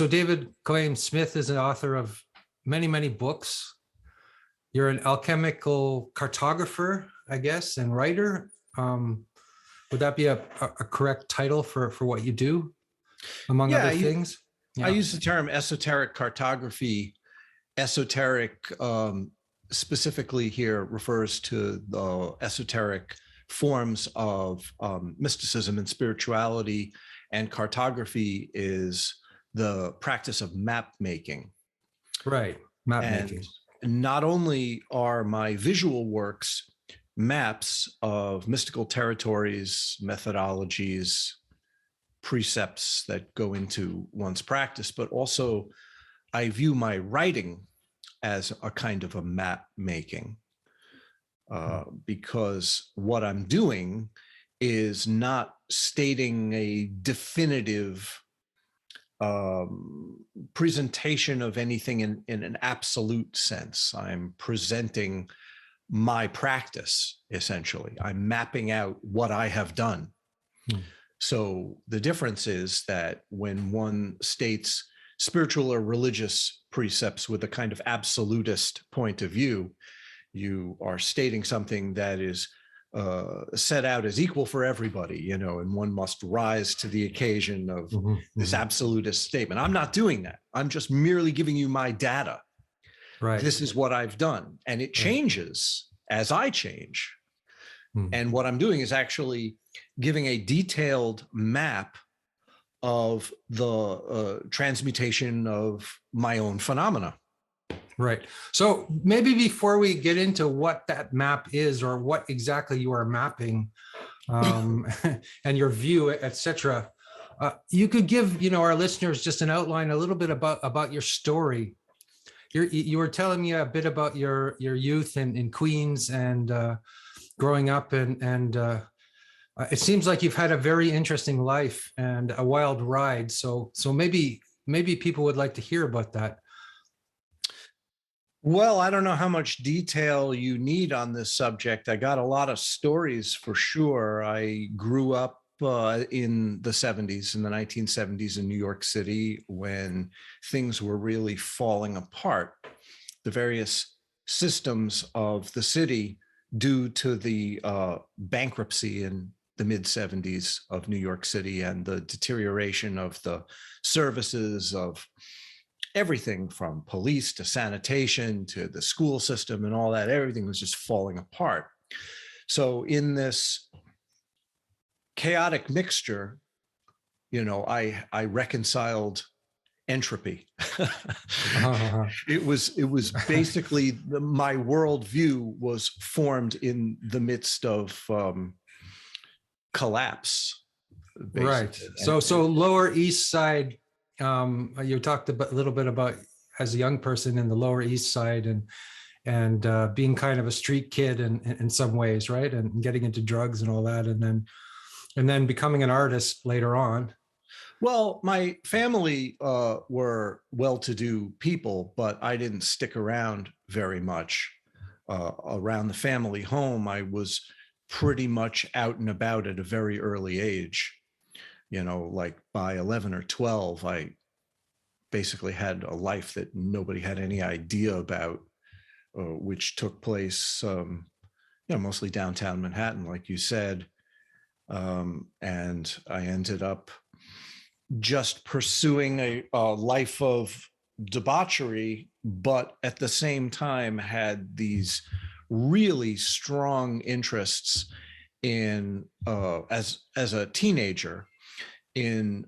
So David Chaim Smith is an author of many, many books. You're an alchemical cartographer, I guess, and writer. Would that be a correct title for what you do, among other things? I use the term esoteric cartography. Esoteric specifically here refers to the esoteric forms of mysticism and spirituality, and cartography is the practice of map making. Right, map making. Not only are my visual works maps of mystical territories, methodologies, precepts that go into one's practice, but also I view my writing as a kind of a map making, because what I'm doing is not stating a definitive presentation of anything in an absolute sense. I'm presenting my practice, essentially. I'm mapping out what I have done. So the difference is that when one states spiritual or religious precepts with a kind of absolutist point of view, you are stating something that is set out as equal for everybody, and one must rise to the occasion of this absolutist statement. I'm not doing that. I'm just merely giving you my data. Right. This is what I've done. And it changes as I change. And what I'm doing is actually giving a detailed map of the transmutation of my own phenomena. Right. So maybe before we get into what that map is or what exactly you are mapping, and your view, etc., you could give our listeners just an outline, a little bit about your story. You were telling me a bit about your youth in Queens and growing up, and it seems like you've had a very interesting life and a wild ride. So maybe people would like to hear about that. Well, I don't know how much detail you need on this subject. I got a lot of stories for sure. I grew up in the 70s, in the 1970s in New York City, when things were really falling apart. The various systems of the city, due to the bankruptcy in the mid-70s of New York City and the deterioration of the services of everything from police to sanitation to the school system and all that, everything was just falling apart. So in this chaotic mixture, I reconciled entropy. It was basically my worldview was formed in the midst of collapse. Basically. Right. So Lower East Side. You talked a little bit about as a young person in the Lower East Side and being kind of a street kid in some ways, right? And getting into drugs and all that, and then becoming an artist later on. Well, my family were well-to-do people, but I didn't stick around very much. Around the family home, I was pretty much out and about at a very early age. Like by 11 or 12, I basically had a life that nobody had any idea about, which took place, mostly downtown Manhattan, like you said. And I ended up just pursuing a life of debauchery, but at the same time had these really strong interests in, as a teenager, in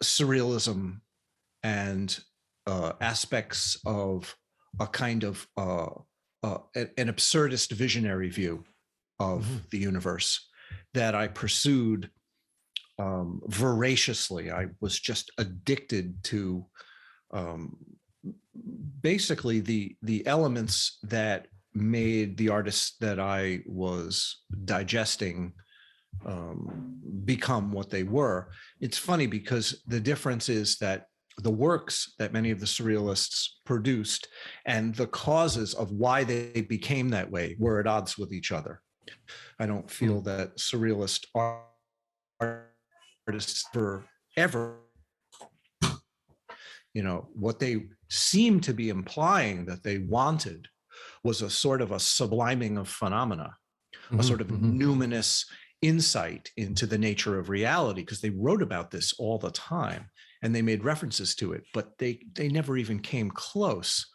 surrealism and aspects of a kind of an absurdist visionary view of the universe that I pursued voraciously. I was just addicted to basically the elements that made the artists that I was digesting become what they were. It's funny because the difference is that the works that many of the surrealists produced and the causes of why they became that way were at odds with each other. I don't feel that surrealist artists were ever what they seem to be implying that they wanted was a sort of a subliming of phenomena, a sort of numinous insight into the nature of reality, because they wrote about this all the time and they made references to it, but they never even came close,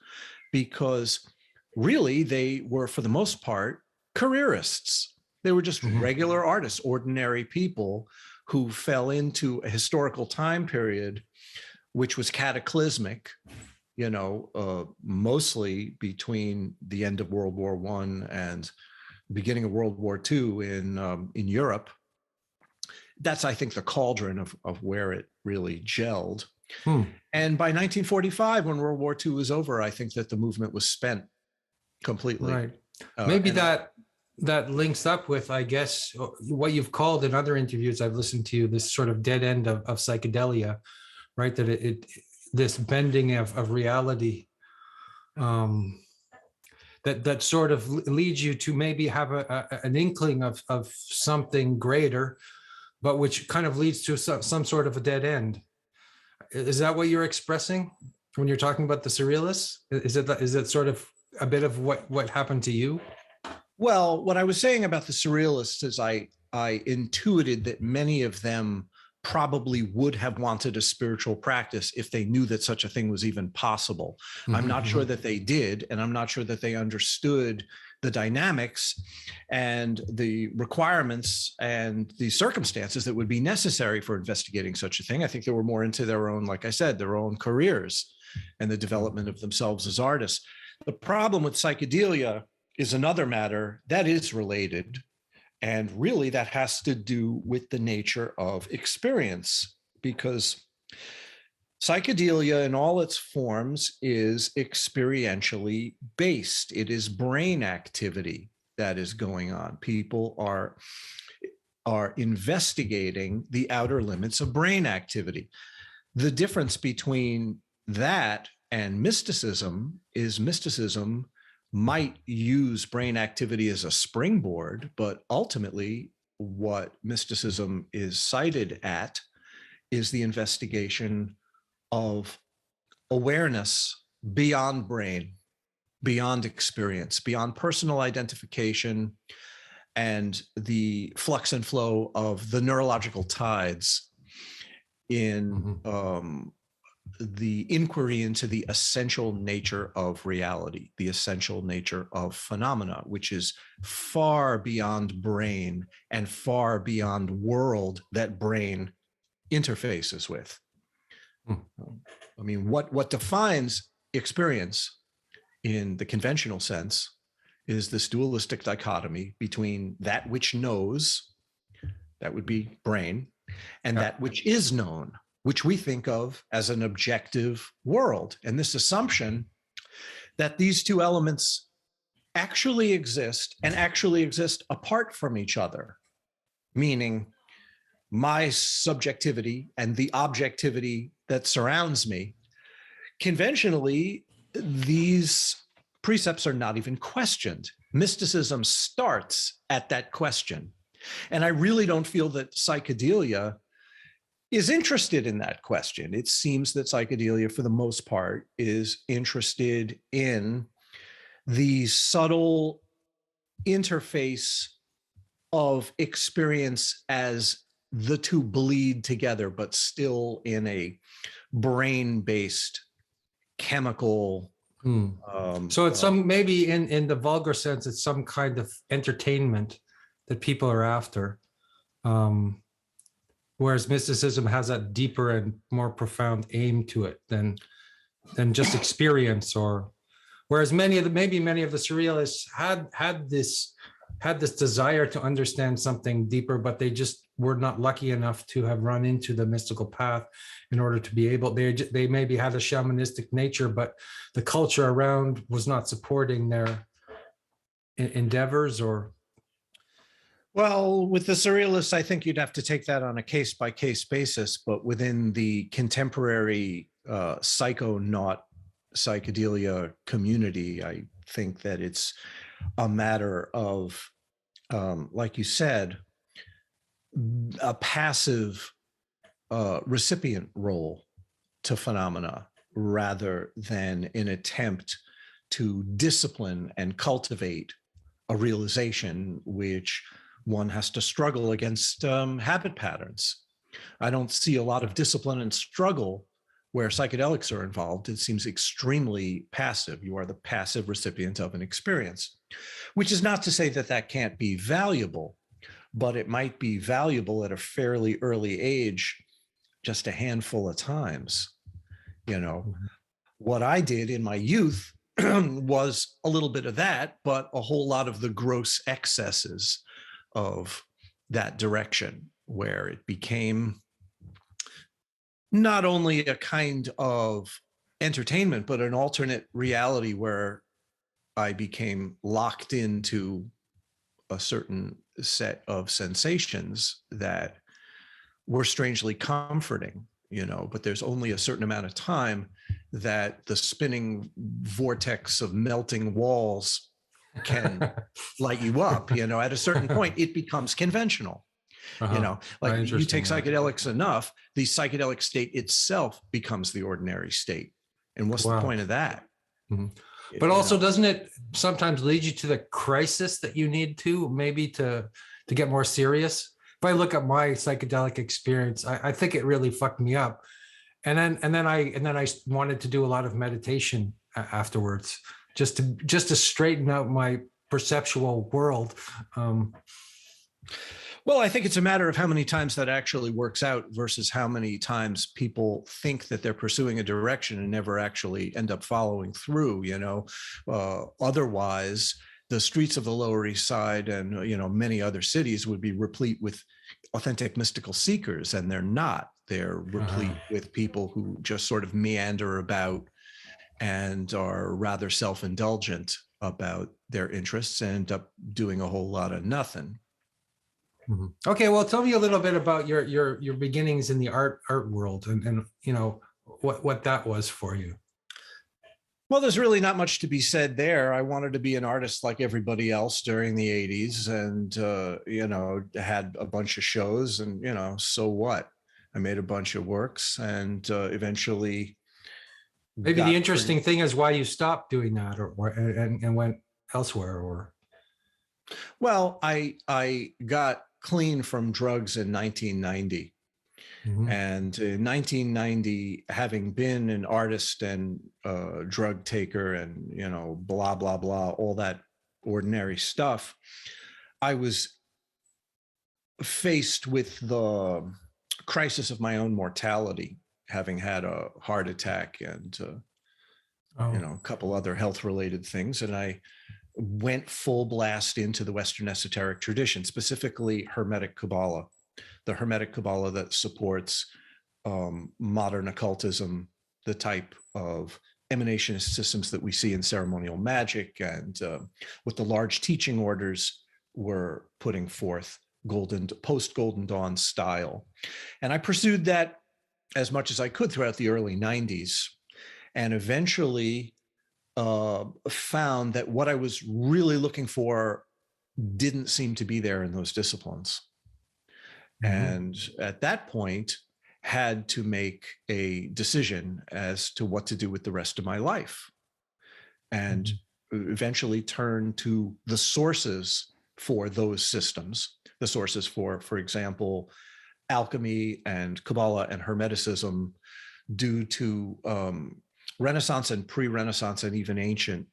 because really they were, for the most part, careerists. They were just regular artists, ordinary people who fell into a historical time period which was cataclysmic, mostly between the end of World War I and the beginning of World War II in Europe. That's, I think, the cauldron of where it really gelled. And by 1945, when World War II was over, I think that the movement was spent completely. Right. Maybe that links up with, I guess, what you've called in other interviews I've listened to, this sort of dead end of psychedelia, right? That this bending of reality, that sort of leads you to maybe have an inkling of something greater, but which kind of leads to some sort of a dead end. Is that what you're expressing when you're talking about the surrealists? Is it sort of a bit of what happened to you? Well, what I was saying about the surrealists is I intuited that many of them probably would have wanted a spiritual practice if they knew that such a thing was even possible. I'm not sure that they did, and I'm not sure that they understood the dynamics and the requirements and the circumstances that would be necessary for investigating such a thing. I think they were more into their own, like I said, their own careers and the development of themselves as artists. The problem with psychedelia is another matter that is related. And really, that has to do with the nature of experience, because psychedelia in all its forms is experientially based. It is brain activity that is going on. People are investigating the outer limits of brain activity. The difference between that and mysticism is mysticism might use brain activity as a springboard, but ultimately what mysticism is cited at is the investigation of awareness beyond brain, beyond experience, beyond personal identification, and the flux and flow of the neurological tides in the inquiry into the essential nature of reality, the essential nature of phenomena, which is far beyond brain and far beyond world that brain interfaces with. I mean, what defines experience in the conventional sense is this dualistic dichotomy between that which knows, that would be brain, and that which is known, which we think of as an objective world. And this assumption that these two elements actually exist and actually exist apart from each other, meaning my subjectivity and the objectivity that surrounds me. Conventionally, these precepts are not even questioned. Mysticism starts at that question. And I really don't feel that psychedelia is interested in that question. It seems that psychedelia, for the most part, is interested in the subtle interface of experience as the two bleed together, but still in a brain-based chemical. So it's maybe in the vulgar sense, it's some kind of entertainment that people are after. Whereas mysticism has a deeper and more profound aim to it than just experience. Or whereas many of the surrealists had this desire to understand something deeper, but they just were not lucky enough to have run into the mystical path in order to be able. They maybe had a shamanistic nature, but the culture around was not supporting their endeavors. Or well, with the surrealists, I think you'd have to take that on a case-by-case basis, but within the contemporary psychonaut psychedelia community, I think that it's a matter of, like you said, a passive recipient role to phenomena. rather than an attempt to discipline and cultivate a realization which one has to struggle against habit patterns. I don't see a lot of discipline and struggle where psychedelics are involved. It seems extremely passive. You are the passive recipient of an experience, which is not to say that that can't be valuable, but it might be valuable at a fairly early age, just a handful of times. You know, what I did in my youth was a little bit of that, but a whole lot of the gross excesses of that direction, where it became not only a kind of entertainment, but an alternate reality where I became locked into a certain set of sensations that were strangely comforting, you know, but there's only a certain amount of time that the spinning vortex of melting walls can light you up. You know, at a certain point, it becomes conventional. You know, like you take psychedelics enough, the psychedelic state itself becomes the ordinary state. And what's the point of that? But also, doesn't it sometimes lead you to the crisis that you need to maybe to get more serious? If I look at my psychedelic experience, I think it really fucked me up. And then I wanted to do a lot of meditation afterwards, just to straighten out my perceptual world. Well, I think it's a matter of how many times that actually works out versus how many times people think that they're pursuing a direction and never actually end up following through, you know. Otherwise, the streets of the Lower East Side and, you know, many other cities would be replete with authentic mystical seekers, and they're not. They're replete with people who just sort of meander about and are rather self-indulgent about their interests and end up doing a whole lot of nothing. Okay, well, tell me a little bit about your beginnings in the art world, and you know what that was for you. Well, there's really not much to be said there. I wanted to be an artist like everybody else during the 80s, and you know, had a bunch of shows, and you know, so what? I made a bunch of works, and eventually. Maybe the interesting thing is why you stopped doing that, and went elsewhere, or. Well, I got clean from drugs in 1990. And in 1990, having been an artist and drug taker and, you know, blah, blah, blah, all that ordinary stuff, I was faced with the crisis of my own mortality, having had a heart attack and, you know, a couple other health related things. And I went full blast into the Western esoteric tradition, specifically Hermetic Kabbalah, the Hermetic Kabbalah that supports modern occultism, the type of emanationist systems that we see in ceremonial magic, and what the large teaching orders were putting forth, post-Golden Dawn style. And I pursued that as much as I could throughout the early 90s, and eventually found that what I was really looking for didn't seem to be there in those disciplines. And at that point, had to make a decision as to what to do with the rest of my life, and eventually turn to the sources for those systems, the sources for example, alchemy and Kabbalah and Hermeticism, due to Renaissance and pre-Renaissance and even ancient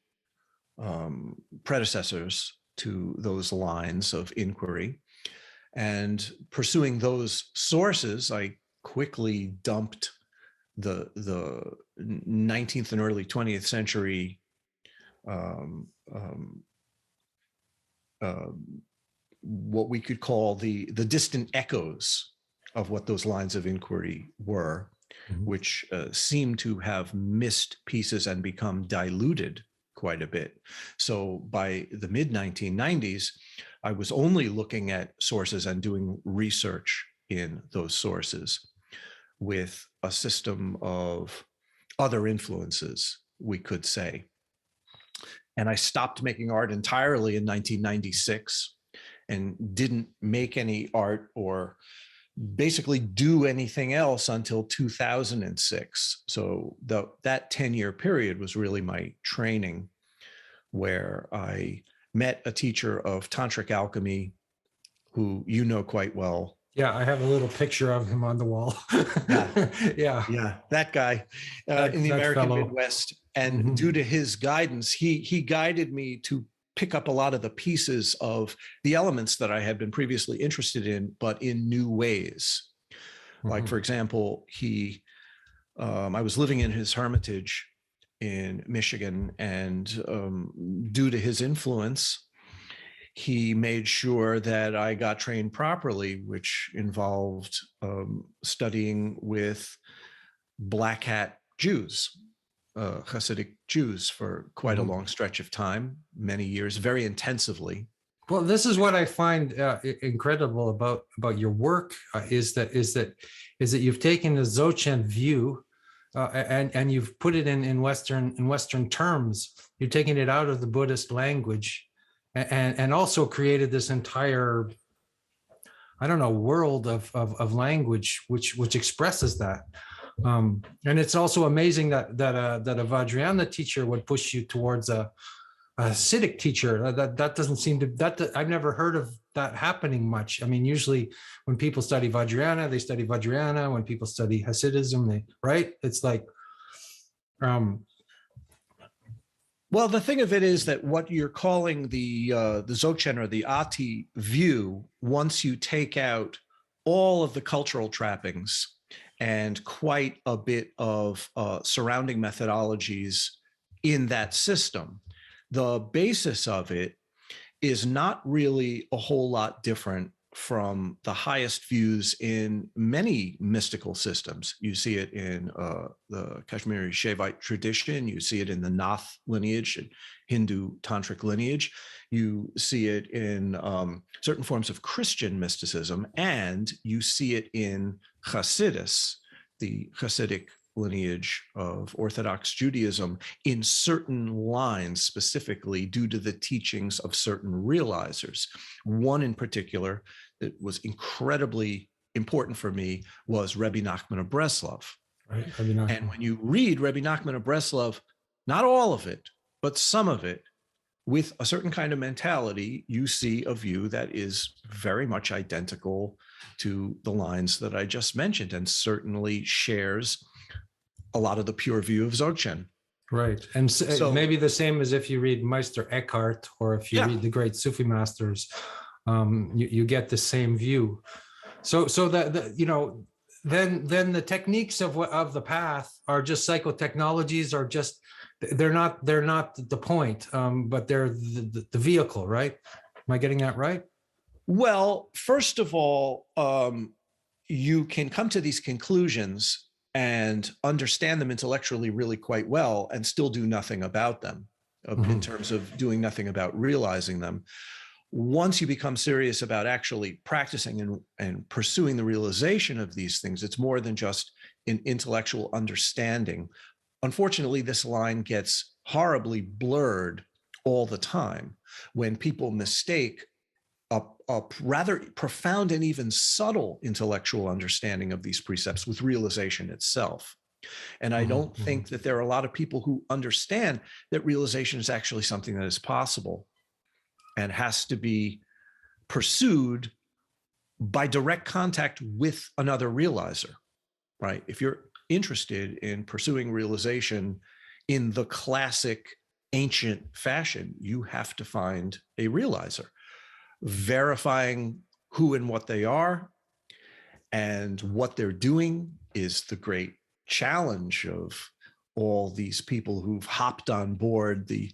predecessors to those lines of inquiry. And pursuing those sources, I quickly dumped the 19th and early 20th century what we could call the distant echoes of what those lines of inquiry were, which seem to have missed pieces and become diluted quite a bit. So by the mid 1990s, I was only looking at sources and doing research in those sources with a system of other influences, we could say. And I stopped making art entirely in 1996 and didn't make any art or basically do anything else until 2006. So that 10-year period was really my training, where I met a teacher of tantric alchemy who you know quite well. Yeah, I have a little picture of him on the wall. Yeah, Yeah, that guy in the that American fellow. Midwest. And due to his guidance, he guided me to pick up a lot of the pieces of the elements that I had been previously interested in, but in new ways. Like, for example, I was living in his hermitage in Michigan, and due to his influence, he made sure that I got trained properly, which involved studying with Black Hat Jews, Hasidic Jews, for quite a long stretch of time, many years, very intensively. Well, this is what I find incredible about your work, is that you've taken the Dzogchen view and you've put it in Western terms. You're taking it out of the Buddhist language, and also created this entire, I don't know, world of language which expresses that. And it's also amazing that a Vajrayana teacher would push you towards a Hasidic teacher. That doesn't seem to, I've never heard of that happening much. I mean, usually when people study Vajrayana, they study Vajrayana. When people study Hasidism, right? It's like, well, the thing of it is that what you're calling the Dzogchen or the Ati view, once you take out all of the cultural trappings and quite a bit of surrounding methodologies in that system, the basis of it is not really a whole lot different from the highest views in many mystical systems. You see it in the Kashmiri Shaivite tradition. You see it in the Nath lineage, and Hindu tantric lineage. You see it in certain forms of Christian mysticism, and you see it in Hasidus, the Hasidic lineage of Orthodox Judaism, in certain lines, specifically due to the teachings of certain realizers. One in particular that was incredibly important for me was Rebbi Nachman of Breslov. right, Rebbi Nachman. And when you read Rebbi Nachman of Breslov, not all of it, but some of it, with a certain kind of mentality, you see a view that is very much identical to the lines that I just mentioned, and certainly shares a lot of the pure view of Dzogchen. Right. And so maybe the same as if you read Meister Eckhart, or if you read the great Sufi masters, you get the same view. So that you know, then the techniques of the path are just psychotechnologies, are just, they're not the point, but they're the vehicle, right? Am I getting that right? Well, first of all, you can come to these conclusions and understand them intellectually really quite well, and still do nothing about them, in terms of doing nothing about realizing them. Once you become serious about actually practicing and pursuing the realization of these things, it's more than just an intellectual understanding. Unfortunately, this line gets horribly blurred all the time when people mistake a rather profound and even subtle intellectual understanding of these precepts with realization itself. And I don't think that there are a lot of people who understand that realization is actually something that is possible and has to be pursued by direct contact with another realizer, right? If you're interested in pursuing realization in the classic ancient fashion, you have to find a realizer. Verifying who and what they are and what they're doing is the great challenge of all these people who've hopped on board the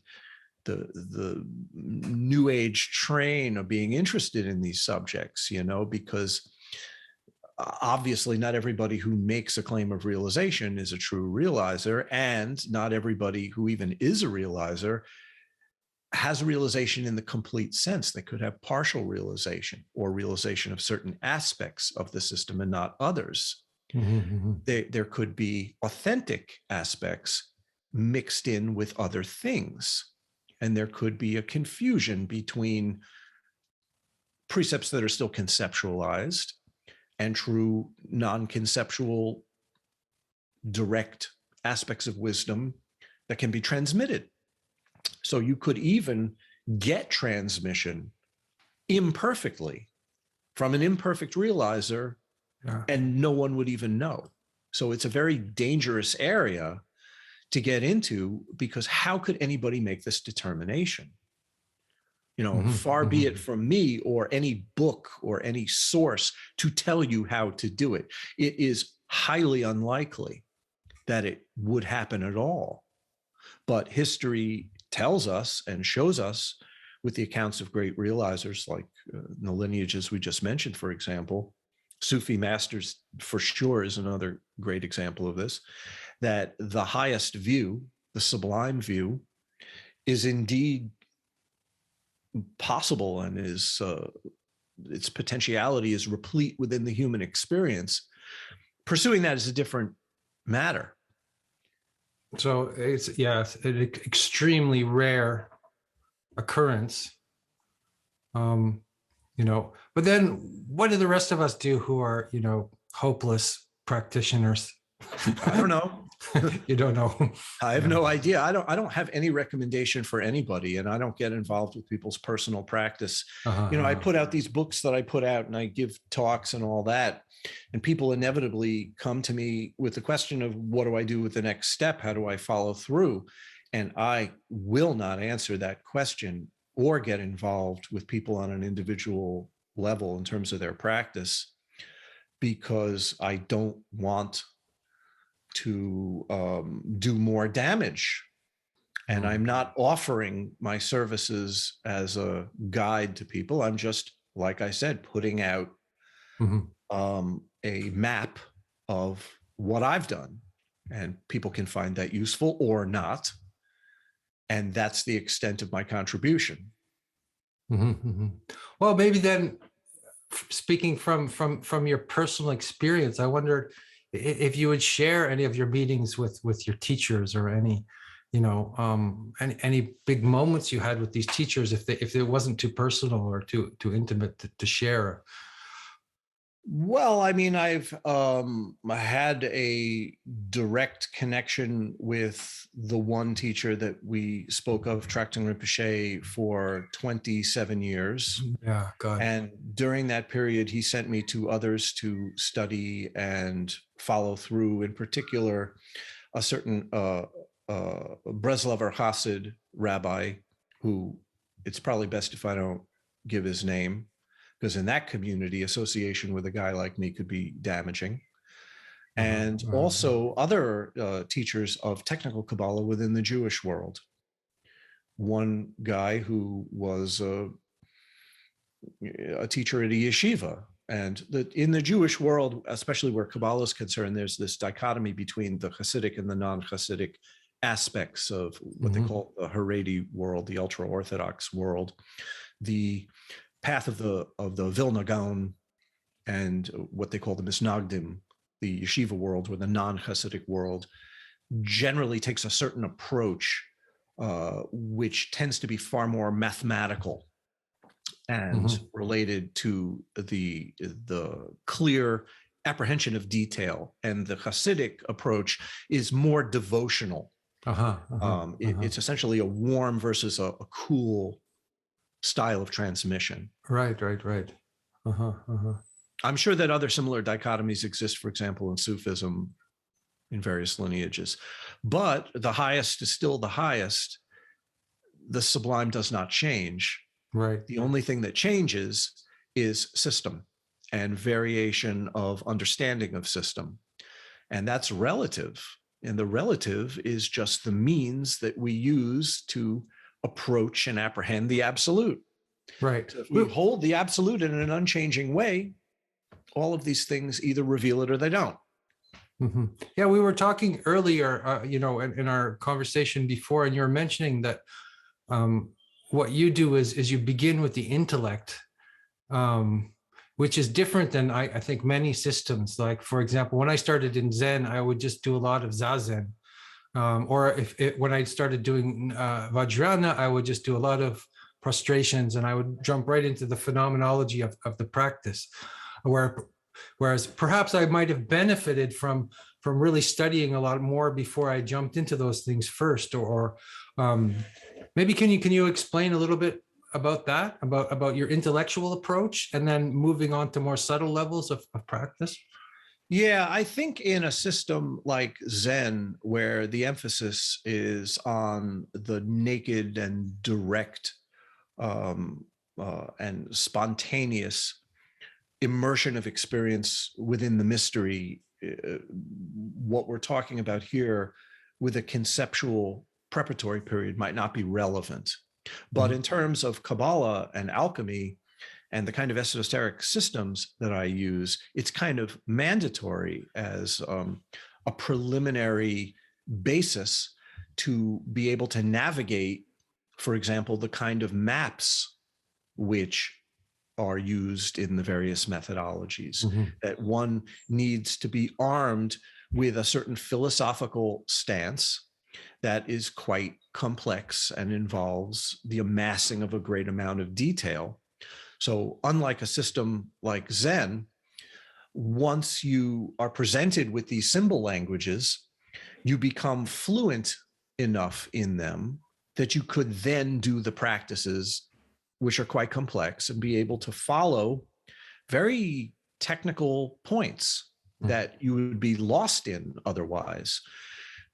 new age train of being interested in these subjects, you know, because obviously not everybody who makes a claim of realization is a true realizer, and not everybody who even is a realizer has a realization in the complete sense. They could have partial realization, or realization of certain aspects of the system and not others. There could be authentic aspects mixed in with other things. And there could be a confusion between precepts that are still conceptualized and true non-conceptual direct aspects of wisdom that can be transmitted. So you could even get transmission imperfectly from an imperfect realizer, and no one would even know. So it's a very dangerous area to get into, because how could anybody make this determination? You know, far be it from me or any book or any source to tell you how to do it. It is highly unlikely that it would happen at all. But history tells us and shows us, with the accounts of great realizers like the lineages we just mentioned, for example, Sufi masters for sure is another great example of this, that the highest view, the sublime view, is indeed possible, and is its potentiality is replete within the human experience. Pursuing that is a different matter. So it's an extremely rare occurrence. You know, but then what do the rest of us do who are, you know, hopeless practitioners? I don't know. You don't know. I have no idea. I don't have any recommendation for anybody, and I don't get involved with people's personal practice. You know, I put out these books that I put out, and I give talks and all that, and people inevitably come to me with the question of, what do I do with the next step? How do I follow through? And I will not answer that question or get involved with people on an individual level in terms of their practice, because I don't want to do more damage. And I'm not offering my services as a guide to people. I'm just, like I said, putting out a map of what I've done, and people can find that useful or not. And that's the extent of my contribution. Well, maybe then, speaking from your personal experience, I wondered if you would share any of your meetings with your teachers, or any, you know, any big moments you had with these teachers, if it wasn't too personal or too intimate to share. Well, I mean, I've had a direct connection with the one teacher that we spoke of, Tracting Rinpoche, for 27 years. Yeah, God. And during that period, he sent me to others to study and follow through, in particular, a certain Breslov or Chassid rabbi, who it's probably best if I don't give his name, because in that community, association with a guy like me could be damaging. And also other teachers of technical Kabbalah within the Jewish world. One guy who was a teacher at a yeshiva. And in the Jewish world, especially where Kabbalah is concerned, there's this dichotomy between the Hasidic and the non-Hasidic aspects of what they call the Haredi world, the ultra-Orthodox world. The path of the Vilna Gaon, and what they call the Misnagdim, the yeshiva world, or the non-Hasidic world, generally takes a certain approach, which tends to be far more mathematical and related to the clear apprehension of detail. And the Hasidic approach is more devotional. It's essentially a warm versus a cool style of transmission. Right. I'm sure that other similar dichotomies exist, for example, in Sufism in various lineages. But the highest is still the highest. The sublime does not change. Right. The only thing that changes is system and variation of understanding of system. And that's relative. And the relative is just the means that we use to approach and apprehend the absolute. Right. So if we hold the absolute in an unchanging way, all of these things either reveal it or they don't. Yeah, we were talking earlier, you know, in our conversation before, and you were mentioning that what you do is you begin with the intellect, which is different than I think many systems. Like, for example, when I started in Zen, I would just do a lot of Zazen. Or when I started doing Vajrayana, I would just do a lot of prostrations, and I would jump right into the phenomenology of the practice. Where Whereas perhaps I might have benefited from really studying a lot more before I jumped into those things first. Or maybe can you explain a little bit about that, about your intellectual approach, and then moving on to more subtle levels of practice? Yeah, I think in a system like Zen, where the emphasis is on the naked and direct and spontaneous immersion of experience within the mystery, what we're talking about here with a conceptual preparatory period might not be relevant. But in terms of Kabbalah and alchemy and the kind of esoteric systems that I use, it's kind of mandatory as a preliminary basis to be able to navigate, for example, the kind of maps which are used in the various methodologies, that one needs to be armed with a certain philosophical stance that is quite complex and involves the amassing of a great amount of detail. So unlike a system like Zen, once you are presented with these symbol languages, you become fluent enough in them that you could then do the practices, which are quite complex, and be able to follow very technical points that you would be lost in otherwise.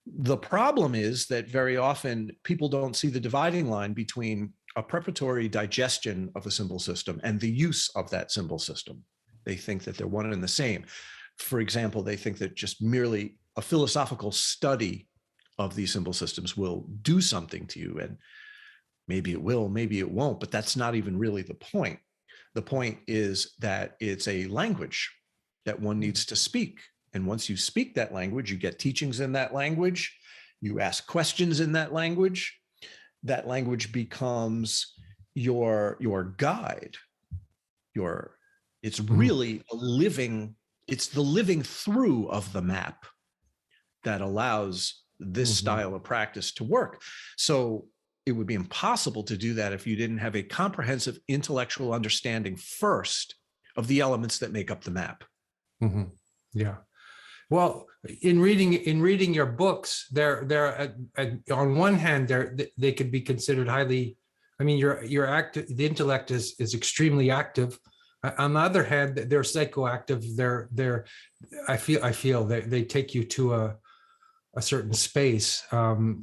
The problem is that very often people don't see the dividing line between a preparatory digestion of a symbol system and the use of that symbol system. They think that they're one and the same. For example, they think that just merely a philosophical study of these symbol systems will do something to you. And maybe it will, maybe it won't, but that's not even really the point. The point is that it's a language that one needs to speak. And once you speak that language, you get teachings in that language, you ask questions in that language becomes your guide. It's really it's the living through of the map that allows this style of practice to work. So it would be impossible to do that if you didn't have a comprehensive intellectual understanding first of the elements that make up the map. Yeah. Well, in reading your books, they're on one hand, they could be considered highly. I mean, your active, the intellect is extremely active. On the other hand, they're psychoactive. I feel they take you to a certain space,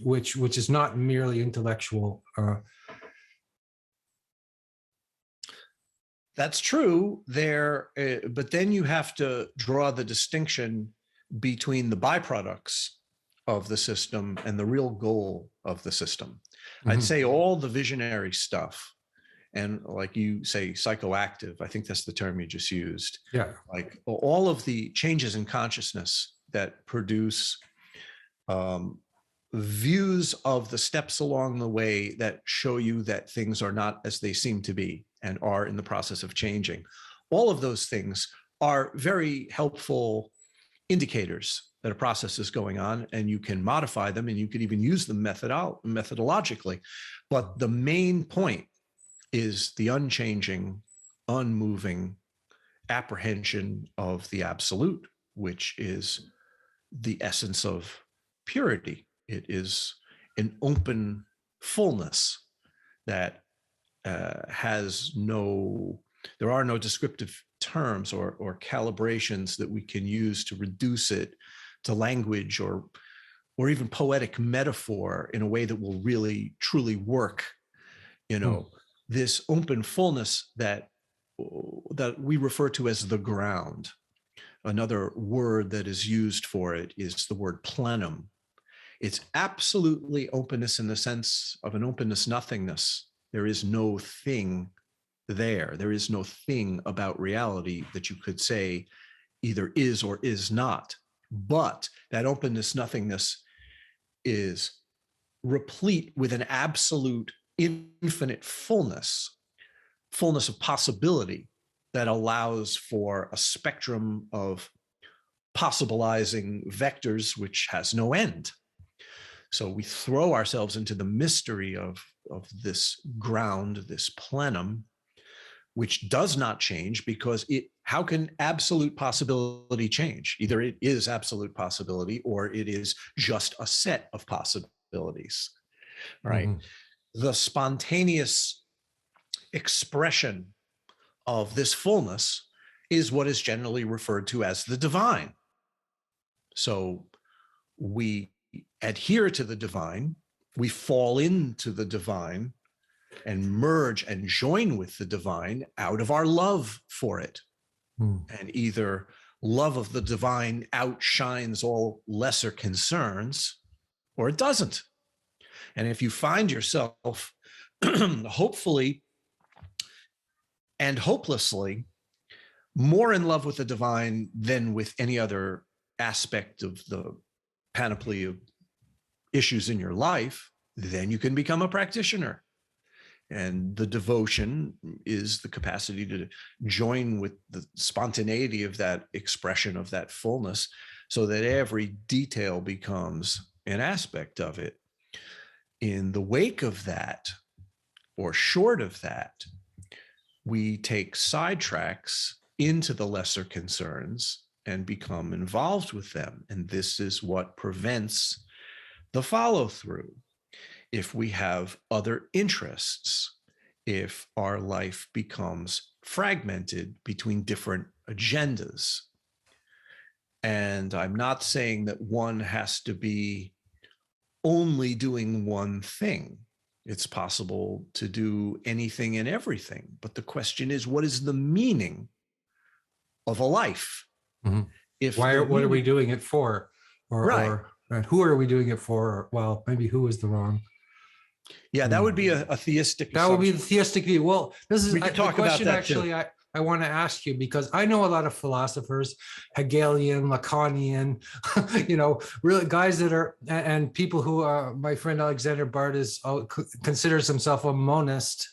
which is not merely intellectual. That's true there, but then you have to draw the distinction between the byproducts of the system and the real goal of the system. I'd say all the visionary stuff, and like you say, psychoactive, I think that's the term you just used. Yeah. Like all of the changes in consciousness that produce views of the steps along the way that show you that things are not as they seem to be and are in the process of changing. All of those things are very helpful indicators that a process is going on, and you can modify them and you could even use them methodologically. But the main point is the unchanging, unmoving apprehension of the absolute, which is the essence of purity. It is an open fullness that there are no descriptive terms or calibrations that we can use to reduce it to language or even poetic metaphor in a way that will really truly work. This open fullness that we refer to as the ground. Another word that is used for it is the word plenum. It's absolutely openness in the sense of an openness nothingness. There is no thing there. There is no thing about reality that you could say either is or is not. But that openness nothingness is replete with an absolute infinite fullness of possibility that allows for a spectrum of possibilizing vectors which has no end. So we throw ourselves into the mystery of this ground, this plenum, which does not change because it how can absolute possibility change? Either it is absolute possibility or it is just a set of possibilities, right? Mm-hmm. The spontaneous expression of this fullness is what is generally referred to as the divine. So we adhere to the divine, we fall into the divine and merge and join with the divine out of our love for it. And either love of the divine outshines all lesser concerns, or it doesn't. And if you find yourself hopefully and hopelessly more in love with the divine than with any other aspect of the panoply of issues in your life, then you can become a practitioner. And the devotion is the capacity to join with the spontaneity of that expression of that fullness, so that every detail becomes an aspect of it. In the wake of that, or short of that, we take sidetracks into the lesser concerns and become involved with them. And this is what prevents the follow through. If we have other interests, if our life becomes fragmented between different agendas. And I'm not saying that one has to be only doing one thing. It's possible to do anything and everything. But the question is, what is the meaning of a life? Mm-hmm. What are we doing it for? Or who are we doing it for? Well, maybe who is the wrong. Yeah, that would be a theistic. That would be the theistic view. Well, this is a question actually I want to ask you, because I know a lot of philosophers, Hegelian, Lacanian, really guys that are, and people who are, my friend Alexander Bart considers himself a monist.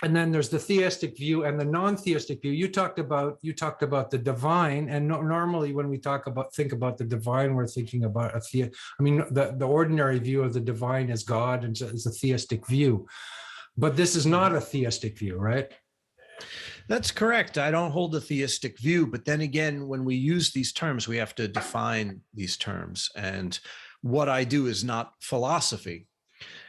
And then there's the theistic view and the non-theistic view. You talked about the divine, and normally when we think about the divine, we're thinking about the ordinary view of the divine as God, and it's a theistic view. But this is not a theistic view, right? That's correct. I don't hold a theistic view, but then again, when we use these terms, we have to define these terms. And what I do is not philosophy.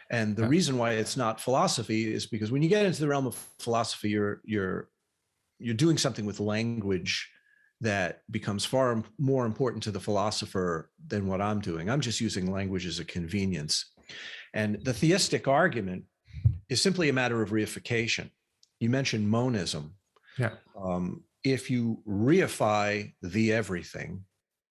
And the reason why it's not philosophy is because when you get into the realm of philosophy, you're doing something with language that becomes far more important to the philosopher than what I'm doing. I'm just using language as a convenience. And the theistic argument is simply a matter of reification. You mentioned monism. Yeah. If you reify the everything,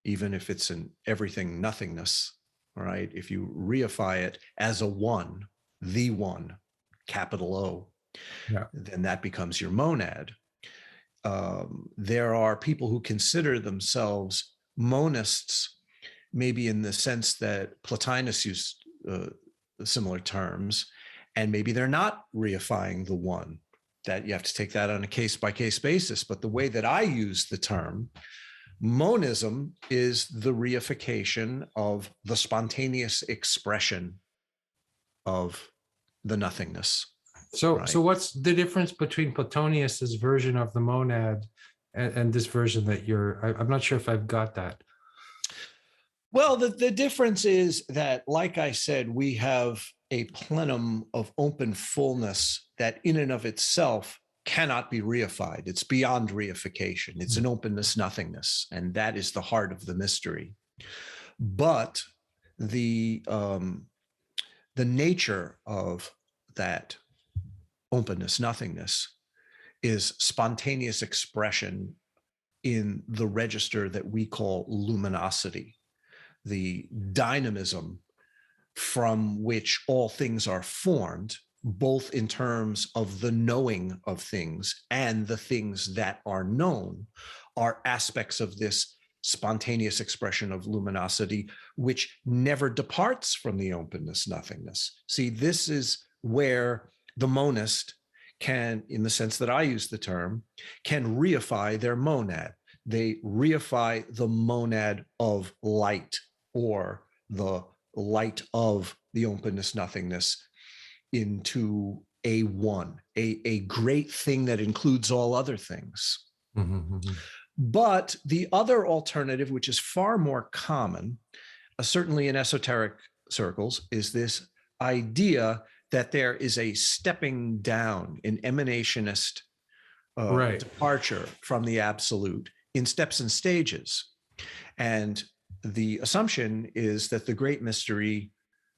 even if it's an everything nothingness, all right, if you reify it as a one, the one, capital O, then that becomes your monad. There are people who consider themselves monists, maybe in the sense that Plotinus used similar terms, and maybe they're not reifying the one. That you have to take that on a case-by-case basis. But the way that I use the term, monism is the reification of the spontaneous expression of the nothingness. So what's the difference between Plotinus's version of the monad and this version that I'm not sure if I've got that. Well, the difference is that, like I said, we have a plenum of open fullness that in and of itself cannot be reified. It's beyond reification. It's an openness nothingness, and that is the heart of the mystery. But the nature of that openness nothingness is spontaneous expression in the register that we call luminosity, the dynamism from which all things are formed, both in terms of the knowing of things and the things that are known, are aspects of this spontaneous expression of luminosity, which never departs from the openness nothingness. See, this is where the monist can, in the sense that I use the term, can reify their monad. They reify the monad of light, or the light of the openness nothingness, into a one, a great thing that includes all other things. But the other alternative, which is far more common, certainly in esoteric circles, is this idea that there is a stepping down, an emanationist departure from the absolute in steps and stages. And the assumption is that the great mystery,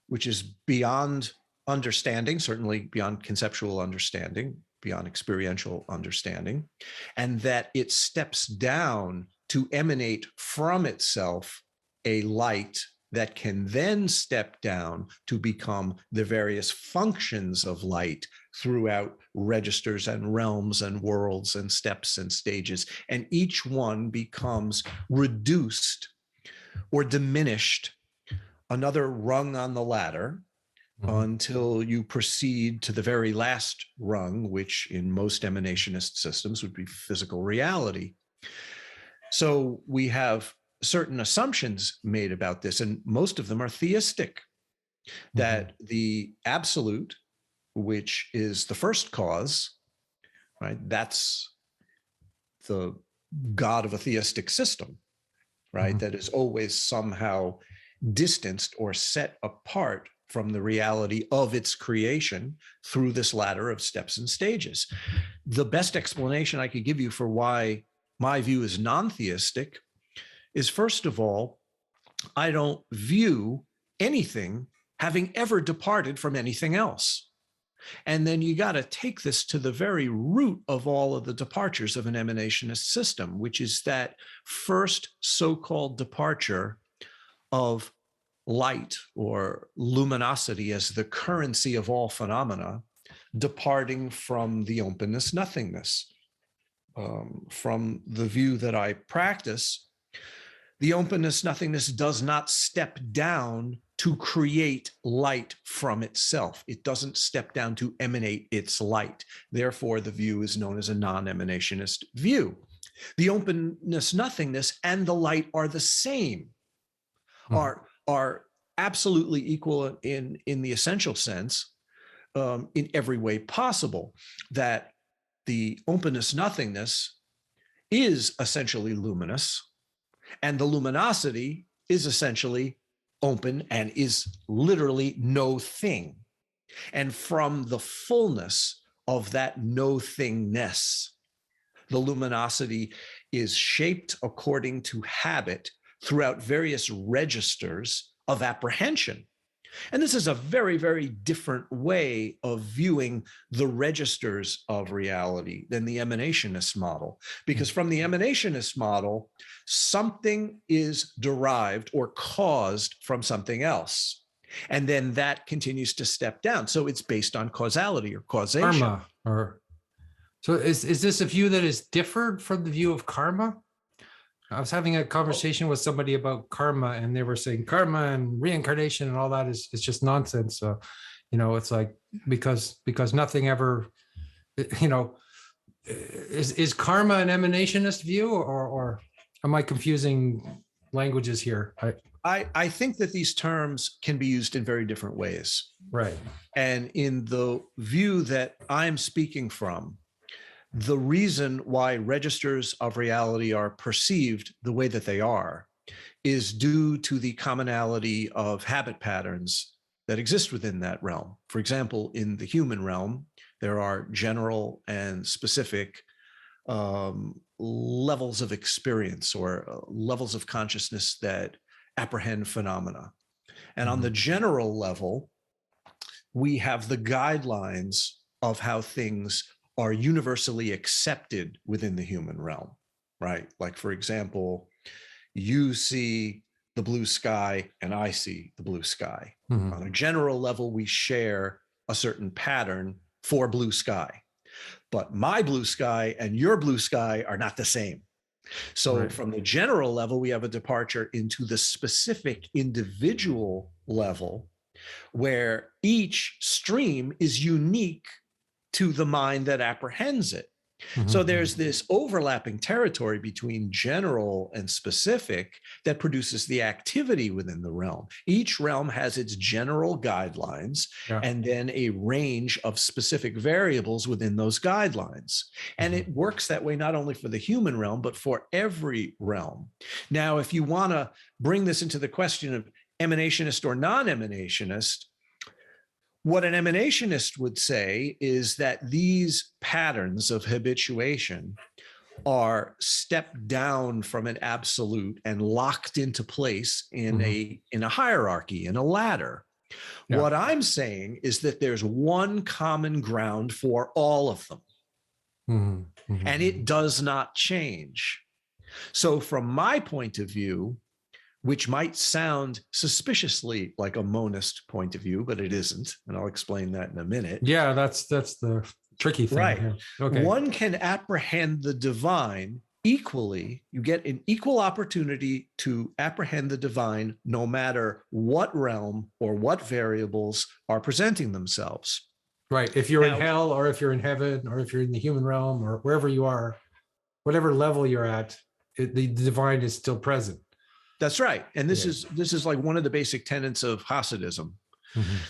which is beyond understanding, certainly beyond conceptual understanding, beyond experiential understanding, and that it steps down to emanate from itself a light that can then step down to become the various functions of light throughout registers and realms and worlds and steps and stages. And each one becomes reduced or diminished, another rung on the ladder, until you proceed to the very last rung, which in most emanationist systems would be physical reality. So we have certain assumptions made about this, and most of them are theistic, that the absolute, which is the first cause, right? That's the God of a theistic system, right? That is always somehow distanced or set apart from the reality of its creation through this ladder of steps and stages. The best explanation I could give you for why my view is non-theistic is, first of all, I don't view anything having ever departed from anything else. And then you got to take this to the very root of all of the departures of an emanationist system, which is that first so-called departure of light or luminosity as the currency of all phenomena, departing from the openness nothingness. From the view that I practice, the openness nothingness does not step down to create light from itself. It doesn't step down to emanate its light. Therefore, the view is known as a non-emanationist view. The openness nothingness and the light are the same, are absolutely equal in the essential sense, in every way possible, that the openness nothingness is essentially luminous, and the luminosity is essentially open and is literally no thing. And from the fullness of that no thingness, the luminosity is shaped according to habit throughout various registers of apprehension. And this is a very, very different way of viewing the registers of reality than the emanationist model. Because from the emanationist model, something is derived or caused from something else. And then that continues to step down. So it's based on causality or causation. Karma, so is this a view that is differed from the view of karma? I was having a conversation with somebody about karma, and they were saying karma and reincarnation and all that is just nonsense. So, it's like because nothing ever, is karma an emanationist view, or am I confusing languages here? I think that these terms can be used in very different ways. Right. And in the view that I'm speaking from, the reason why registers of reality are perceived the way that they are is due to the commonality of habit patterns that exist within that realm. For example, in the human realm, there are general and specific levels of experience or levels of consciousness that apprehend phenomena. And on the general level, we have the guidelines of how things are universally accepted within the human realm, right? Like, for example, you see the blue sky and I see the blue sky. On a general level, we share a certain pattern for blue sky, but my blue sky and your blue sky are not the same. So from the general level, we have a departure into the specific individual level where each stream is unique to the mind that apprehends it. So there's this overlapping territory between general and specific that produces the activity within the realm. Each realm has its general guidelines and then a range of specific variables within those guidelines. And it works that way not only for the human realm, but for every realm. Now, if you want to bring this into the question of emanationist or non-emanationist, what an emanationist would say is that these patterns of habituation are stepped down from an absolute and locked into place in a hierarchy, in a ladder. Yeah. What I'm saying is that there's one common ground for all of them, and it does not change. So from my point of view, which might sound suspiciously like a monist point of view, but it isn't. And I'll explain that in a minute. Yeah, that's the tricky thing. Right. Here. Okay. One can apprehend the divine equally. You get an equal opportunity to apprehend the divine no matter what realm or what variables are presenting themselves. Right. If you're in hell, or if you're in heaven, or if you're in the human realm, or wherever you are, whatever level you're at, the divine is still present. That's right. And this is like one of the basic tenets of Hasidism.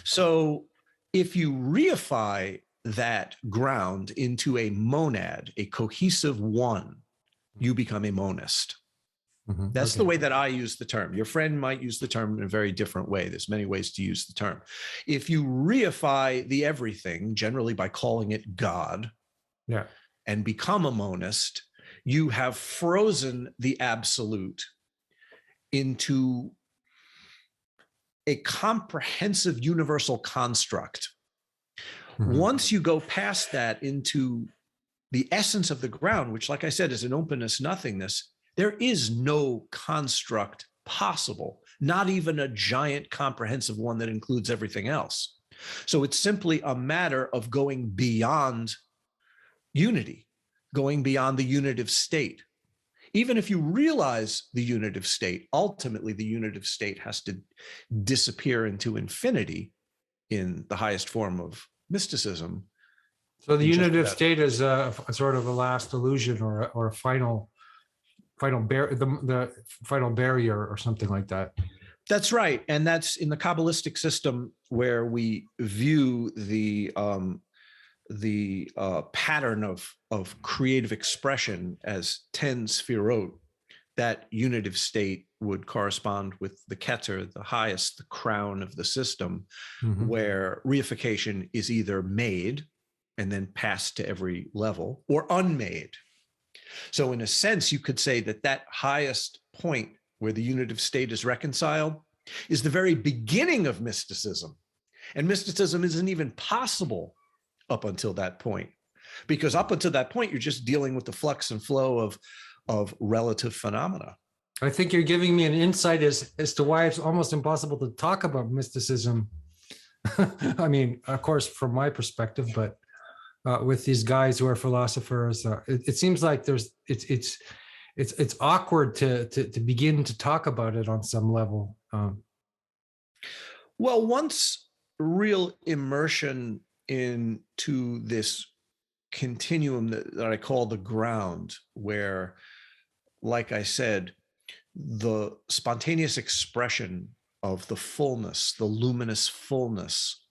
So if you reify that ground into a monad, a cohesive one, you become a monist. That's the way that I use the term. Your friend might use the term in a very different way. There's many ways to use the term. If you reify the everything, generally by calling it God, and become a monist, you have frozen the absolute into a comprehensive universal construct. Once you go past that into the essence of the ground, which, like I said, is an openness, nothingness, there is no construct possible, not even a giant comprehensive one that includes everything else. So it's simply a matter of going beyond unity, going beyond the unitive state. Even if you realize the unitive state, ultimately the unitive state has to disappear into infinity in the highest form of mysticism. So the unitive state is a sort of a last illusion, or a final the final barrier, or something like that. That's right, and that's in the Kabbalistic system where we view the pattern of creative expression as 10 sfirot. That unitive state would correspond with the Keter, the highest, the crown of the system, where reification is either made and then passed to every level, or unmade. So in a sense, you could say that that highest point where the unitive state is reconciled is the very beginning of mysticism. And mysticism isn't even possible up until that point, because up until that point, you're just dealing with the flux and flow of relative phenomena. I think you're giving me an insight as to why it's almost impossible to talk about mysticism. I mean, of course, from my perspective, but with these guys who are philosophers, it seems like it's awkward to begin to talk about it on some level. Well, once real immersion into this continuum that I call the ground, where, like I said, the spontaneous expression of the fullness, the luminous fullness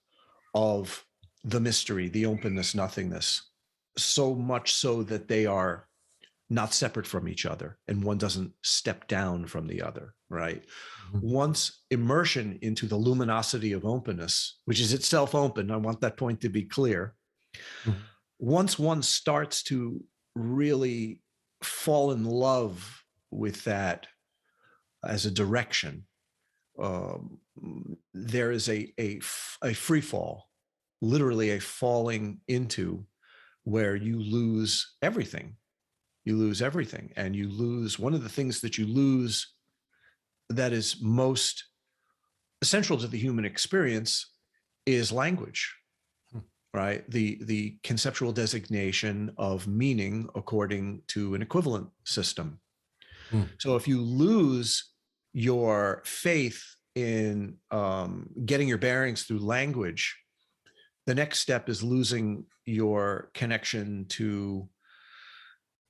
of the mystery, the openness, nothingness, so much so that they are not separate from each other and one doesn't step down from the other, right? Once immersion into the luminosity of openness, which is itself open, I want that point to be clear. Once one starts to really fall in love with that as a direction, there is a free fall, literally a falling into, where you lose everything. You lose everything, and you lose one of the things that you lose that is most essential to the human experience is language, right? The conceptual designation of meaning according to an equivalent system. So if you lose your faith in getting your bearings through language, the next step is losing your connection to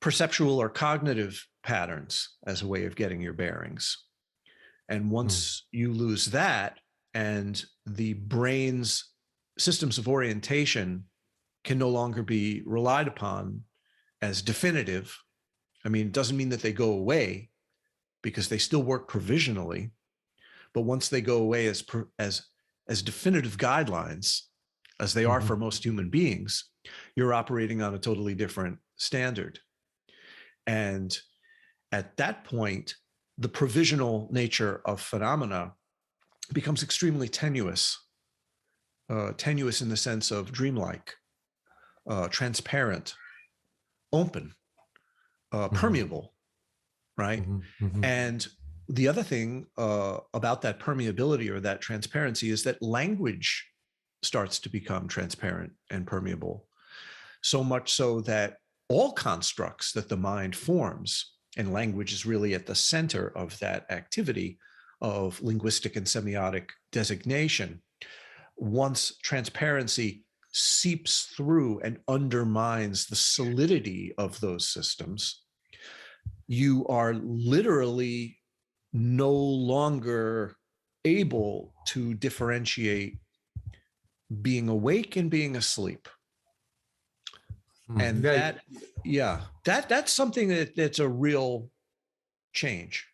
perceptual or cognitive patterns as a way of getting your bearings. And once you lose that, and the brain's systems of orientation can no longer be relied upon as definitive. I mean, it doesn't mean that they go away, because they still work provisionally. But once they go away as definitive guidelines, as they are for most human beings, you're operating on a totally different standard. And at that point, the provisional nature of phenomena becomes extremely tenuous, tenuous in the sense of dreamlike, transparent, open, permeable, right? And the other thing about that permeability or that transparency is that language starts to become transparent and permeable, so much so that all constructs that the mind forms, and language is really at the center of that activity of linguistic and semiotic designation. Once transparency seeps through and undermines the solidity of those systems, you are literally no longer able to differentiate being awake and being asleep. And that's something that's a real change.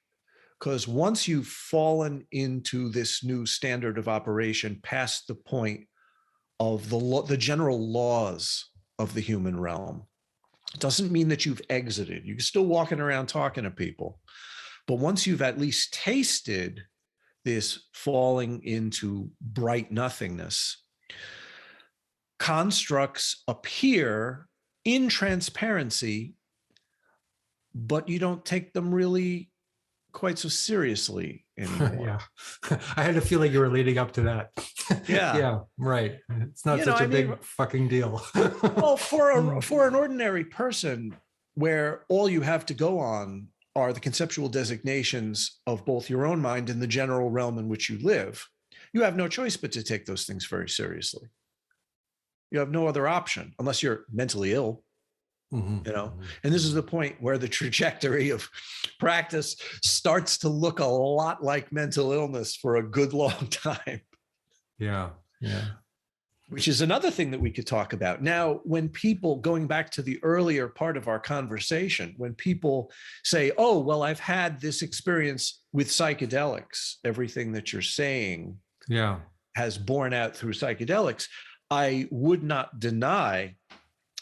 Because once you've fallen into this new standard of operation past the point of the general laws of the human realm, it doesn't mean that you've exited. You're still walking around talking to people. But once you've at least tasted this falling into bright nothingness, constructs appear in transparency, but you don't take them really quite so seriously anymore. I had a feeling you were leading up to that. Yeah, right. It's not such a big fucking deal. Well, for an ordinary person, where all you have to go on are the conceptual designations of both your own mind and the general realm in which you live, you have no choice but to take those things very seriously. You have no other option unless you're mentally ill, you know? And this is the point where the trajectory of practice starts to look a lot like mental illness for a good long time. Yeah. Which is another thing that we could talk about. Now, when people, going back to the earlier part of our conversation, when people say, oh, well, I've had this experience with psychedelics, everything that you're saying has borne out through psychedelics, I would not deny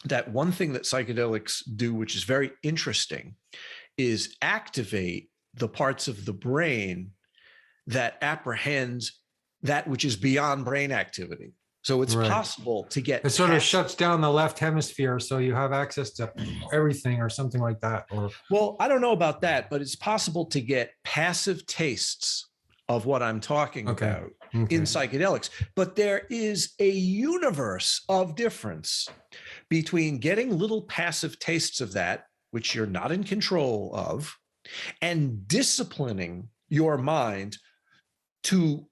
that one thing that psychedelics do, which is very interesting, is activate the parts of the brain that apprehend that which is beyond brain activity. So it's possible to get— it sort of shuts down the left hemisphere, so you have access to everything or something like that. Or, well, I don't know about that, but it's possible to get passive tastes of what I'm talking about in psychedelics. But there is a universe of difference between getting little passive tastes of that, which you're not in control of, and disciplining your mind to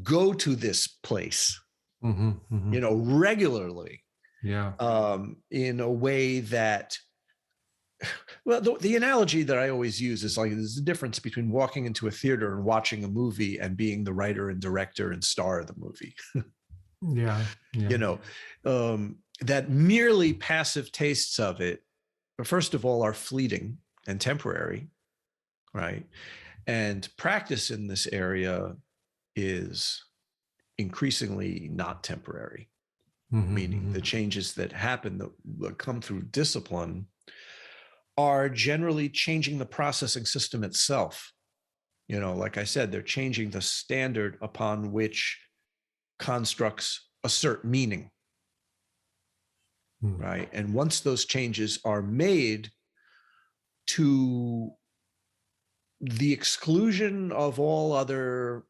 go to this place, you know, regularly, in a way that, well, the analogy that I always use is like, there's a difference between walking into a theater and watching a movie and being the writer and director and star of the movie. You know, that merely passive tastes of it, first of all, are fleeting and temporary, right? And practice in this area is increasingly not temporary, meaning the changes that happen that come through discipline are generally changing the processing system itself. You know, like I said, they're changing the standard upon which constructs assert meaning, right? And once those changes are made to the exclusion of all other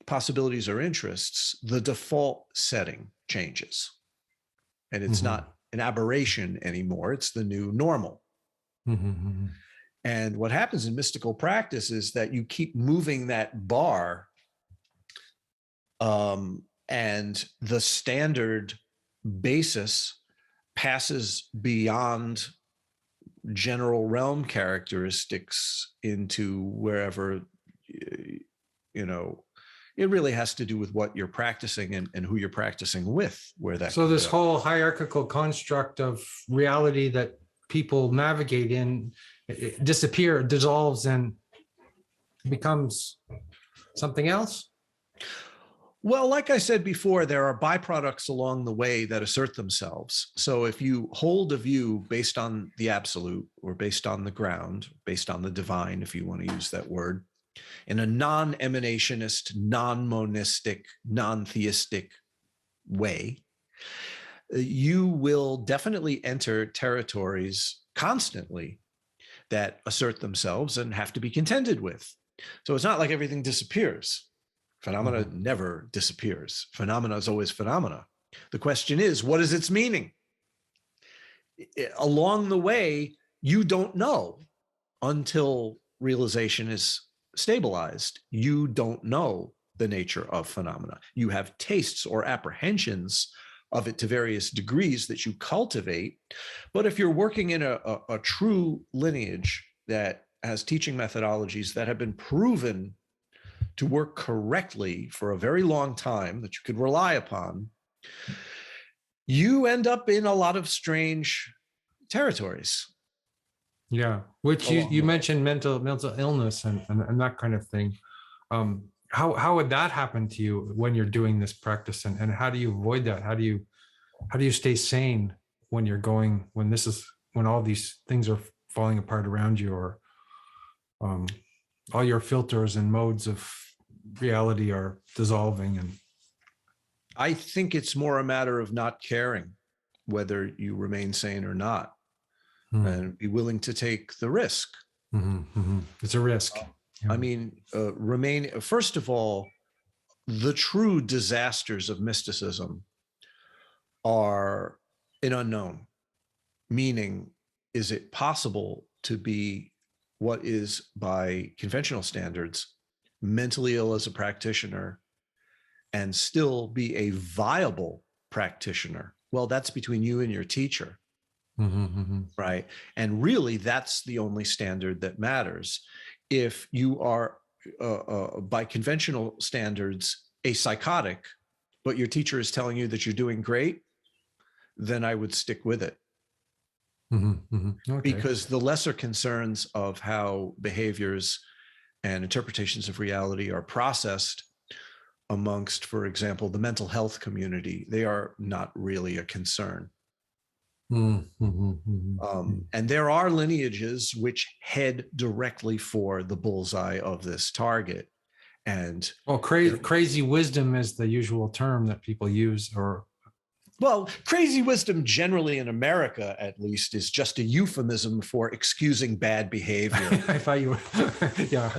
possibilities or interests, the default setting changes. And it's not an aberration anymore, it's the new normal. And what happens in mystical practice is that you keep moving that bar, and the standard basis passes beyond general realm characteristics into wherever, it really has to do with what you're practicing and who you're practicing with, where that. So this whole hierarchical construct of reality that people navigate in, it dissolves and becomes something else? Well, like I said before, there are byproducts along the way that assert themselves. So if you hold a view based on the absolute or based on the ground, based on the divine, if you want to use that word, in a non-emanationist, non-monistic, non-theistic way, you will definitely enter territories constantly that assert themselves and have to be contended with. So it's not like everything disappears. Phenomena never disappears. Phenomena is always phenomena. The question is, what is its meaning? Along the way, you don't know until realization is stabilized. You don't know the nature of phenomena. You have tastes or apprehensions of it to various degrees that you cultivate. But if you're working in a true lineage that has teaching methodologies that have been proven to work correctly for a very long time, that you could rely upon, you end up in a lot of strange territories. Yeah, which you mentioned mental illness and that kind of thing. How would that happen to you when you're doing this practice, and how do you avoid that? How do you stay sane when when all these things are falling apart around you, or all your filters and modes of reality are dissolving? And I think it's more a matter of not caring whether you remain sane or not, and be willing to take the risk. It's a risk. I mean, first of all, the true disasters of mysticism are an unknown, meaning, is it possible to be what is, by conventional standards, mentally ill as a practitioner and still be a viable practitioner? Well, that's between you and your teacher, right? And really, that's the only standard that matters. If you are, by conventional standards, a psychotic, but your teacher is telling you that you're doing great, then I would stick with it. Okay. Because the lesser concerns of how behaviors and interpretations of reality are processed amongst, for example, the mental health community, they are not really a concern. And there are lineages which head directly for the bullseye of this target. And crazy wisdom is the usual term that people use, or crazy wisdom generally in America, at least, is just a euphemism for excusing bad behavior. I thought you were, yeah,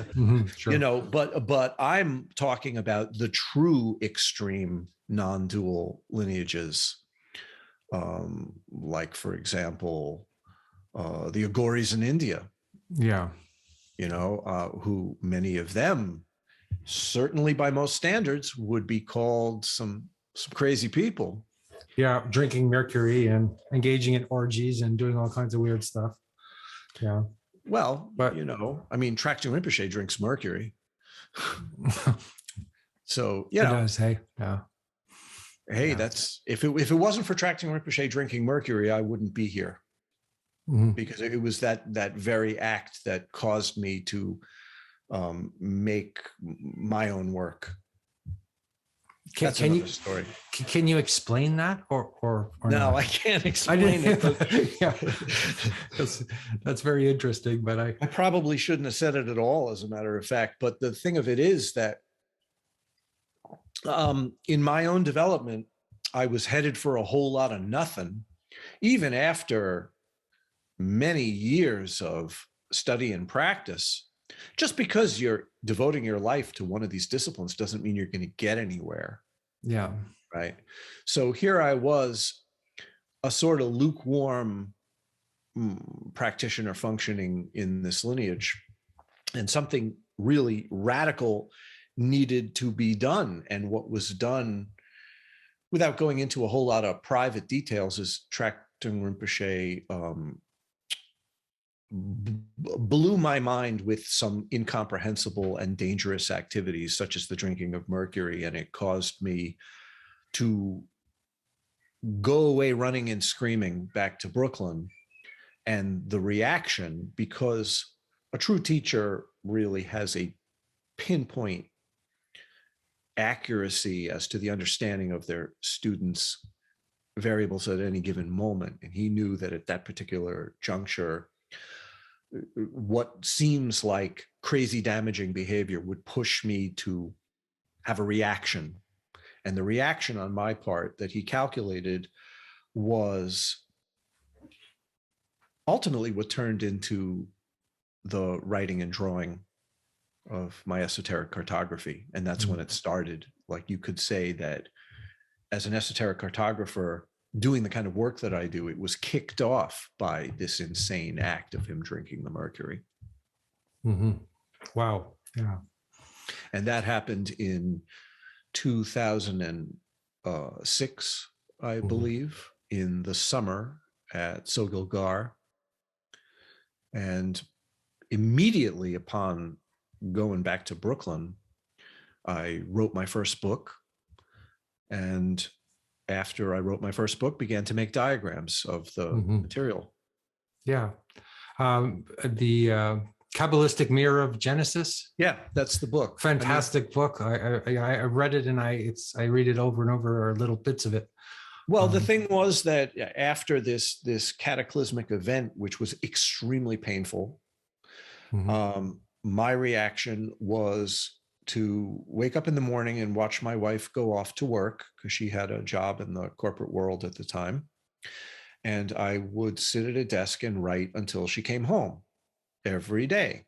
sure. But I'm talking about the true extreme non-dual lineages, like, for example, the Aghoris in India. Yeah, who many of them, certainly by most standards, would be called some crazy people. Yeah, drinking mercury and engaging in orgies and doing all kinds of weird stuff. Yeah. Well, but Tracting Rinpoche drinks mercury. So, it does. Hey, yeah. Hey, yeah. That's if it wasn't for Tracting Rinpoche drinking mercury, I wouldn't be here. Because it was that very act that caused me to make my own work. That's another story. Can you explain that, or no? Not? I can't explain it. But yeah, that's very interesting. But I probably shouldn't have said it at all, as a matter of fact. But the thing of it is that in my own development, I was headed for a whole lot of nothing, even after many years of study and practice. Just because you're devoting your life to one of these disciplines doesn't mean you're going to get anywhere. Yeah. Right. So here I was, a sort of lukewarm practitioner functioning in this lineage, and something really radical needed to be done. And what was done, without going into a whole lot of private details, is Tracting Rinpoche blew my mind with some incomprehensible and dangerous activities, such as the drinking of mercury. And it caused me to go away running and screaming back to Brooklyn. And the reaction, because a true teacher really has a pinpoint accuracy as to the understanding of their students' variables at any given moment. And he knew that at that particular juncture, what seems like crazy damaging behavior would push me to have a reaction. And the reaction on my part that he calculated was ultimately what turned into the writing and drawing of my esoteric cartography. And that's when it started. Like, you could say that as an esoteric cartographer doing the kind of work that I do, it was kicked off by this insane act of him drinking the mercury. Mm-hmm. Wow. Yeah. And that happened in 2006, I believe, in the summer at Sogilgar. And immediately upon going back to Brooklyn, I wrote my first book. And after I wrote my first book, began to make diagrams of the material. Yeah. The Kabbalistic Mirror of Genesis. Yeah, that's the book. Fantastic book. I read it, and I read it over and over, or little bits of it. Well, the thing was that after this cataclysmic event, which was extremely painful, my reaction was to wake up in the morning and watch my wife go off to work, because she had a job in the corporate world at the time. And I would sit at a desk and write until she came home every day.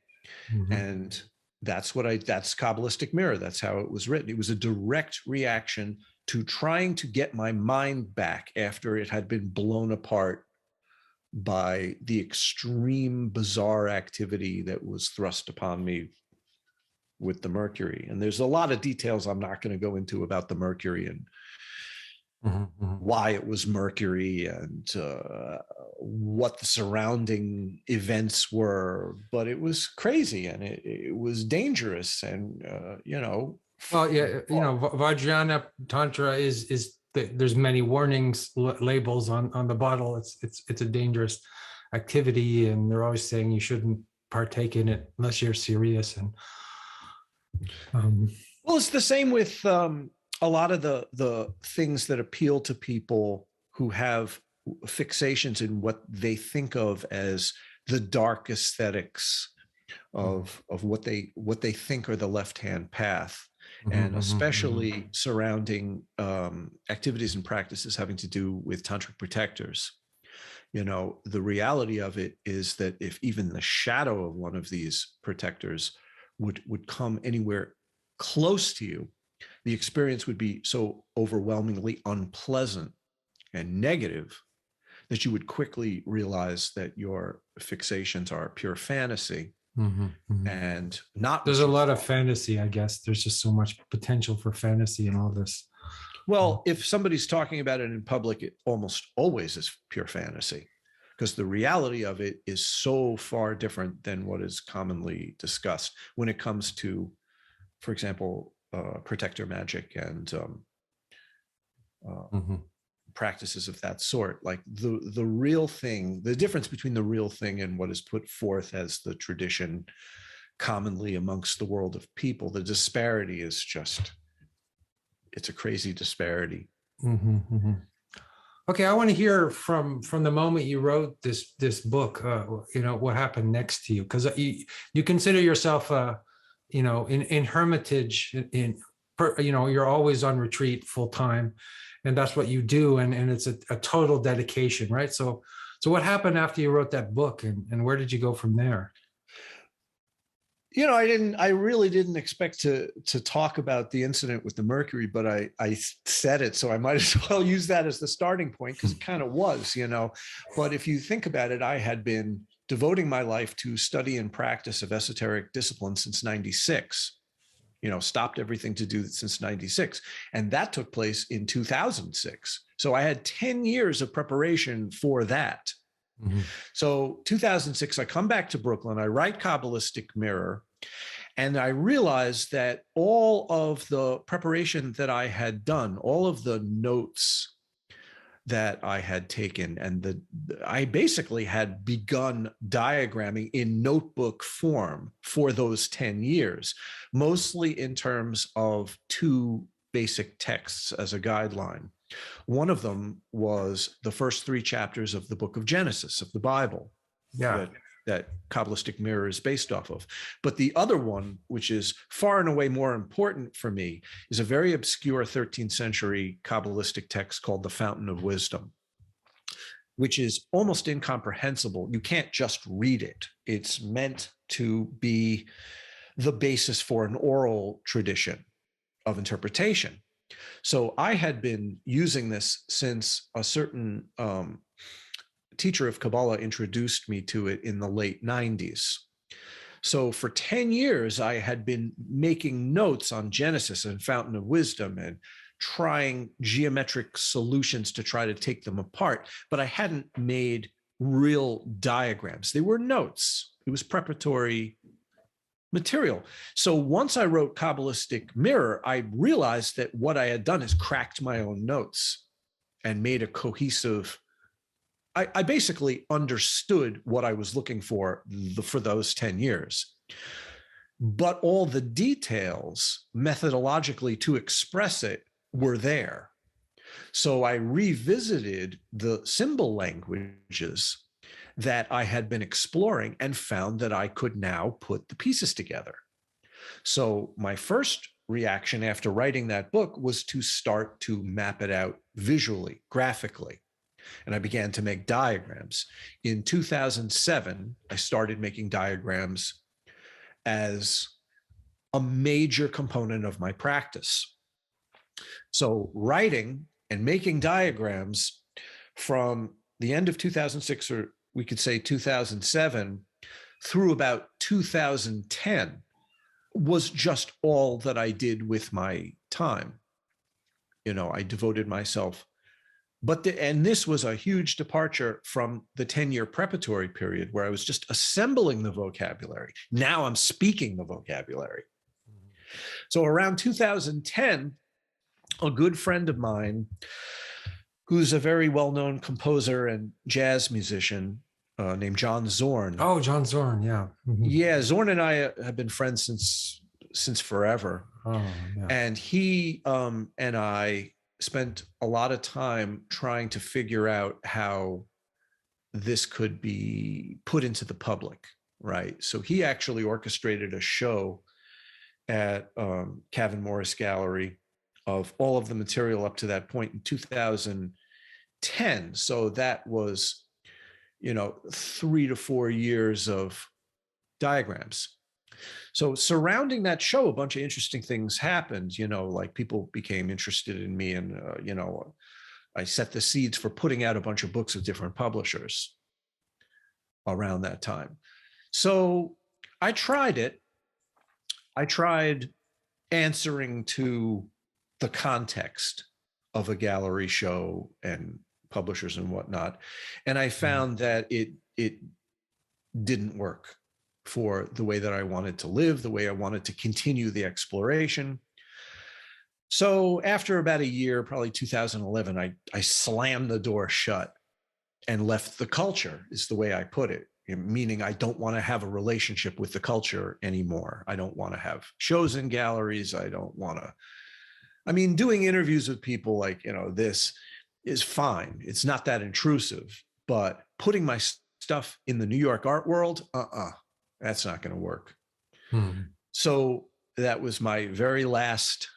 And that's Kabbalistic Mirror. That's how it was written. It was a direct reaction to trying to get my mind back after it had been blown apart by the extreme bizarre activity that was thrust upon me with the mercury. And there's a lot of details I'm not going to go into about the mercury and why it was mercury and what the surrounding events were, but it was crazy and it was dangerous. And well, yeah, Vajrayana Tantra is there's many warnings labels on the bottle. It's a dangerous activity, and they're always saying you shouldn't partake in it unless you're serious. And well, it's the same with a lot of the things that appeal to people who have fixations in what they think of as the dark aesthetics of what they think are the left-hand path, and especially surrounding activities and practices having to do with tantric protectors. The reality of it is that if even the shadow of one of these protectors would come anywhere close to you, the experience would be so overwhelmingly unpleasant and negative that you would quickly realize that your fixations are pure fantasy and not. There's a lot of fantasy, I guess. There's just so much potential for fantasy in all this. Well, if somebody's talking about it in public, it almost always is pure fantasy, because the reality of it is so far different than what is commonly discussed when it comes to, for example, protector magic and practices of that sort. Like the real thing, the difference between the real thing and what is put forth as the tradition commonly amongst the world of people, the disparity is just, it's a crazy disparity. Okay, I want to hear from the moment you wrote this book, what happened next to you, because you consider yourself in hermitage, you're always on retreat full time, and that's what you do, and it's a total dedication, right? So what happened after you wrote that book, and where did you go from there? I really didn't expect to talk about the incident with the mercury, but I said it, so I might as well use that as the starting point, because it kind of was, But if you think about it, I had been devoting my life to study and practice of esoteric discipline since 96, stopped everything to do since 96. And that took place in 2006. So I had 10 years of preparation for that. Mhm. So 2006, I come back to Brooklyn, I write Kabbalistic Mirror, and I realized that all of the preparation that I had done, all of the notes that I had taken, and I basically had begun diagramming in notebook form for those 10 years, mostly in terms of two basic texts as a guideline. One of them was the first 3 chapters of the book of Genesis, of the Bible, Yeah. that Kabbalistic Mirror is based off of. But the other one, which is far and away more important for me, is a very obscure 13th century Kabbalistic text called the Fountain of Wisdom, which is almost incomprehensible. You can't just read it. It's meant to be the basis for an oral tradition of interpretation. So I had been using this since a certain teacher of Kabbalah introduced me to it in the late 90s. So for 10 years, I had been making notes on Genesis and Fountain of Wisdom and trying geometric solutions to try to take them apart, but I hadn't made real diagrams. They were notes. It was preparatory material. So once I wrote Kabbalistic Mirror, I realized that what I had done is cracked my own notes and made a cohesive. I basically understood what I was looking for those 10 years. But all the details methodologically to express it were there. So I revisited the symbol languages that I had been exploring and found that I could now put the pieces together. So my first reaction after writing that book was to start to map it out visually, graphically. And I began to make diagrams. In 2007, I started making diagrams as a major component of my practice. So writing and making diagrams from the end of 2006, or we could say 2007, through about 2010 was just all that I did with my time. I devoted myself. And this was a huge departure from the 10-year preparatory period where I was just assembling the vocabulary. Now I'm speaking the vocabulary. So around 2010, a good friend of mine, who's a very well-known composer and jazz musician named John Zorn. Oh, John Zorn, yeah. Mhm. Yeah, Zorn and I have been friends since forever. Oh, yeah. And he and I spent a lot of time trying to figure out how this could be put into the public, right? So he actually orchestrated a show at Kavin Morris Gallery of all of the material up to that point in 2010. So that was, 3 to 4 years of diagrams. So surrounding that show, a bunch of interesting things happened, like people became interested in me and, I set the seeds for putting out a bunch of books with different publishers around that time. So I tried it. I tried answering to the context of a gallery show and publishers and whatnot. And I found that it didn't work for the way that I wanted to live, the way I wanted to continue the exploration. So after about a year, probably 2011, I slammed the door shut and left the culture, is the way I put it, meaning I don't want to have a relationship with the culture anymore. I don't want to have shows in galleries. I don't want to, doing interviews with people like, this is fine. It's not that intrusive, but putting my stuff in the New York art world, that's not going to work. So that was my very last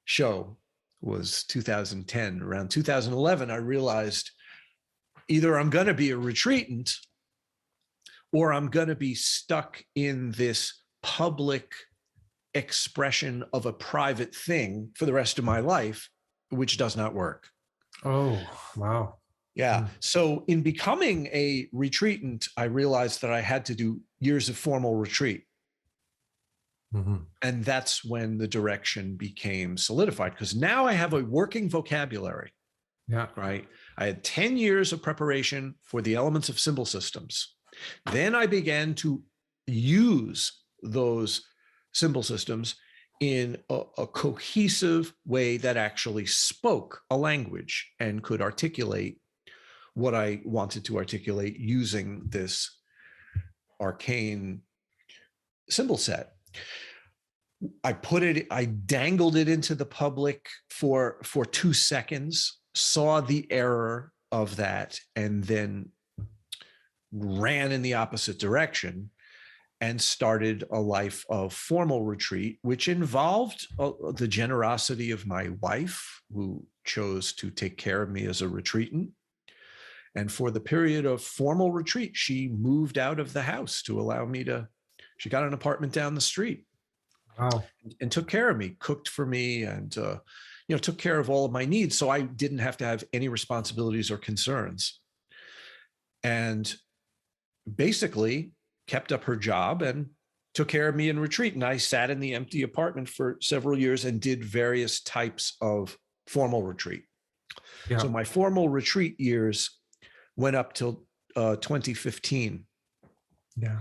show, was 2010. Around 2011, I realized either I'm going to be a retreatant or I'm going to be stuck in this public expression of a private thing for the rest of my life, which does not work. Oh, wow. Yeah. So in becoming a retreatant, I realized that I had to do years of formal retreat. And that's when the direction became solidified, because now I have a working vocabulary. Yeah. right? I had 10 years of preparation for the elements of symbol systems. Then I began to use those symbol systems in a cohesive way that actually spoke a language and could articulate what I wanted to articulate using this arcane symbol set. I dangled it into the public for 2 seconds, saw the error of that, and then ran in the opposite direction and started a life of formal retreat, which involved the generosity of my wife, who chose to take care of me as a retreatant. And for the period of formal retreat, she moved out of the house to allow me she got an apartment down the street. Wow. And took care of me, cooked for me, and took care of all of my needs. So I didn't have to have any responsibilities or concerns. And basically kept up her job and took care of me in retreat. And I sat in the empty apartment for several years and did various types of formal retreat. Yeah. So my formal retreat years went up till 2015. Yeah.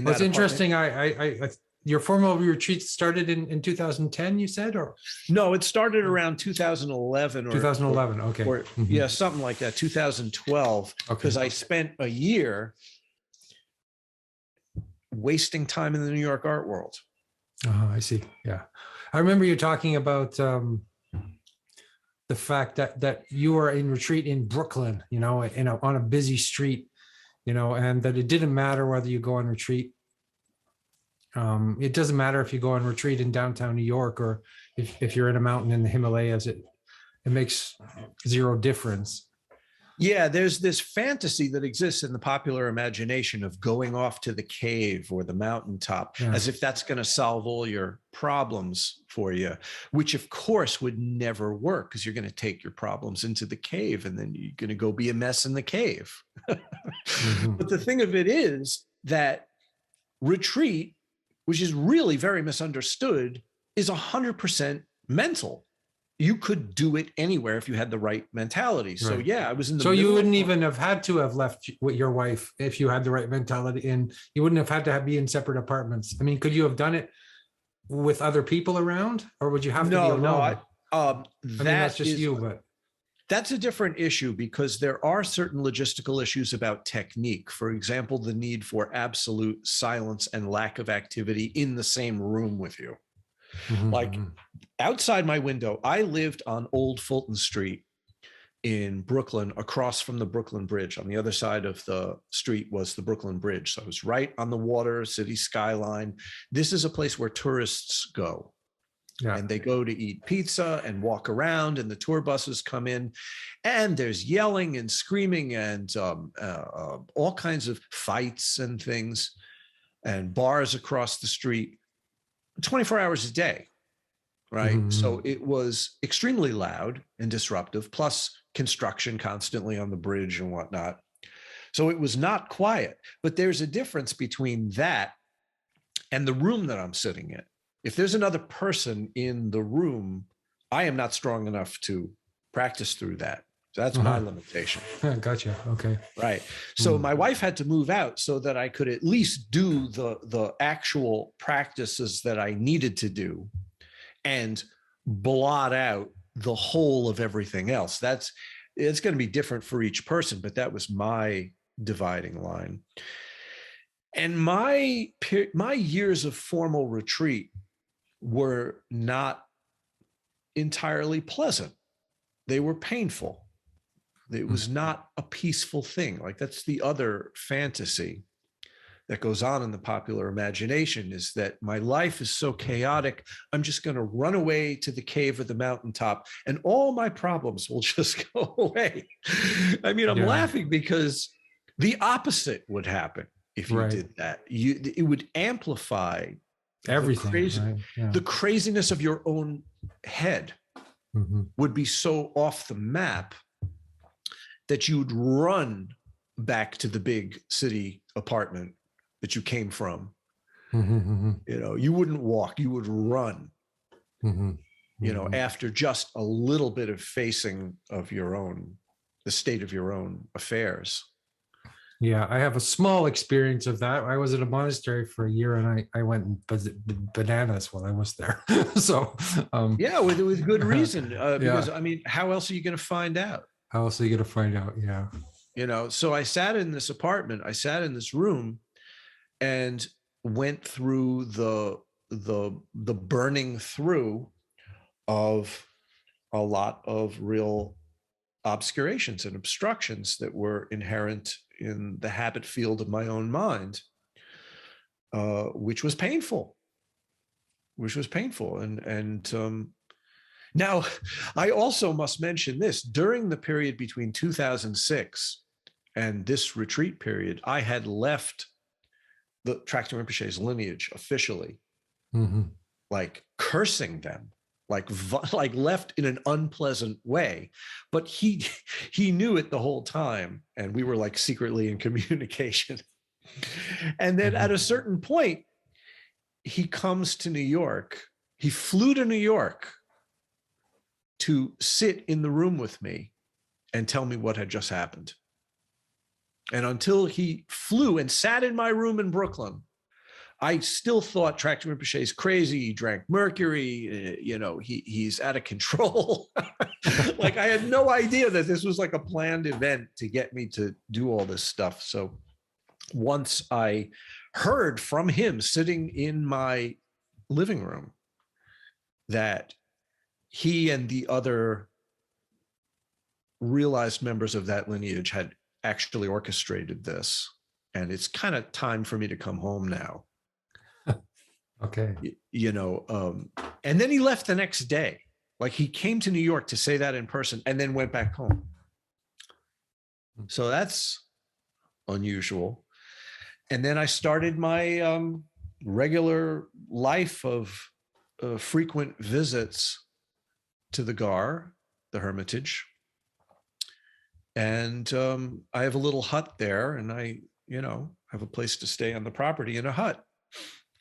What's interesting, I your formal retreat started in 2010, you said, or no, it started around 2011 or 2011. Okay. Or yeah, something like that, 2012, because I spent a year wasting time in the New York art world. Oh, I see. Yeah. I remember you talking about the fact that you were in retreat in Brooklyn, on a busy street, and that it didn't matter whether you go on retreat. It doesn't matter if you go on retreat in downtown New York or if you're in a mountain in the Himalayas. It makes zero difference. Yeah, there's this fantasy that exists in the popular imagination of going off to the cave or the mountaintop, as if that's going to solve all your problems for you, which of course would never work, because you're going to take your problems into the cave and then you're going to go be a mess in the cave. But the thing of it is that retreat, which is really very misunderstood, is 100% mental. You could do it anywhere if you had the right mentality. So yeah, I was in the. So you wouldn't even have had to have left with your wife if you had the right mentality, and you wouldn't have had to be in separate apartments. I mean, could you have done it with other people around, or would you have to be alone? No, I mean, that's just you, but that's a different issue, because there are certain logistical issues about technique. For example, the need for absolute silence and lack of activity in the same room with you. Like outside my window, I lived on Old Fulton Street in Brooklyn, across from the Brooklyn Bridge. On the other side of the street was the Brooklyn Bridge. So I was right on the water, city skyline. This is a place where tourists go. Yeah. And they go to eat pizza and walk around, and the tour buses come in, and there's yelling and screaming and all kinds of fights and things, and bars across the street 24 hours a day, right? So it was extremely loud and disruptive, plus construction constantly on the bridge and whatnot. So it was not quiet. But there's a difference between that and the room that I'm sitting in. If there's another person in the room, I am not strong enough to practice through that. So that's my limitation. Gotcha. Okay. Right. So my wife had to move out so that I could at least do the actual practices that I needed to do and blot out the whole of everything else. It's going to be different for each person, but that was my dividing line. And my years of formal retreat were not entirely pleasant. They were painful. It was not a peaceful thing. Like, that's the other fantasy that goes on in the popular imagination, is that my life is so chaotic, I'm just going to run away to the cave or the mountaintop and all my problems will just go away. I mean, I'm laughing because the opposite would happen if you did that. It would amplify everything. The craziness of your own head would be so off the map that you'd run back to the big city apartment that you came from. You know, you wouldn't walk, you would run. after just a little bit of facing of the state of your own affairs. Yeah, I have a small experience of that. I was at a monastery for a year, and I went bananas while I was there. So, yeah, with good reason, because yeah. I mean, how else are you going to find out? How else are you going to find out? Yeah. So I sat in this apartment, I sat in this room, and went through the burning through of a lot of real obscurations and obstructions that were inherent in the habit field of my own mind, which was painful. And now I also must mention this: during the period between 2006 and this retreat period, I had left the Tractum Rinpoche's lineage officially, like cursing them, like left in an unpleasant way. But he knew it the whole time, and we were like secretly in communication. And then at a certain point, he comes to New York. He flew to New York to sit in the room with me and tell me what had just happened. And until he flew and sat in my room in Brooklyn, I still thought Tractum Rinpoche is crazy. He drank Mercury, he's out of control. Like, I had no idea that this was like a planned event to get me to do all this stuff. So once I heard from him sitting in my living room that he and the other realized members of that lineage had actually orchestrated this, and it's kind of time for me to come home now. Okay. And then he left the next day. Like, he came to New York to say that in person and then went back home. So that's unusual. And then I started my regular life of frequent visits to the Gar, the Hermitage. And I have a little hut there, and I, have a place to stay on the property in a hut.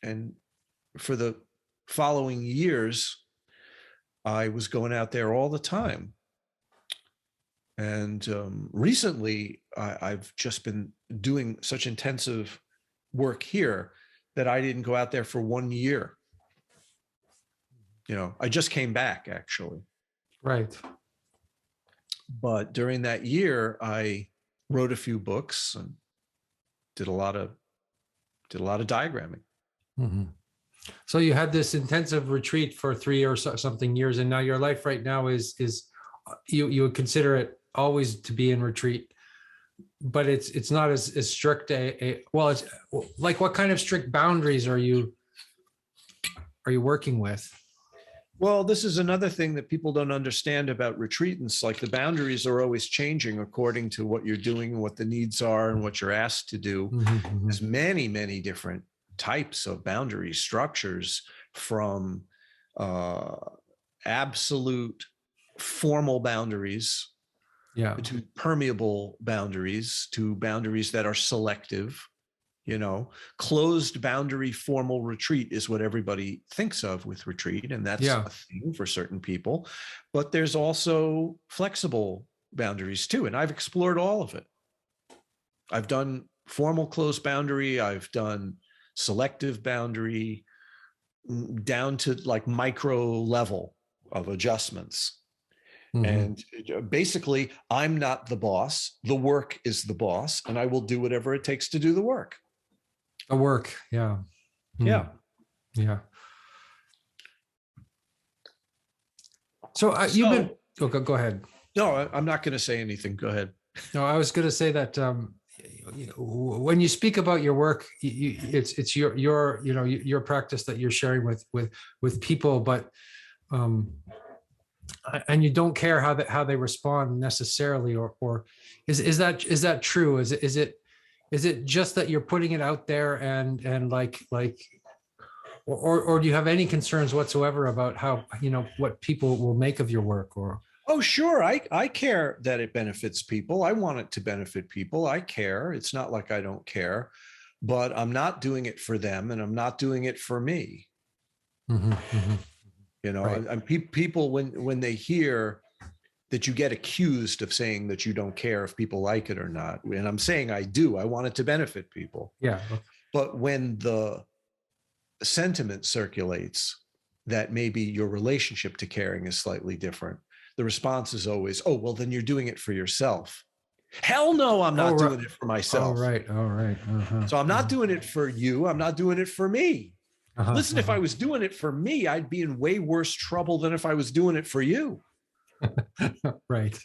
And for the following years, I was going out there all the time. And recently, I've just been doing such intensive work here that I didn't go out there for 1 year. I just came back, actually. Right. But during that year, I wrote a few books and did a lot of diagramming. So you had this intensive retreat for 3 or something years, and now your life right now is you would consider it always to be in retreat, but it's not as strict it's like, what kind of strict boundaries are you working with? Well, this is another thing that people don't understand about retreatants. Like, the boundaries are always changing according to what you're doing and what the needs are and what you're asked to do. There's many, many different types of boundary structures, from absolute formal boundaries to permeable boundaries, to boundaries that are selective. Closed boundary formal retreat is what everybody thinks of with retreat, and that's a thing for certain people. But there's also flexible boundaries too, and I've explored all of it. I've done formal closed boundary, I've done selective boundary, down to like micro level of adjustments. And basically, I'm not the boss. The work is the boss, and I will do whatever it takes to do the work. A work, yeah. Yeah. So you've been. Oh, go ahead. No, I'm not going to say anything. Go ahead. No, I was going to say that when you speak about your work, it's your practice that you're sharing with people, but and you don't care how they respond necessarily, or is that true? Is it just that you're putting it out there and like or do you have any concerns whatsoever about how what people will make of your work? Or Oh, sure. I care that it benefits people. I want it to benefit people. I care. It's not like I don't care, but I'm not doing it for them, and I'm not doing it for me. Right. And people, when they hear that you get accused of saying that you don't care if people like it or not, and I'm saying I do, I want it to benefit people. Yeah. But when the sentiment circulates that maybe your relationship to caring is slightly different, the response is always, oh, well, then you're doing it for yourself. Hell no, I'm not doing it for myself. All right. So I'm not doing it for you. I'm not doing it for me. Listen, if I uh-huh. was doing it for me, I'd be in way worse trouble than if I was doing it for you. Right.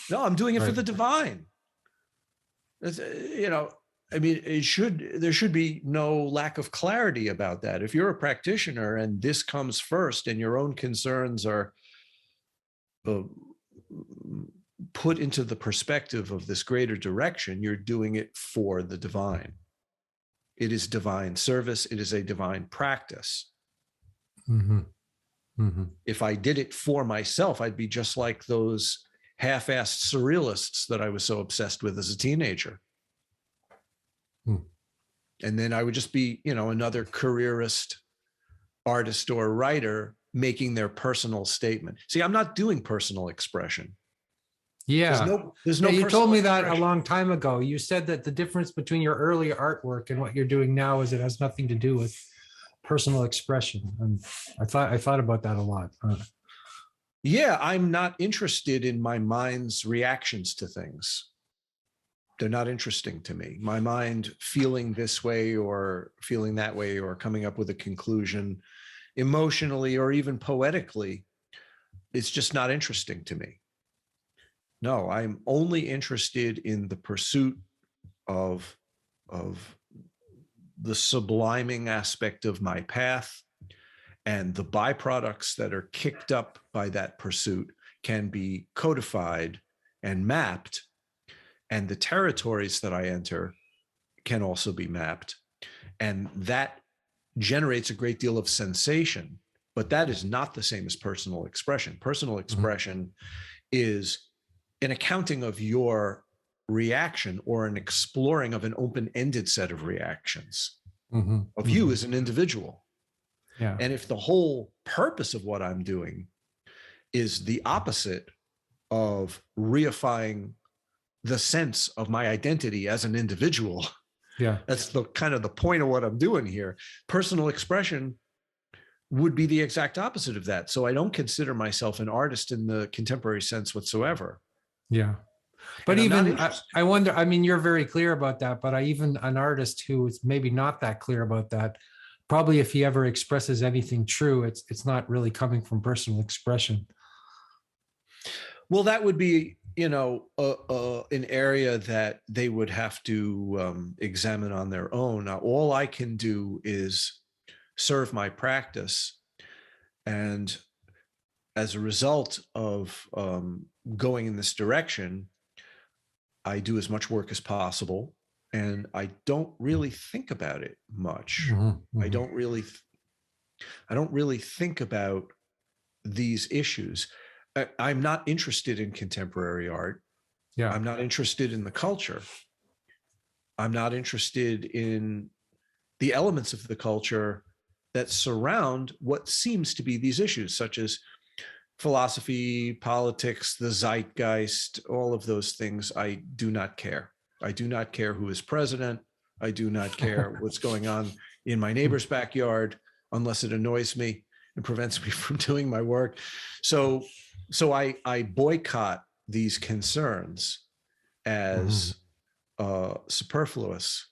No, I'm doing it for Right. the divine. I mean, there should be no lack of clarity about that. If you're a practitioner and this comes first and your own concerns are put into the perspective of this greater direction, you're doing it for the divine. It is divine service. It is a divine practice. Mm-hmm. Mm-hmm. If I did it for myself, I'd be just like those half-assed surrealists that I was so obsessed with as a teenager. And then I would just be, another careerist artist or writer making their personal statement. See, I'm not doing personal expression. Yeah. There's no. You told me that expression. a long time ago. You said that the difference between your early artwork and what you're doing now is it has nothing to do with personal expression. And I thought about that a lot. Yeah, I'm not interested in my mind's reactions to things. They're not interesting to me. My mind feeling this way or feeling that way or coming up with a conclusion emotionally or even poetically, it's just not interesting to me. No, I'm only interested in the pursuit of the subliming aspect of my path, and the byproducts that are kicked up by that pursuit can be codified and mapped, and the territories that I enter can also be mapped. And that generates a great deal of sensation, but that is not the same as personal expression. Personal expression is an accounting of your reaction or an exploring of an open-ended set of reactions of you as an individual. Yeah. And if the whole purpose of what I'm doing is the opposite of reifying the sense of my identity as an individual, Yeah. that's the kind of the point of what I'm doing here. Personal expression would be the exact opposite of that. So I don't consider myself an artist in the contemporary sense whatsoever. Yeah. But And even I wonder, I mean, you're very clear about that, but even an artist who is maybe not that clear about that, probably if he ever expresses anything true, it's not really coming from personal expression. Well, that would be, an area that they would have to examine on their own. Now, all I can do is serve my practice. And as a result of going in this direction, I do as much work as possible, and I don't really think about it much. I don't really think about these issues. I'm not interested in contemporary art. Yeah. I'm not interested in the culture. I'm not interested in the elements of the culture that surround what seems to be these issues, such as philosophy, politics, the zeitgeist, all of those things. I do not care. I do not care who is president. I do not care what's going on in my neighbor's backyard, unless it annoys me and prevents me from doing my work. So I boycott these concerns as superfluous.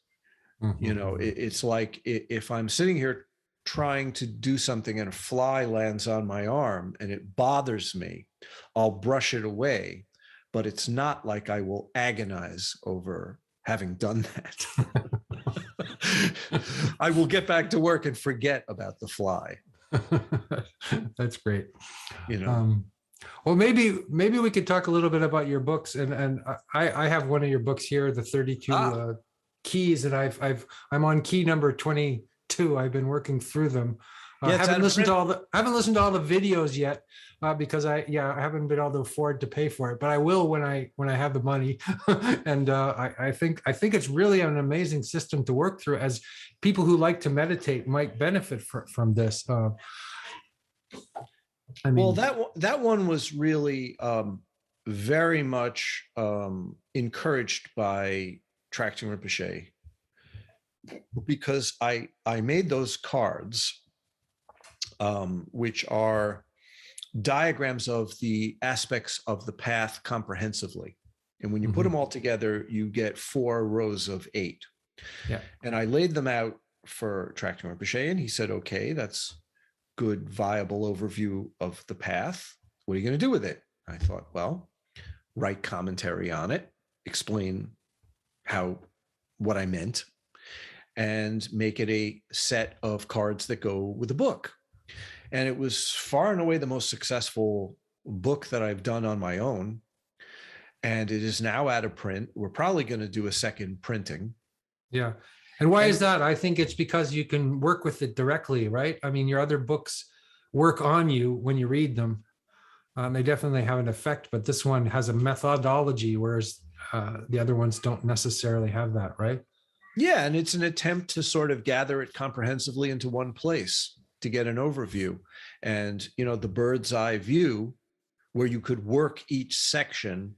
It's like if I'm sitting here trying to do something and a fly lands on my arm and it bothers me, I'll brush it away, but it's not like I will agonize over having done that. I will get back to work and forget about the fly. That's great. Well, maybe we could talk a little bit about your books, and I have one of your books here, the 32 keys, and I'm on key number 22. I've been working through them. I haven't listened to all the videos yet because I haven't been able to afford to pay for it, but I will when I have the money. And I think it's really an amazing system to work through, as people who like to meditate might benefit from this. I Well, mean, that one was really very much encouraged by Tracting Rinpoche, because I made those cards, which are diagrams of the aspects of the path comprehensively. And when you put them all together, you get 4 rows of 8. yeah. And I laid them out for Tracting Rinpoche, and he said, okay, that's good, viable overview of the path. What are you going to do with it? I thought, well, write commentary on it, explain what I meant, and make it a set of cards that go with the book. And it was far and away the most successful book that I've done on my own. And it is now out of print. We're probably going to do a second printing. Yeah. And why is that? I think it's because you can work with it directly, right? I mean, your other books work on you when you read them. They definitely have an effect, but this one has a methodology, whereas the other ones don't necessarily have that, right? Yeah, and it's an attempt to sort of gather it comprehensively into one place to get an overview. And, the bird's eye view, where you could work each section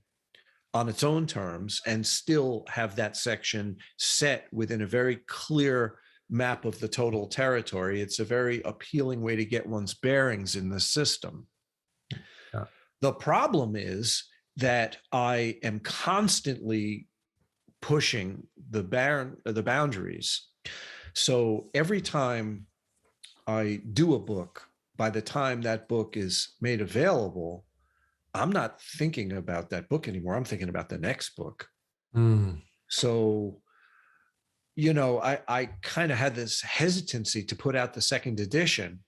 on its own terms and still have that section set within a very clear map of the total territory. It's a very appealing way to get one's bearings in the system. Yeah. The problem is that I am constantly pushing the boundaries. So every time I do a book, by the time that book is made available, I'm not thinking about that book anymore. I'm thinking about the next book. So, I kind of had this hesitancy to put out the second edition,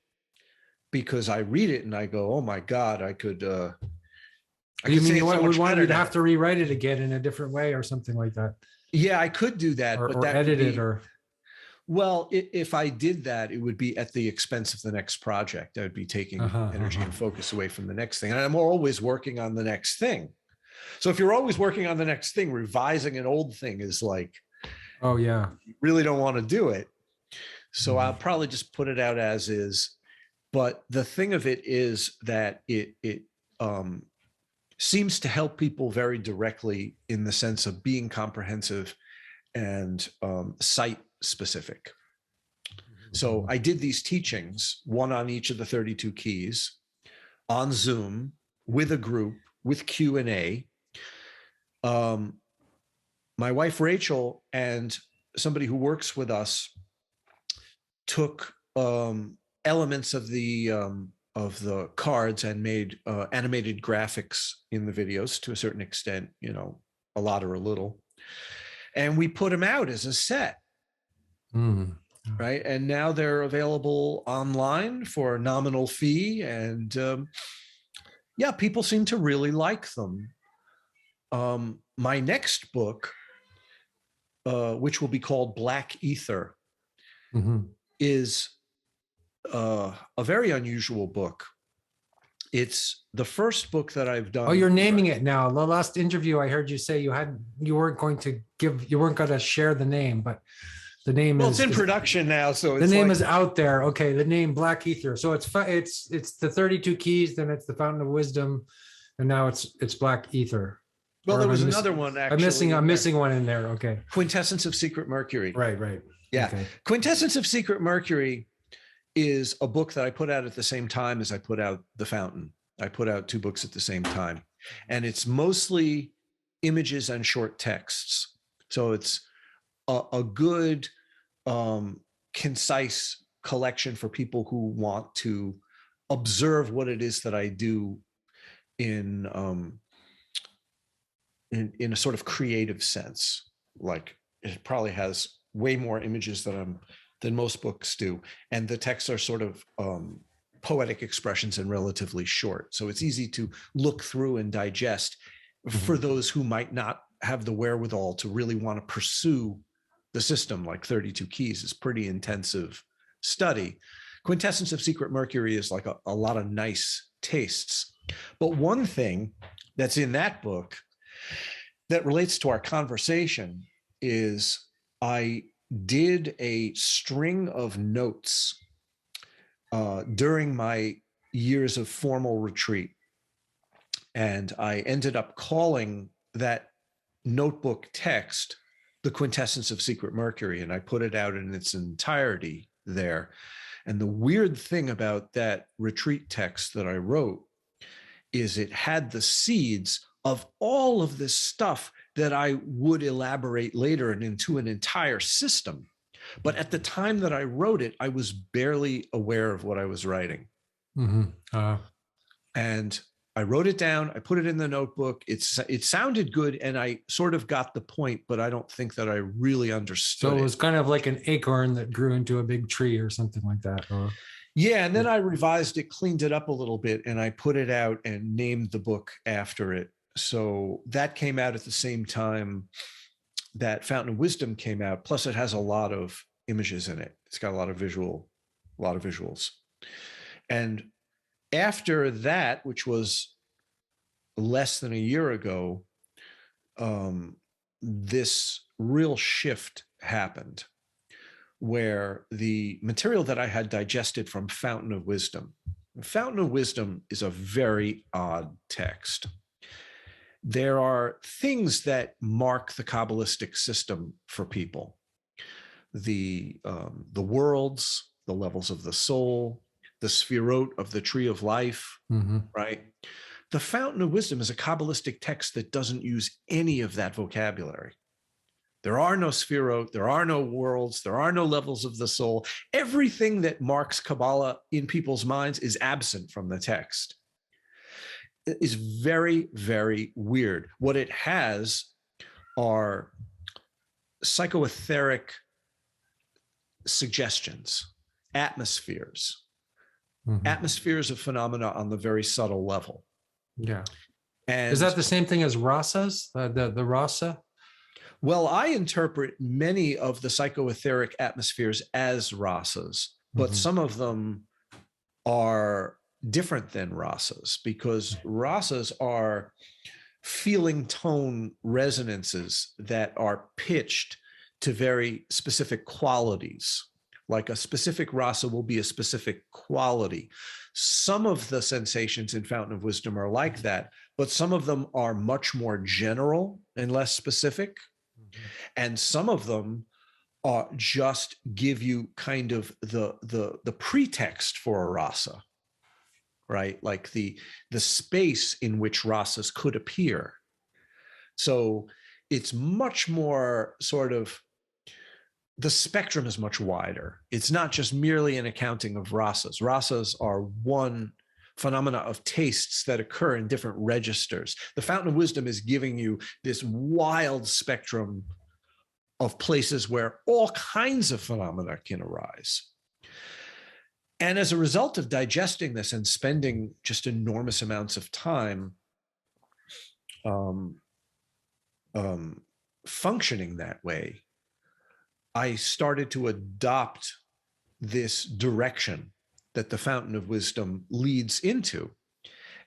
because I read it and I go, oh my God, I could You mean you would want you to now. have to rewrite it again in a different way or something like that? Yeah, I could do that, Or, but or that edit would be, it or... well, if I did that, it would be at the expense of the next project. I would be taking energy and focus away from the next thing. And I'm always working on the next thing. So if you're always working on the next thing, revising an old thing is like, oh yeah, you really don't want to do it. So I'll probably just put it out as is. But the thing of it is that it seems to help people very directly in the sense of being comprehensive and site specific. So I did these teachings, one on each of the 32 keys, on Zoom with a group with Q&A. My wife Rachel and somebody who works with us took elements of the cards and made animated graphics in the videos to a certain extent, a lot or a little, and we put them out as a set. Right. And now they're available online for a nominal fee. And people seem to really like them. My next book, which will be called Black Ether, is a very unusual book. It's the first book that I've done. Oh, you're naming it now. The last interview I heard you say you weren't going to share the name, but the name it's in production now, so the name is out there. Okay, the name Black Ether. So it's the 32 keys, then it's the Fountain of Wisdom, and now it's Black Ether. Well, there was another one actually. I'm missing one in there. Okay. Quintessence of Secret Mercury. Right. Yeah. Okay. Quintessence of Secret Mercury is a book that I put out at the same time as I put out The Fountain. I put out 2 books at the same time, and it's mostly images and short texts. So it's a good, concise collection for people who want to observe what it is that I do in a sort of creative sense. Like, it probably has way more images than most books do, and the texts are sort of poetic expressions and relatively short, so it's easy to look through and digest for those who might not have the wherewithal to really want to pursue the system. Like 32 keys is pretty intensive study. Quintessence of Secret Mercury is like a lot of nice tastes. But one thing that's in that book that relates to our conversation is I did a string of notes during my years of formal retreat. And I ended up calling that notebook text the Quintessence of Secret Mercury, and I put it out in its entirety there. And the weird thing about that retreat text that I wrote is it had the seeds of all of this stuff that I would elaborate later and into an entire system. But at the time that I wrote it, I was barely aware of what I was writing. And I wrote it down, I put it in the notebook. It sounded good, and I sort of got the point, but I don't think that I really understood it. So it was kind of like an acorn that grew into a big tree or something like that. Or... Yeah, and then I revised it, cleaned it up a little bit, and I put it out and named the book after it. So that came out at the same time that Fountain of Wisdom came out. Plus, it has a lot of images in it. It's got a lot of visuals. And after that, which was less than a year ago, this real shift happened where the material that I had digested from Fountain of Wisdom is a very odd text. There are things that mark the Kabbalistic system for people. The worlds, the levels of the soul, the sphirot of the tree of life, right? The Fountain of Wisdom is a Kabbalistic text that doesn't use any of that vocabulary. There are no sphirot, there are no worlds, there are no levels of the soul. Everything that marks Kabbalah in people's minds is absent from the text. It is very, very weird. What it has are psychoetheric suggestions, atmospheres of phenomena on the very subtle level. Yeah. And is that the same thing as rasas, the rasa? Well, I interpret many of the psychoetheric atmospheres as rasas, but some of them are different than rasas, because rasas are feeling tone resonances that are pitched to very specific qualities. Like a specific rasa will be a specific quality. Some of the sensations in Fountain of Wisdom are like that, but some of them are much more general and less specific. And some of them are just give you kind of the pretext for a rasa, right? Like the space in which rasas could appear. So it's much more sort of, the spectrum is much wider. It's not just merely an accounting of rasas. Rasas are one phenomena of tastes that occur in different registers. The Fountain of Wisdom is giving you this wild spectrum of places where all kinds of phenomena can arise. And as a result of digesting this and spending just enormous amounts of time functioning that way, I started to adopt this direction that the Fountain of Wisdom leads into,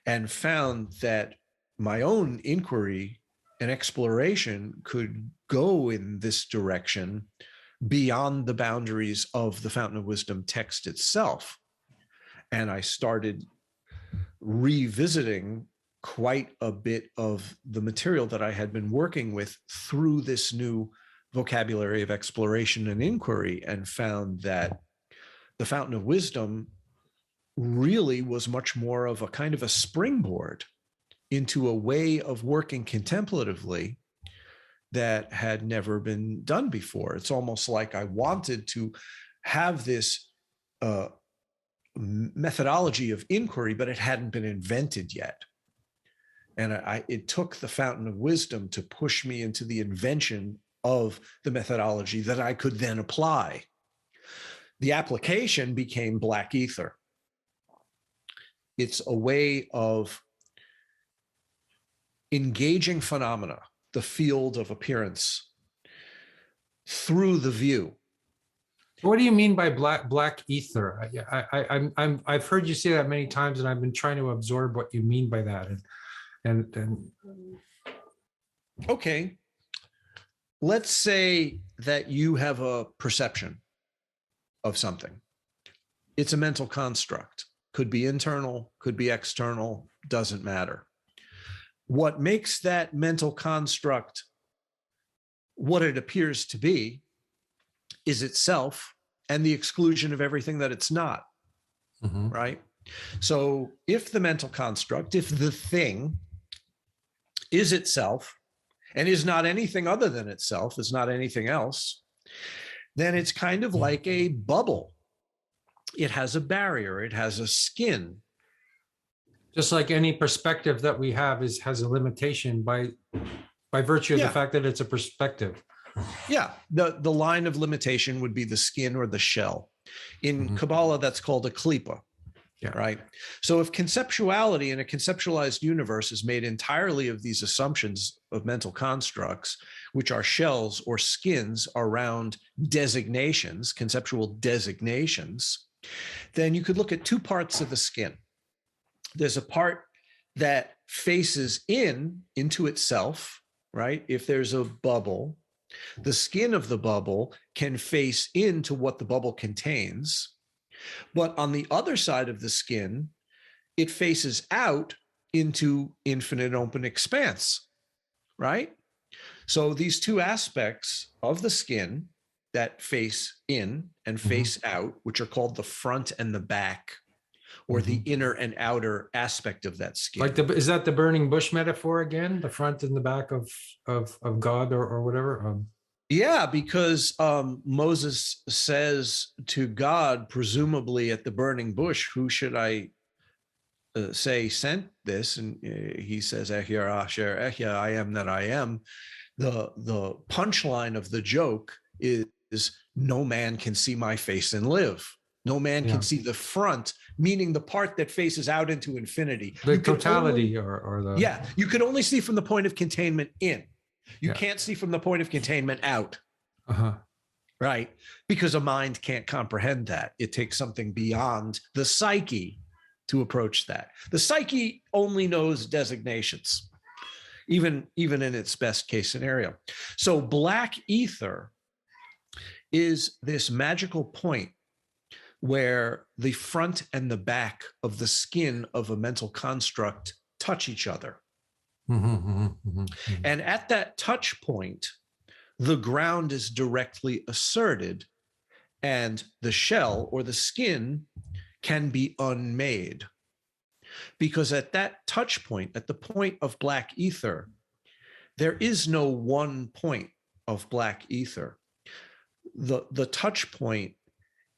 and found that my own inquiry and exploration could go in this direction beyond the boundaries of the Fountain of Wisdom text itself. And I started revisiting quite a bit of the material that I had been working with through this new vocabulary of exploration and inquiry, and found that the Fountain of Wisdom really was much more of a kind of a springboard into a way of working contemplatively that had never been done before. It's almost like I wanted to have this methodology of inquiry, but it hadn't been invented yet. And it took the Fountain of Wisdom to push me into the invention of the methodology that I could then apply. The application became black ether. It's a way of engaging phenomena, the field of appearance, through the view. What do you mean by black ether? I've heard you say that many times, and I've been trying to absorb what you mean by that. And okay, let's say that you have a perception of something. It's a mental construct could be internal, could be external, doesn't matter. What makes that mental construct what it appears to be is itself and the exclusion of everything that it's not, right? So if the mental construct, if the thing is itself and is not anything other than itself, is not anything else, then it's kind of like a bubble. It has a barrier, it has a skin. Just like any perspective that we have has a limitation by virtue of the fact that it's a perspective. Yeah, the line of limitation would be the skin or the shell. In Kabbalah, that's called a klipa, right? So if conceptuality in a conceptualized universe is made entirely of these assumptions of mental constructs, which are shells or skins around designations, conceptual designations, then you could look at two parts of the skin. There's a part that faces into itself, right? If there's a bubble, the skin of the bubble can face into what the bubble contains. But on the other side of the skin, it faces out into infinite open expanse, right? So these two aspects of the skin that face in and face out, which are called the front and the back, or the inner and outer aspect of that skin. Like is that the burning bush metaphor again? The front and the back of God or whatever? Yeah, because Moses says to God, presumably at the burning bush, who should I say sent this? And he says, Ehya Asher Ehya, I am that I am. The punchline of the joke is no man can see my face and live. No man can see the front, meaning the part that faces out into infinity. The totality or the... Yeah, you can only see from the point of containment in. You can't see from the point of containment out, right? Because a mind can't comprehend that. It takes something beyond the psyche to approach that. The psyche only knows designations, even in its best case scenario. So black ether is this magical point where the front and the back of the skin of a mental construct touch each other. And at that touch point, the ground is directly asserted and the shell or the skin can be unmade. Because at that touch point, at the point of black ether, there is no one point of black ether. The touch point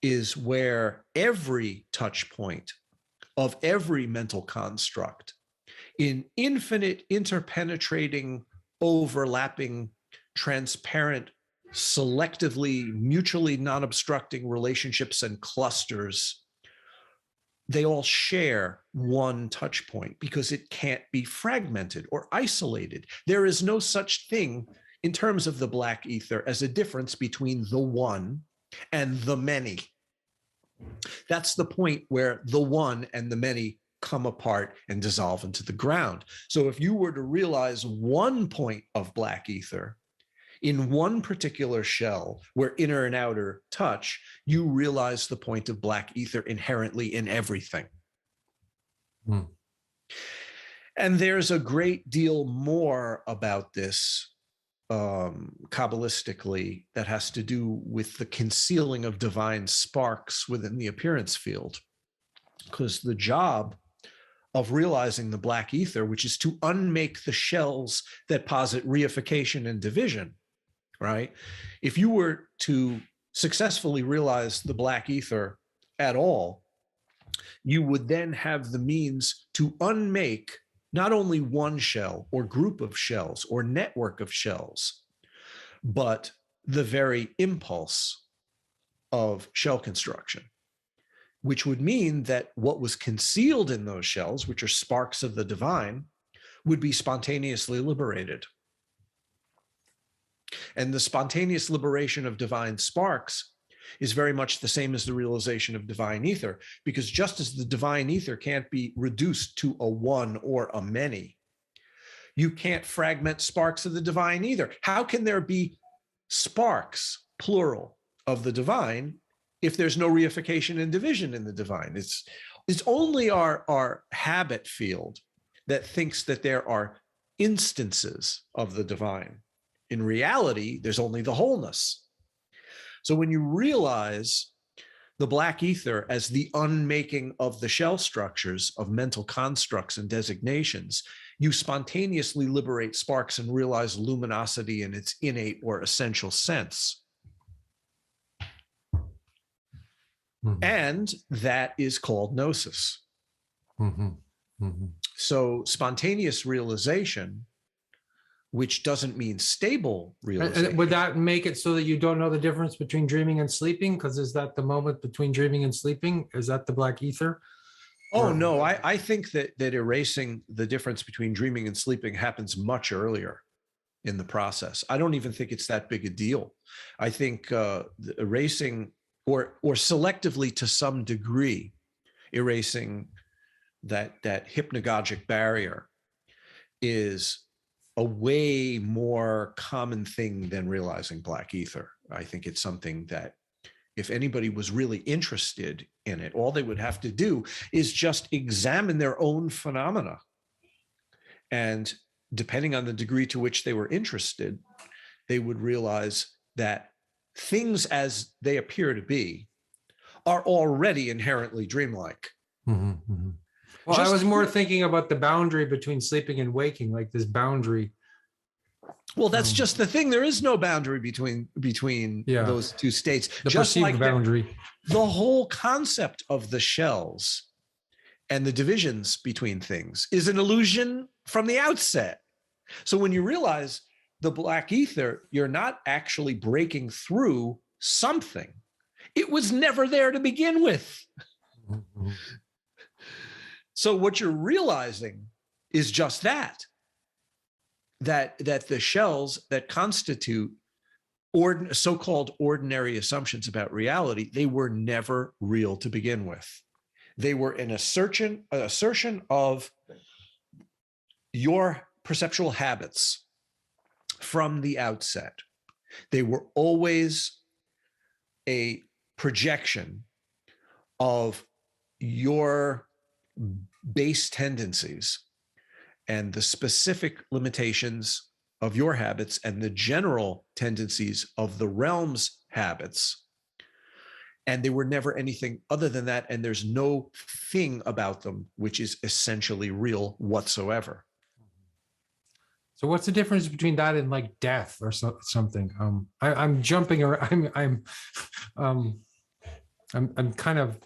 is where every touch point of every mental construct in infinite, interpenetrating, overlapping, transparent, selectively, mutually non-obstructing relationships and clusters, they all share one touch point because it can't be fragmented or isolated. There is no such thing in terms of the black ether as a difference between the one and the many. That's the point where the one and the many come apart and dissolve into the ground. So if you were to realize one point of black ether in one particular shell where inner and outer touch, you realize the point of black ether inherently in everything. And there's a great deal more about this Kabbalistically that has to do with the concealing of divine sparks within the appearance field. Because the job of realizing the black ether, which is to unmake the shells that posit reification and division, right? If you were to successfully realize the black ether at all, you would then have the means to unmake not only one shell or group of shells or network of shells, but the very impulse of shell construction, which would mean that what was concealed in those shells, which are sparks of the divine, would be spontaneously liberated. And the spontaneous liberation of divine sparks is very much the same as the realization of divine ether, because just as the divine ether can't be reduced to a one or a many, you can't fragment sparks of the divine either. How can there be sparks, plural, of the divine if there's no reification and division in the divine? It's only our habit field that thinks that there are instances of the divine. In reality, there's only the wholeness. So when you realize the black ether as the unmaking of the shell structures of mental constructs and designations, you spontaneously liberate sparks and realize luminosity in its innate or essential sense. Mm-hmm. And that is called gnosis. Mm-hmm. Mm-hmm. So spontaneous realization, which doesn't mean stable realization. And would that make it so that you don't know the difference between dreaming and sleeping? Because is that the moment between dreaming and sleeping? Is that the black ether? Oh, no, I think that erasing the difference between dreaming and sleeping happens much earlier in the process. I don't even think it's that big a deal. I think erasing or selectively to some degree, erasing that hypnagogic barrier is a way more common thing than realizing black ether. I think it's something that if anybody was really interested in it, all they would have to do is just examine their own phenomena. And depending on the degree to which they were interested, they would realize that things as they appear to be are already inherently dreamlike. Mm-hmm, mm-hmm. Well, I was more thinking about the boundary between sleeping and waking, like this boundary. Well, that's just the thing. There is no boundary between those two states. The just perceived like boundary. The whole concept of the shells and the divisions between things is an illusion from the outset. So when you realize the black ether, you're not actually breaking through something. It was never there to begin with. Mm-hmm. So what you're realizing is just that the shells that constitute so-called ordinary assumptions about reality, they were never real to begin with. They were an assertion of your perceptual habits from the outset. They were always a projection of your base tendencies and the specific limitations of your habits and the general tendencies of the realm's habits. And they were never anything other than that. And there's no thing about them which is essentially real whatsoever. So what's the difference between that and like death or something? I'm jumping around. I'm kind of.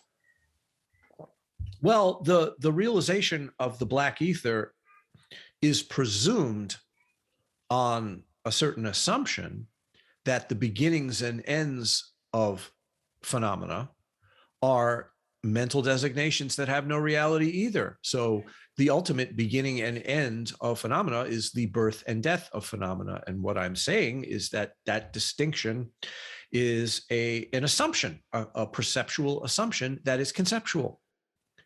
Well, the realization of the black ether is presumed on a certain assumption that the beginnings and ends of phenomena are mental designations that have no reality either. So the ultimate beginning and end of phenomena is the birth and death of phenomena. And what I'm saying is that distinction is an assumption, a perceptual assumption that is conceptual.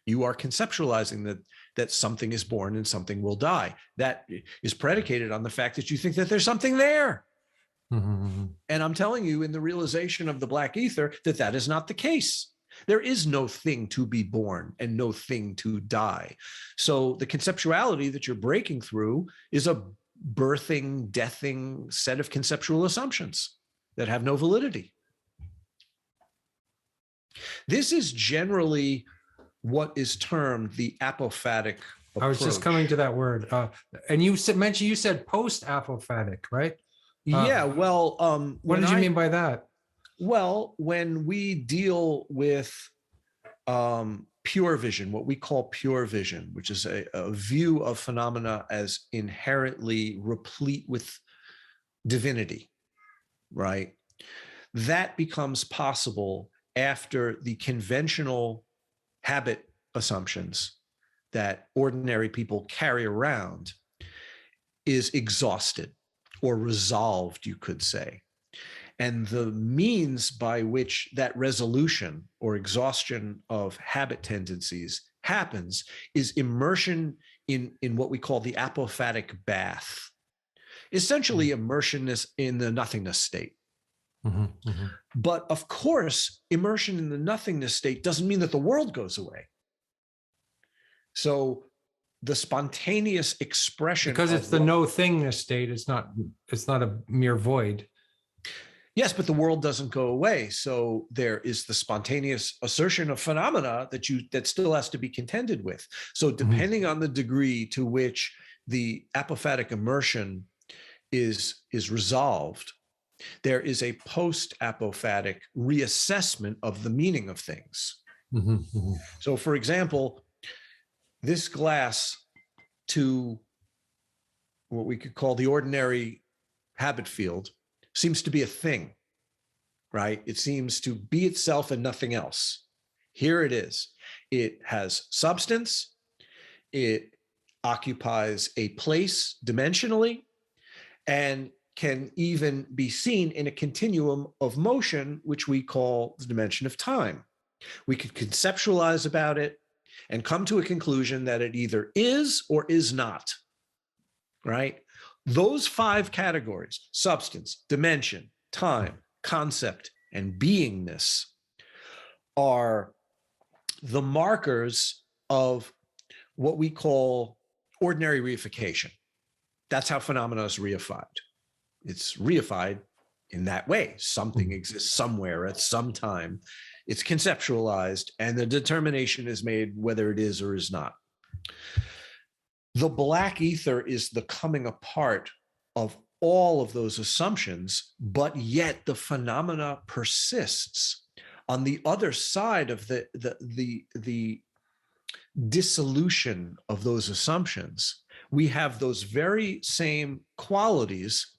You are conceptualizing that something is born and something will die. That is predicated on the fact that you think that there's something there. Mm-hmm. And I'm telling you, in the realization of the black ether, that is not the case. There is no thing to be born and no thing to die. So the conceptuality that you're breaking through is a birthing, deathing set of conceptual assumptions that have no validity. This is generally what is termed the apophatic approach. I was just coming to that word. And you said post-apophatic, right? Yeah, well, what did you mean by that? Well, when we deal with pure vision, what we call pure vision, which is a view of phenomena as inherently replete with divinity, right? That becomes possible after the conventional habit assumptions that ordinary people carry around is exhausted or resolved, you could say. And the means by which that resolution or exhaustion of habit tendencies happens is immersion in what we call the apophatic bath. Essentially, immersion is in the nothingness state. Mm-hmm, mm-hmm. But of course, immersion in the nothingness state doesn't mean that the world goes away. So the spontaneous expression, because it's the no thingness state. It's not a mere void. Yes, but the world doesn't go away. So there is the spontaneous assertion of phenomena that still has to be contended with. So depending on the degree to which the apophatic immersion is resolved, there is a post-apophatic reassessment of the meaning of things. So for example, this glass to what we could call the ordinary habit field seems to be a thing, right? It seems to be itself and nothing else. Here it is. It has substance. It occupies a place dimensionally and can even be seen in a continuum of motion, which we call the dimension of time. We could conceptualize about it and come to a conclusion that it either is or is not, right? Those 5 categories, substance, dimension, time, concept, and beingness, are the markers of what we call ordinary reification. That's how phenomena is reified. It's reified in that way. Something exists somewhere at some time. It's conceptualized, and the determination is made whether it is or is not. The black ether is the coming apart of all of those assumptions, but yet the phenomena persists. On the other side of the dissolution of those assumptions, we have those very same qualities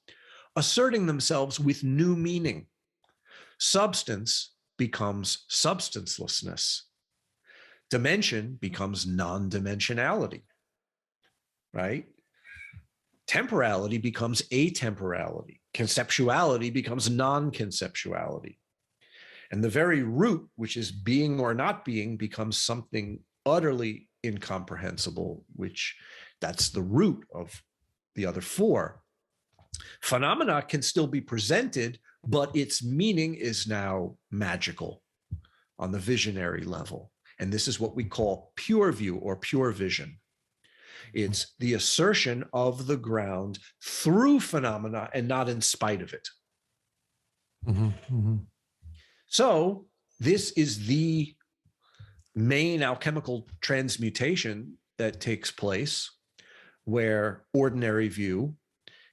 asserting themselves with new meaning. Substance becomes substancelessness. Dimension becomes non-dimensionality, right? Temporality becomes atemporality. Conceptuality becomes non-conceptuality. And the very root, which is being or not being, becomes something utterly incomprehensible, which that's the root of the other 4. Phenomena can still be presented, but its meaning is now magical on the visionary level. And this is what we call pure view or pure vision. It's the assertion of the ground through phenomena and not in spite of it. So this is the main alchemical transmutation that takes place, where ordinary view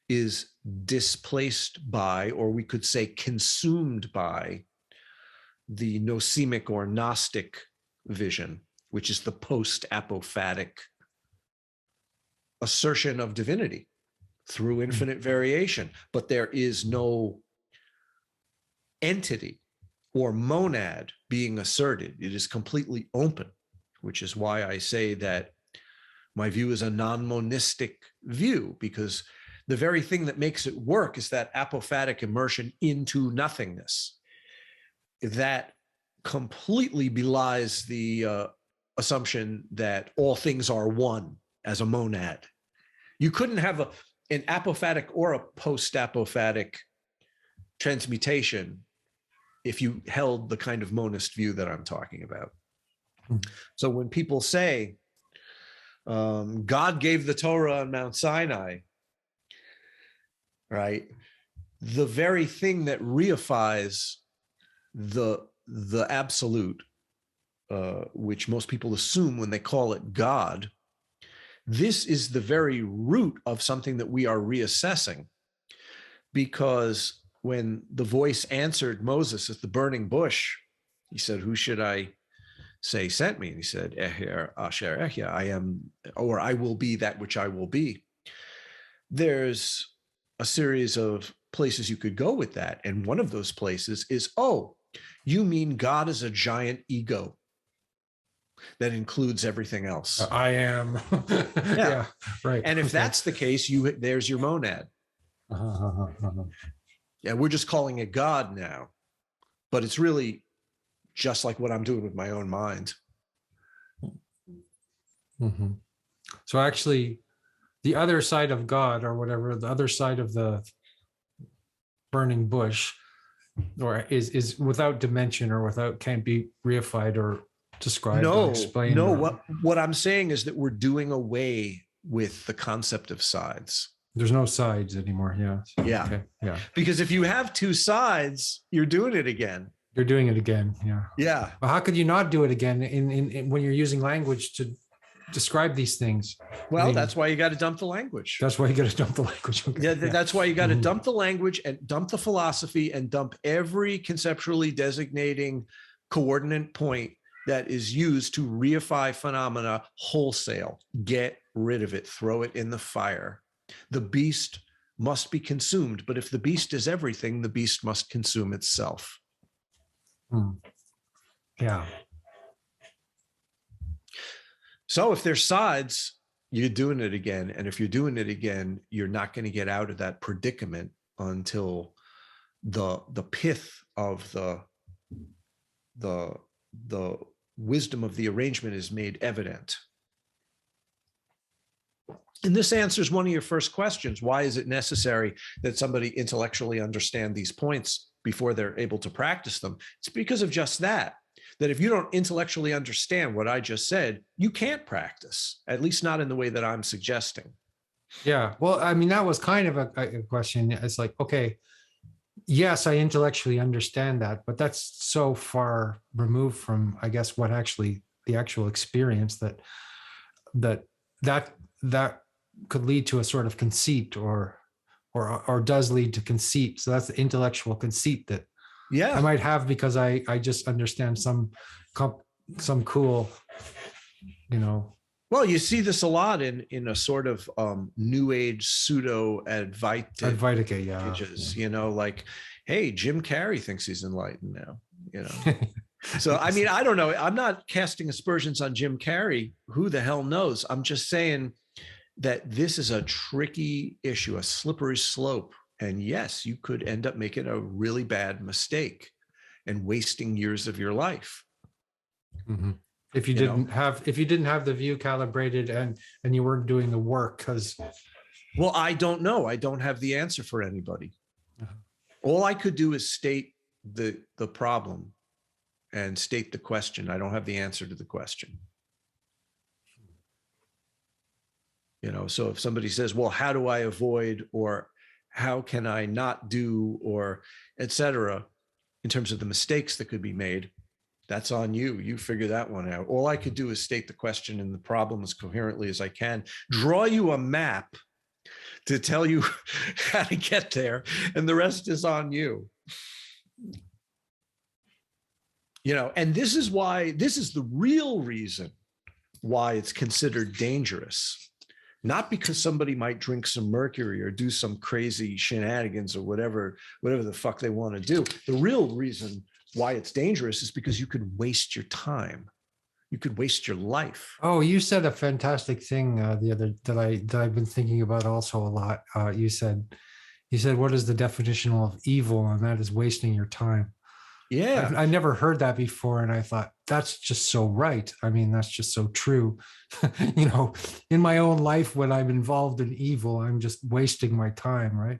is displaced by, or we could say consumed by, the nosemic or Gnostic vision, which is the post-apophatic assertion of divinity through infinite variation. But there is no entity or monad being asserted. It is completely open, which is why I say that my view is a non-monistic view, because the very thing that makes it work is that apophatic immersion into nothingness. That completely belies the assumption that all things are one as a monad. You couldn't have an apophatic or a post-apophatic transmutation if you held the kind of monist view that I'm talking about. So when people say, God gave the Torah on Mount Sinai, right? The very thing that reifies the absolute, which most people assume when they call it God, this is the very root of something that we are reassessing. Because when the voice answered Moses at the burning bush, he said, "Who should I say sent me?" And he said, "Eher asher ehya, I am, or I will be that which I will be." There's a series of places you could go with that. And one of those places is, oh, you mean God is a giant ego that includes everything else. I am. Yeah, right. And if that's the case, there's your monad. Yeah, we're just calling it God now, but it's really just like what I'm doing with my own mind. So actually, the other side of God, or whatever, the other side of the burning bush, or is without dimension, or without, can't be reified or describe and No, explain? no. or- What I'm saying is that we're doing away with the concept of sides. There's no sides anymore. Yeah. So, Yeah. okay. Yeah. Because if you have two sides, you're doing it again. You're doing it again. Yeah. Yeah. But how could you not do it again in when you're using language to describe these things? Well, I mean, that's why you got to dump the language. that's why you got to dump the language. Okay. Yeah, that's why you got to Mhm. dump the language and dump the philosophy and dump every conceptually designating coordinate point that is used to reify phenomena wholesale. Get rid of it. Throw it in the fire. The beast must be consumed, but if the beast is everything, the beast must consume itself. Yeah. So if there's sides, you're doing it again. And if you're doing it again, you're not going to get out of that predicament until the pith of the wisdom of the arrangement is made evident. And this answers one of your first questions. Why is it necessary that somebody intellectually understand these points before they're able to practice them? It's because of just that if you don't intellectually understand what I just said, you can't practice, at least not in the way that I'm suggesting. Yeah. Well, I mean, that was kind of a question. It's like, okay, yes, I intellectually understand that, but that's so far removed from, I guess, what actually the actual experience that could lead to a sort of conceit or does lead to conceit. So that's the intellectual conceit that I might have because I just understand some cool, Well, you see this a lot in a sort of new age pseudo Advaita, yeah. Like, hey, Jim Carrey thinks he's enlightened now, So, I mean, I don't know. I'm not casting aspersions on Jim Carrey. Who the hell knows? I'm just saying that this is a tricky issue, a slippery slope. And yes, you could end up making a really bad mistake and wasting years of your life. Mm-hmm. If you didn't have the view calibrated and you weren't doing the work, well, I don't know. I don't have the answer for anybody. Uh-huh. All I could do is state the problem and state the question. I don't have the answer to the question. So if somebody says, well, how do I avoid, or how can I not do, or et cetera, in terms of the mistakes that could be made, that's on you. You figure that one out. All I could do is state the question and the problem as coherently as I can, draw you a map to tell you how to get there, and the rest is on you. And this is the real reason why it's considered dangerous. Not because somebody might drink some mercury or do some crazy shenanigans or whatever the fuck they want to do. The real reason why it's dangerous is because you could waste your time. You could waste your life. Oh, you said a fantastic thing the other that I've been thinking about also a lot. You said, what is the definition of evil? And that is wasting your time. Yeah. I never heard that before. And I thought, that's just so right. I mean, that's just so true. In my own life, when I'm involved in evil, I'm just wasting my time, right?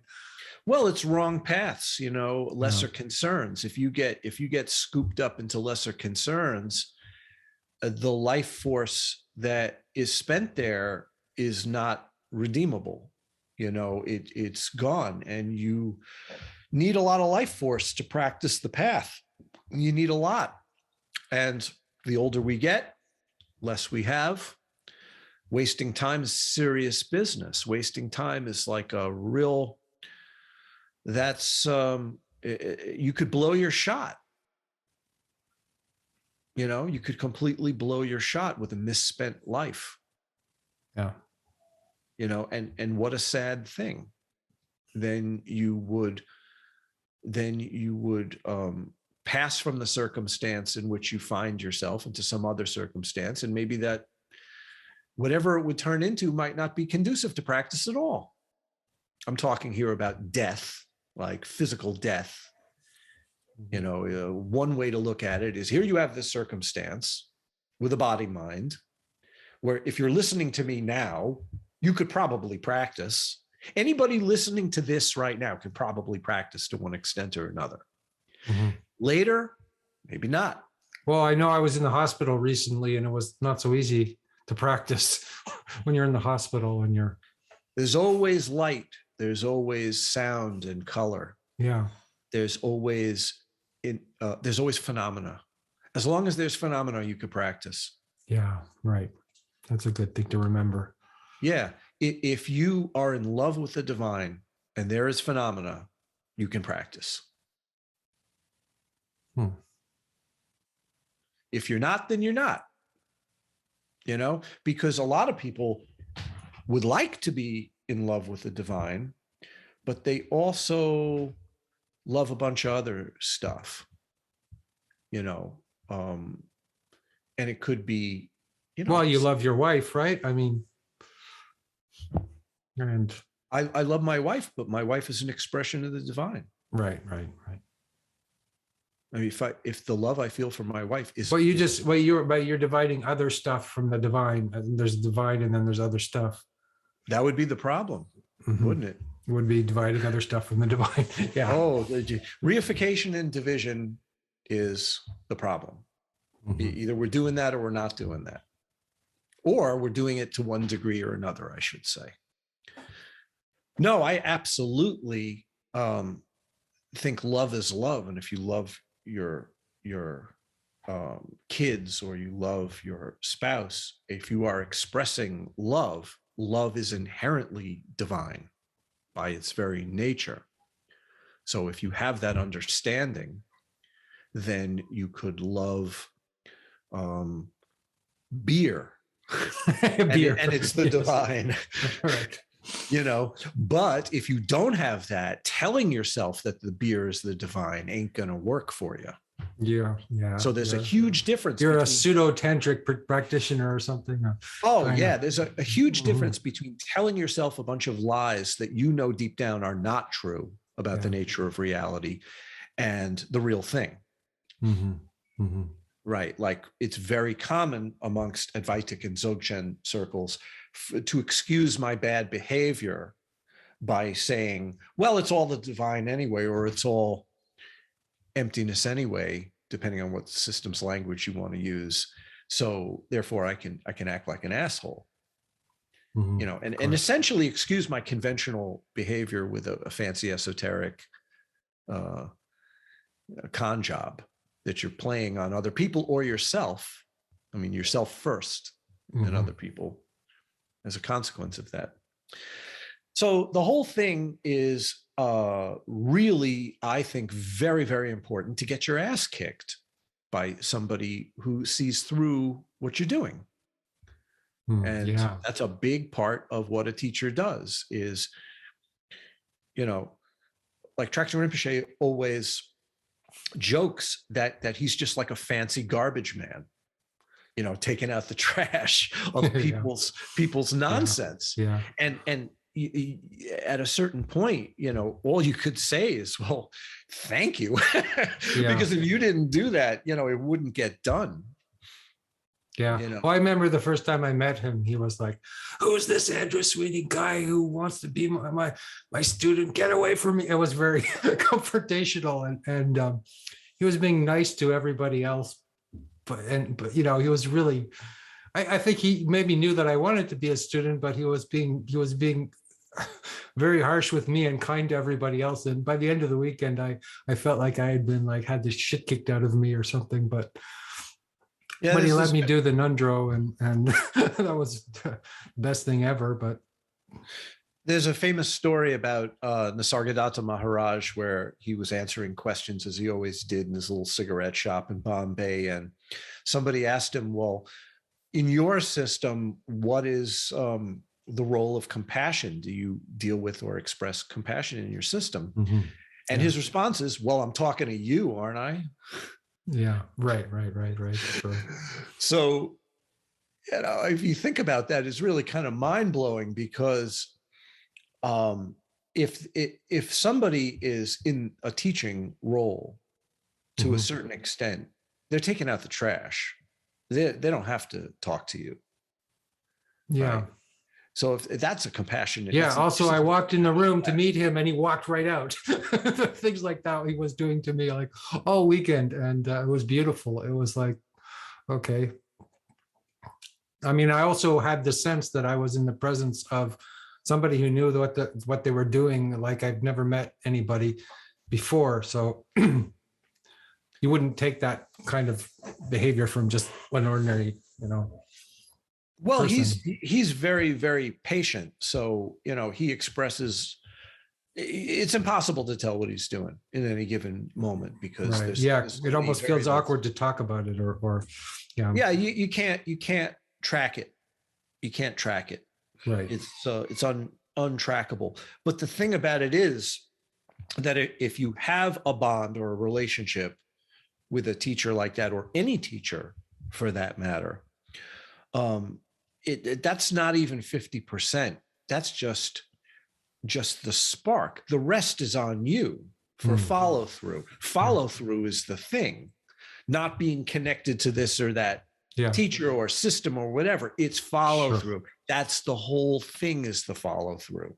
Well, it's wrong paths, lesser concerns. If you get scooped up into lesser concerns, the life force that is spent there is not redeemable. It's gone, and you need a lot of life force to practice the path. You need a lot. And the older we get, less we have. Wasting time is serious business. Wasting time is like a real, you could blow your shot. You could completely blow your shot with a misspent life. Yeah. And what a sad thing. Then you would pass from the circumstance in which you find yourself into some other circumstance, and maybe that whatever it would turn into might not be conducive to practice at all. I'm talking here about death, like physical death. One way to look at it is, here you have this circumstance with a body mind, where if you're listening to me now, you could probably practice. Anybody listening to this right now could probably practice to one extent or another. Mm-hmm. Later, maybe not. Well, I know I was in the hospital recently, and it was not so easy to practice when you're in the hospital and you're. There's always light. There's always sound and color. Yeah. There's always phenomena. As long as there's phenomena, you could practice. Yeah. Right. That's a good thing to remember. Yeah. If you are in love with the divine and there is phenomena, you can practice. If you're not, then you're not. Because a lot of people would like to be in love with the divine, but they also love a bunch of other stuff, and it could be, Well, you love your wife, right? I mean, and I love my wife, but my wife is an expression of the divine. Right. I mean, if the love I feel for my wife is, but you're dividing other stuff from the divine. There's divine, and then there's other stuff. That would be the problem, wouldn't it? Would be dividing other stuff from the divine. Yeah. Oh, reification and division is the problem. Either we're doing that or we're not doing that, or we're doing it to one degree or another, I should say. No, I absolutely think love is love, and if you love your kids or you love your spouse, if you are expressing love is inherently divine by its very nature. So if you have that understanding, then you could love beer. Beer. And it's the divine. Right. But if you don't have that, telling yourself that the beer is the divine ain't going to work for you. Yeah. So there's a huge difference. You're a pseudo-tantric practitioner or something. There's a huge difference between telling yourself a bunch of lies that deep down are not true about the nature of reality and the real thing. Right. Like it's very common amongst Advaitic and Dzogchen circles to excuse my bad behavior by saying, well, it's all the divine anyway, or it's all emptiness anyway, depending on what system's language you want to use. So therefore I can act like an asshole, and essentially excuse my conventional behavior with a fancy esoteric con job that you're playing on other people or yourself. I mean, yourself first and other people as a consequence of that. So the whole thing is really, I think, very, very important to get your ass kicked by somebody who sees through what you're doing. And that's a big part of what a teacher does is, like Tractor Rinpoche always jokes that he's just like a fancy garbage man, taking out the trash of people's nonsense. And at a certain point, all you could say is, well, thank you. Because if you didn't do that, it wouldn't get done. Well, I remember the first time I met him, he was like, who's this Andrew Sweeney guy who wants to be my student? Get away from me. It was very confrontational, and he was being nice to everybody else. But he was really, I think he maybe knew that I wanted to be a student, but he was being very harsh with me and kind to everybody else. And by the end of the weekend, I felt like I had been had the shit kicked out of me or something, but he let me do the Nundro, and that was the best thing ever. But there's a famous story about Nisargadatta Maharaj where he was answering questions, as he always did, in his little cigarette shop in Bombay. And somebody asked him, well, in your system, what is the role of compassion? Do you deal with or express compassion in your system? And his response is, well, I'm talking to you, aren't I? Yeah, right. Sure. So, if you think about that, it's really kind of mind-blowing, because if somebody is in a teaching role to a certain extent, they're taking out the trash. They don't have to talk to you. Yeah. Right? So if that's a compassionate. Yeah. Also, I walked in the room to meet him and he walked right out. Things like that he was doing to me like all weekend. And it was beautiful. It was like, okay. I mean, I also had the sense that I was in the presence of somebody who knew what they were doing. Like I've never met anybody before. So you wouldn't take that kind of behavior from just an ordinary, Well, person. he's very, very patient. So, he expresses, it's impossible to tell what he's doing in any given moment because Right. there's Yeah, so it many almost feels variables. awkward to talk about it or yeah. Yeah, you can't track it. You can't track it. Right. It's untrackable. But the thing about it is that if you have a bond or a relationship with a teacher like that, or any teacher for that matter, that's not even 50%. That's just the spark. The rest is on you for follow through. Follow through is the thing, not being connected to this or that teacher or system or whatever. It's follow through. That's the whole thing, is the follow through.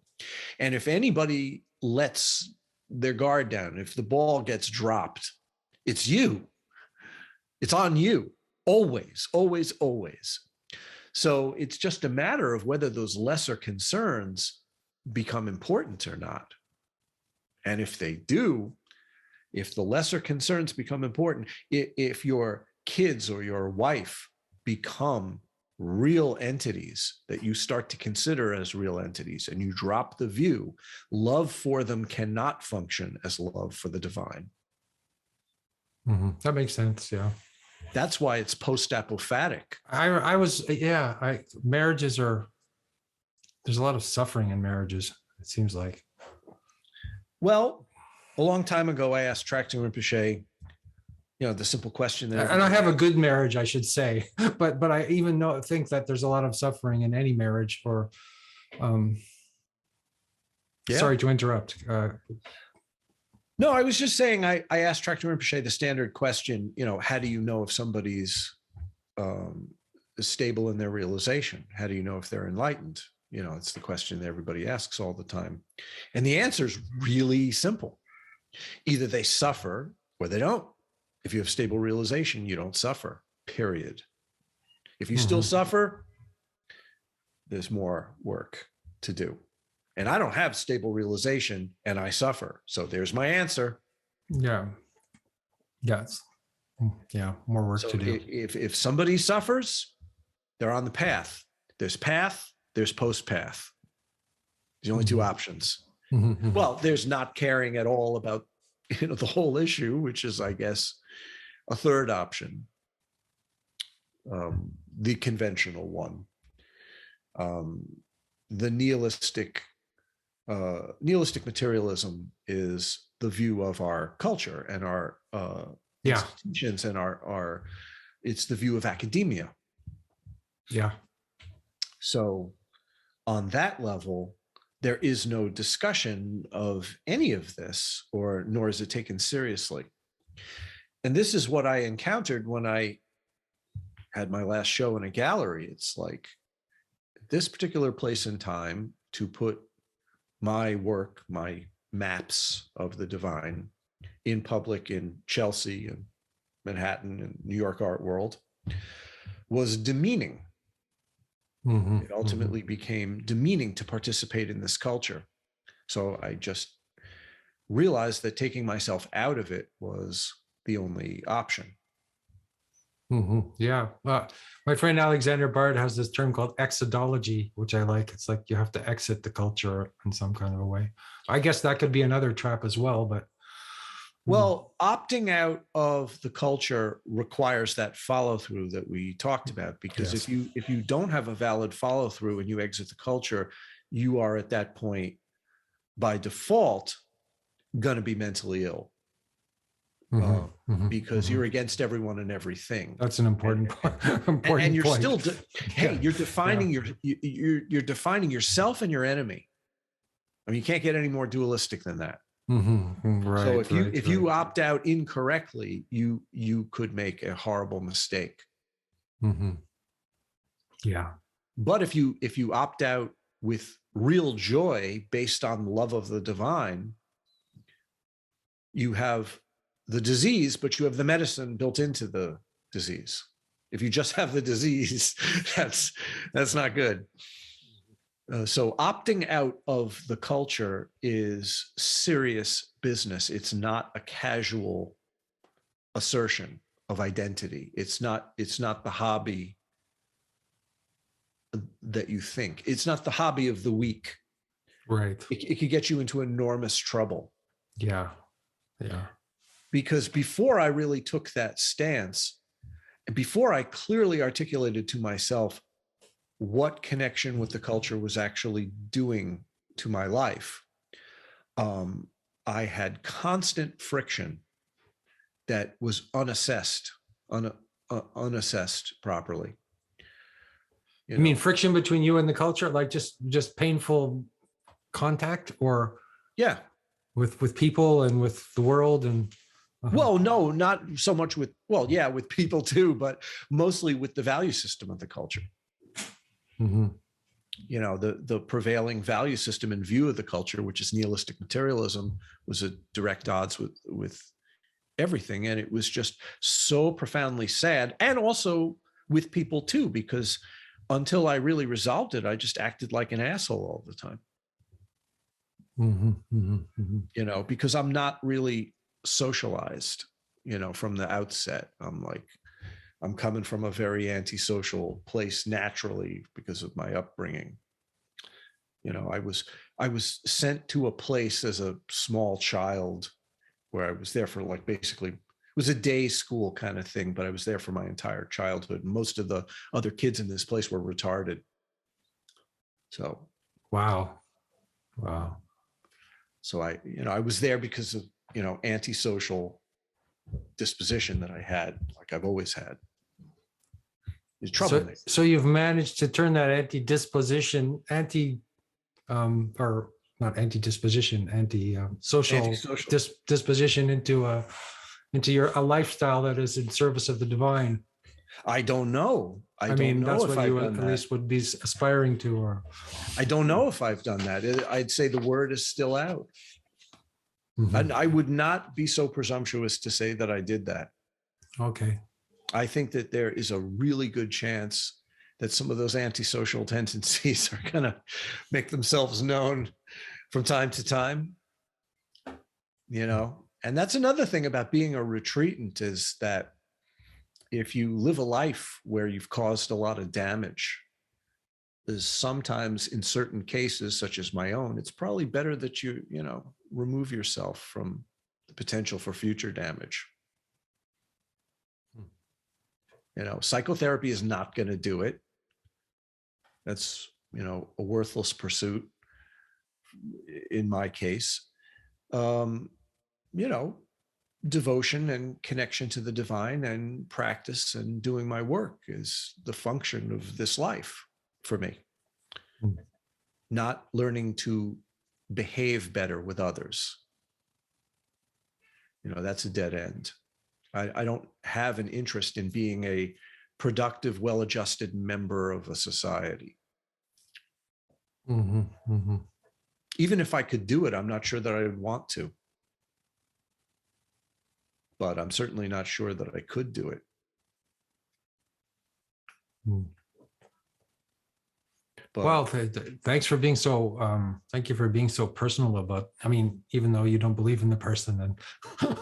And if anybody lets their guard down, if the ball gets dropped, it's you. It's on you. Always, always, always. So it's just a matter of whether those lesser concerns become important or not. And if they do, if the lesser concerns become important, if your kids or your wife become real entities that you start to consider as real entities and you drop the view, love for them cannot function as love for the divine. That makes sense. Yeah. That's why it's post-apophatic. Marriages there's a lot of suffering in marriages, it seems like. Well, a long time ago, I asked Tracting Rinpoche, the simple question that. And I have a good marriage, I should say, but I even think that there's a lot of suffering in any marriage. Or, sorry to interrupt. No, I was just saying, I asked Tracting Rinpoche the standard question, how do you know if somebody's stable in their realization? How do you know if they're enlightened? It's the question that everybody asks all the time. And the answer is really simple. Either they suffer or they don't. If you have stable realization, you don't suffer, period. If you still suffer, there's more work to do. And I don't have stable realization and I suffer. So there's my answer. Yeah. Yes. Yeah. More work to do. If somebody suffers, they're on the path. There's post-path. The only two options. Well, there's not caring at all about, the whole issue, which is, I guess, a third option. The conventional one. The nihilistic materialism is the view of our culture and our institutions and our it's the view of academia. Yeah. So on that level, there is no discussion of any of this, nor is it taken seriously. And this is what I encountered when I had my last show in a gallery. It's like this particular place and time to put my work, my maps of the divine in public in Chelsea and Manhattan and New York art world was demeaning. It ultimately became demeaning to participate in this culture. So I just realized that taking myself out of it was the only option. Yeah. My friend Alexander Bard has this term called exodology, which I like. It's like you have to exit the culture in some kind of a way. I guess that could be another trap as well, but. Well, opting out of the culture requires that follow through that we talked about, because if you don't have a valid follow through and you exit the culture, you are at that point by default going to be mentally ill. Because you're against everyone and everything. That's an important point. And you're point. Still, you're defining you're defining yourself and your enemy. I mean, you can't get any more dualistic than that. Right. So if you opt out incorrectly, you could make a horrible mistake. Yeah. But if you opt out with real joy based on love of the divine, you have the disease, but you have the medicine built into the disease. If you just have the disease, that's not good. So opting out of the culture is serious business. It's not a casual assertion of identity. It's not the hobby that you think. It's not the hobby of the week. Right. It could get you into enormous trouble. Yeah. Yeah. Because before I really took that stance, before I clearly articulated to myself what connection with the culture was actually doing to my life, I had constant friction that was unassessed properly. You mean friction between you and the culture, like just painful contact, or yeah, with people and with the world and well, no, not so much with, well, yeah, with people too, but mostly with the value system of the culture. Mm-hmm. You know, the prevailing value system in view of the culture, which is nihilistic materialism, was at direct odds with everything. And it was just so profoundly sad. And also with people too, because until I really resolved it, I just acted like an asshole all the time. Mm-hmm. Mm-hmm. Mm-hmm. You know, because I'm not really socialized, you know, from the outset. I'm coming from a very antisocial place naturally because of my upbringing. You know, I was sent to a place as a small child where I was there for like basically, it was a day school kind of thing, but I was there for my entire childhood. Most of the other kids in this place were retarded. So, Wow. So I was there because of, antisocial disposition that I had, like I've always had. It's trouble. So you've managed to turn that anti-social disposition into a lifestyle that is in service of the divine. I don't know. I don't know that's if what I've you done at that. least would be aspiring to, or I don't know if I've done that. I'd say the word is still out. Mm-hmm. And I would not be so presumptuous to say that I did that. Okay. I think that there is a really good chance that some of those antisocial tendencies are going to make themselves known from time to time, and that's another thing about being a retreatant, is that if you live a life where you've caused a lot of damage, is sometimes in certain cases, such as my own, it's probably better that you remove yourself from the potential for future damage. Psychotherapy is not going to do it. That's, a worthless pursuit in my case. Devotion and connection to the divine and practice and doing my work is the function of this life for me. Not learning to behave better with others. That's a dead end. I don't have an interest in being a productive, well-adjusted member of a society. Mm-hmm. Mm-hmm. Even if I could do it, I'm not sure that I would want to. But I'm certainly not sure that I could do it. But, well, thanks for being so. Thank you for being so personal about. I mean, even though you don't believe in the person, and but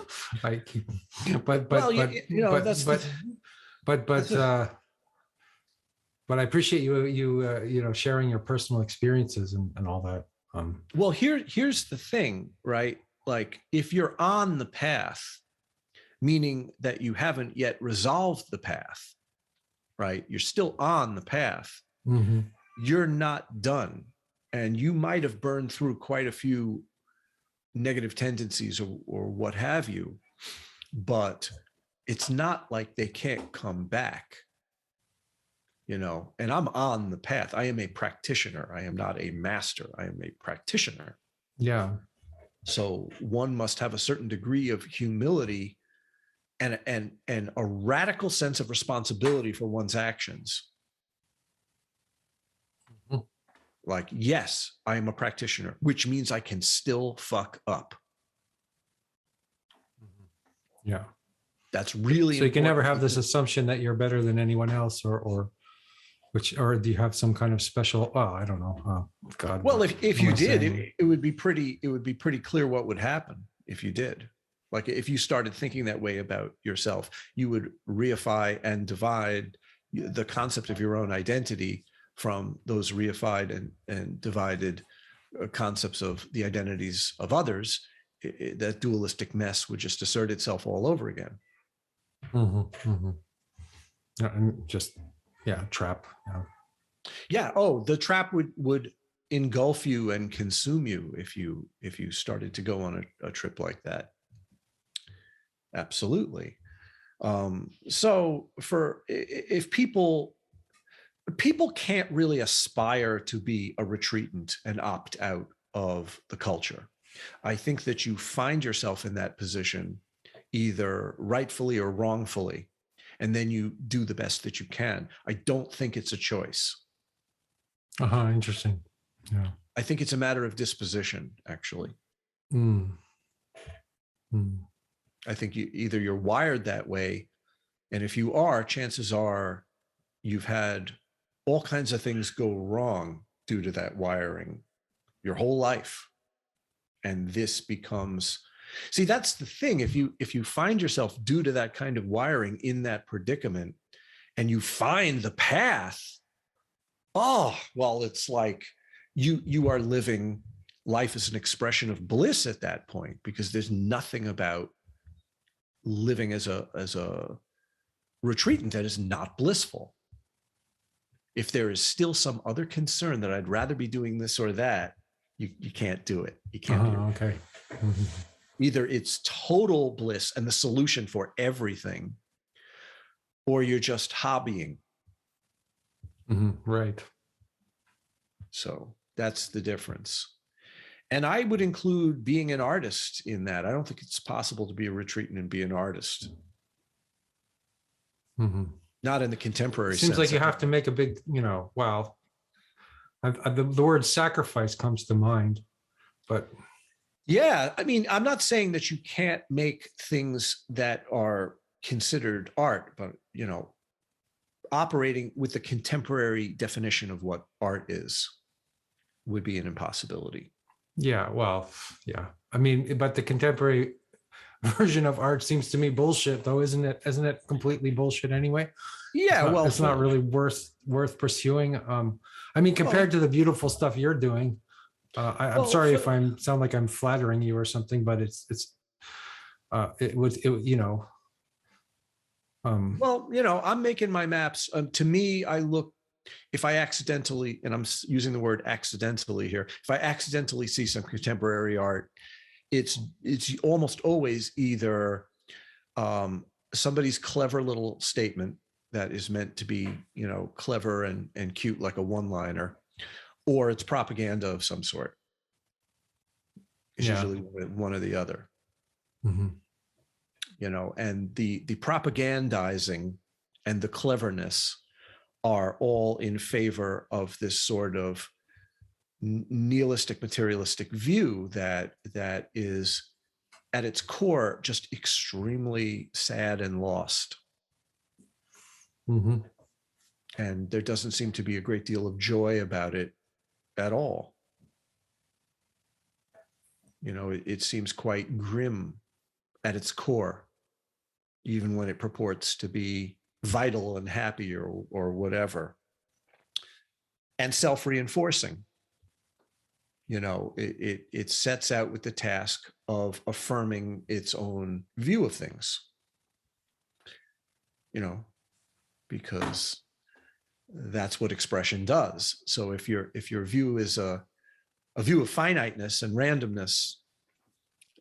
I appreciate you sharing your personal experiences and all that. Well, here's the thing, right? Like, if you're on the path, meaning that you haven't yet resolved the path, right? You're still on the path. Mm-hmm. You're not done. And you might have burned through quite a few negative tendencies or what have you, but it's not like they can't come back, and I'm on the path. I am a practitioner. I am not a master. I am a practitioner. Yeah. So one must have a certain degree of humility and a radical sense of responsibility for one's actions. Like, yes, I am a practitioner, which means I can still fuck up. Yeah. That's really so you can never important have this because- assumption that you're better than anyone else, or do you have some kind of special, oh, I don't know. Oh, God. Well, what if am you I did, saying? it would be pretty clear what would happen if you did. Like if you started thinking that way about yourself, you would reify and divide the concept of your own identity from those reified and divided concepts of the identities of others. That dualistic mess would just assert itself all over again. Yeah, and just, yeah, trap. Yeah. Yeah. Oh, the trap would engulf you and consume you if you started to go on a trip like that. Absolutely. So if people can't really aspire to be a retreatant and opt out of the culture. I think that you find yourself in that position either rightfully or wrongfully, and then you do the best that you can. I don't think it's a choice. Interesting. Yeah. I think it's a matter of disposition, actually. I think either you're wired that way, and if you are, chances are you've had all kinds of things go wrong due to that wiring your whole life. And this becomes, see, that's the thing. If you find yourself due to that kind of wiring in that predicament and you find the path, oh, well, it's like you are living life as an expression of bliss at that point, because there's nothing about living as a retreatant that is not blissful. If there is still some other concern that I'd rather be doing this or that, you can't do it. You can't do it. Okay. Either it's total bliss and the solution for everything, or you're just hobbying. Right. So that's the difference. And I would include being an artist in that. I don't think it's possible to be a retreatant and be an artist. Not in the contemporary sense. Seems like you have to make a big, wow. The word sacrifice comes to mind, but. Yeah, I mean, I'm not saying that you can't make things that are considered art, but, operating with the contemporary definition of what art is would be an impossibility. Yeah, well, yeah. I mean, but the contemporary version of art seems to me bullshit, though, isn't it? Isn't it completely bullshit anyway? Yeah, it's not really worth pursuing. I mean, compared to the beautiful stuff you're doing, I'm sorry if I sound like I'm flattering you or something, but I'm making my maps. To me, I look, if I accidentally, and I'm using the word accidentally here, if I accidentally see some contemporary art, it's almost always either somebody's clever little statement that is meant to be, clever and cute, like a one-liner, or it's propaganda of some sort. It's usually one or the other. And the propagandizing and the cleverness are all in favor of this sort of nihilistic, materialistic view that is at its core just extremely sad and lost. And there doesn't seem to be a great deal of joy about it at all. It seems quite grim at its core, even when it purports to be vital and happy or whatever, and self-reinforcing. It sets out with the task of affirming its own view of things, because that's what expression does. So if your view is a view of finiteness and randomness,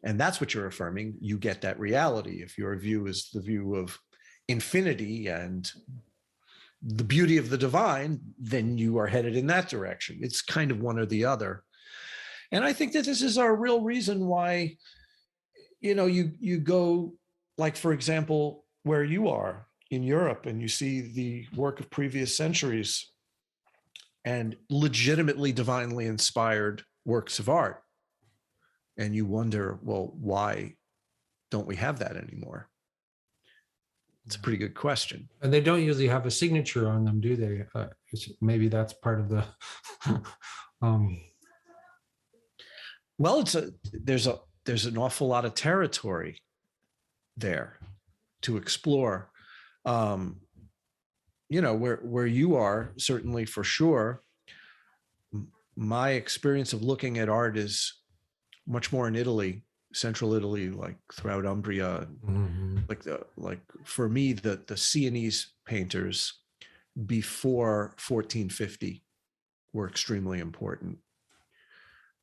and that's what you're affirming, you get that reality. If your view is the view of infinity and the beauty of the divine, then you are headed in that direction. It's kind of one or the other. And I think that this is our real reason why, you go, like, for example, where you are in Europe and you see the work of previous centuries, and legitimately divinely inspired works of art. And you wonder, well, why don't we have that anymore? It's a pretty good question. And they don't usually have a signature on them, do they? Maybe that's part of the. Well, there's an awful lot of territory there to explore. Where you are, certainly for sure. My experience of looking at art is much more in Italy, central Italy, like throughout Umbria. Mm-hmm. Like for me, the Sienese painters before 1450 were extremely important.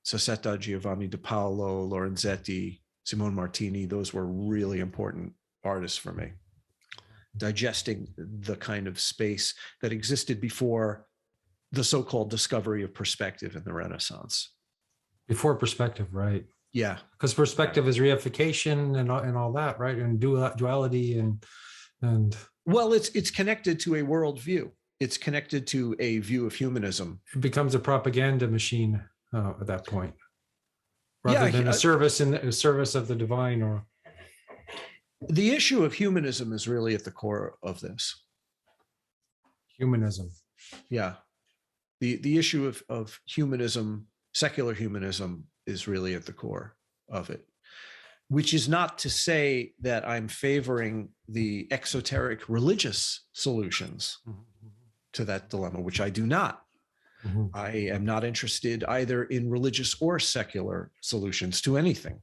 Sassetta, Giovanni di Paolo, Lorenzetti, Simone Martini, those were really important artists for me. Digesting the kind of space that existed before the so-called discovery of perspective in the Renaissance. Before perspective, right? Yeah. Because perspective is reification and all that, right? And duality and well, it's connected to a worldview. It's connected to a view of humanism. It becomes a propaganda machine at that point, rather than a service of the divine. Or the issue of humanism is really at the core of this. Humanism. Yeah. The issue of humanism, secular humanism, is really at the core of it, which is not to say that I'm favoring the exoteric religious solutions to that dilemma, which I do not. Mm-hmm. I am not interested either in religious or secular solutions to anything.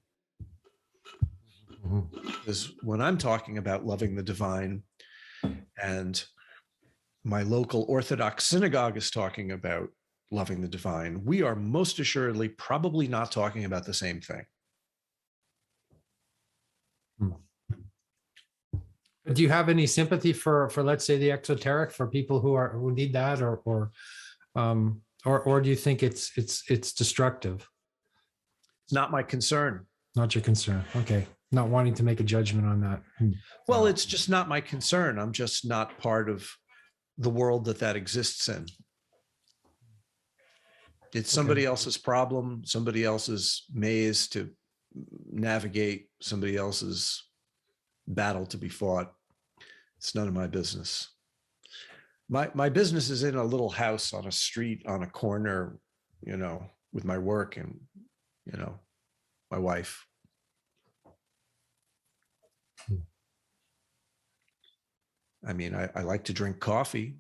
Mm-hmm. Because when I'm talking about loving the divine, and my local Orthodox synagogue is talking about loving the divine, we are most assuredly probably not talking about the same thing. Do you have any sympathy for let's say the exoteric, for people who need that, or do you think it's destructive? It's not my concern. Not your concern. Okay. Not wanting to make a judgment on that. Well, it's just not my concern. I'm just not part of the world that exists in. It's somebody else's problem, somebody else's maze to navigate, somebody else's battle to be fought. It's none of my business. My business is in a little house on a street, on a corner, with my work and, my wife. I mean, I like to drink coffee.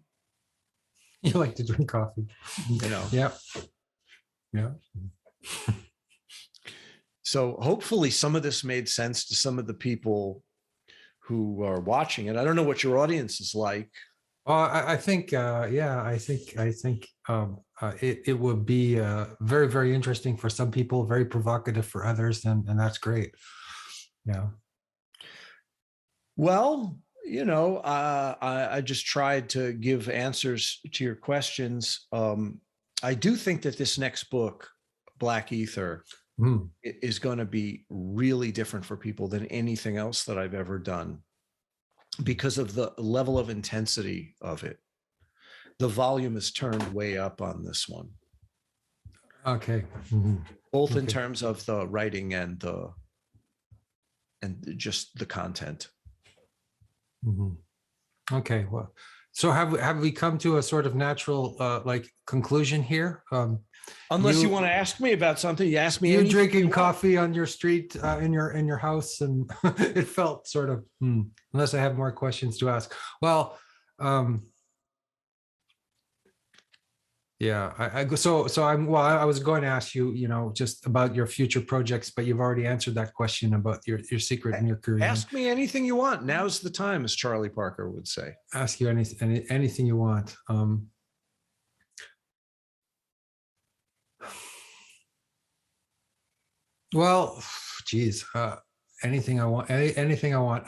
You like to drink coffee. Yeah. Yeah. So hopefully some of this made sense to some of the people who are watching it. I don't know what your audience is like. I think, it would be very, very interesting for some people, very provocative for others, and that's great. Yeah. Well, I just tried to give answers to your questions. I do think that this next book, Black Ether, is going to be really different for people than anything else that I've ever done, because of the level of intensity of it. The volume is turned way up on this one. Okay. Both in terms of the writing and just the content. Okay. Well, so have we come to a sort of natural conclusion here? Unless you want to ask me about something, you ask me. You're drinking coffee on your street in your house, and it felt sort of. Unless I have more questions to ask. Well, yeah. I was going to ask you, just about your future projects, but you've already answered that question about your secret Mercury. Ask me anything you want. Now's the time, as Charlie Parker would say. Ask you anything you want. Well, geez, anything I want. Anything I want.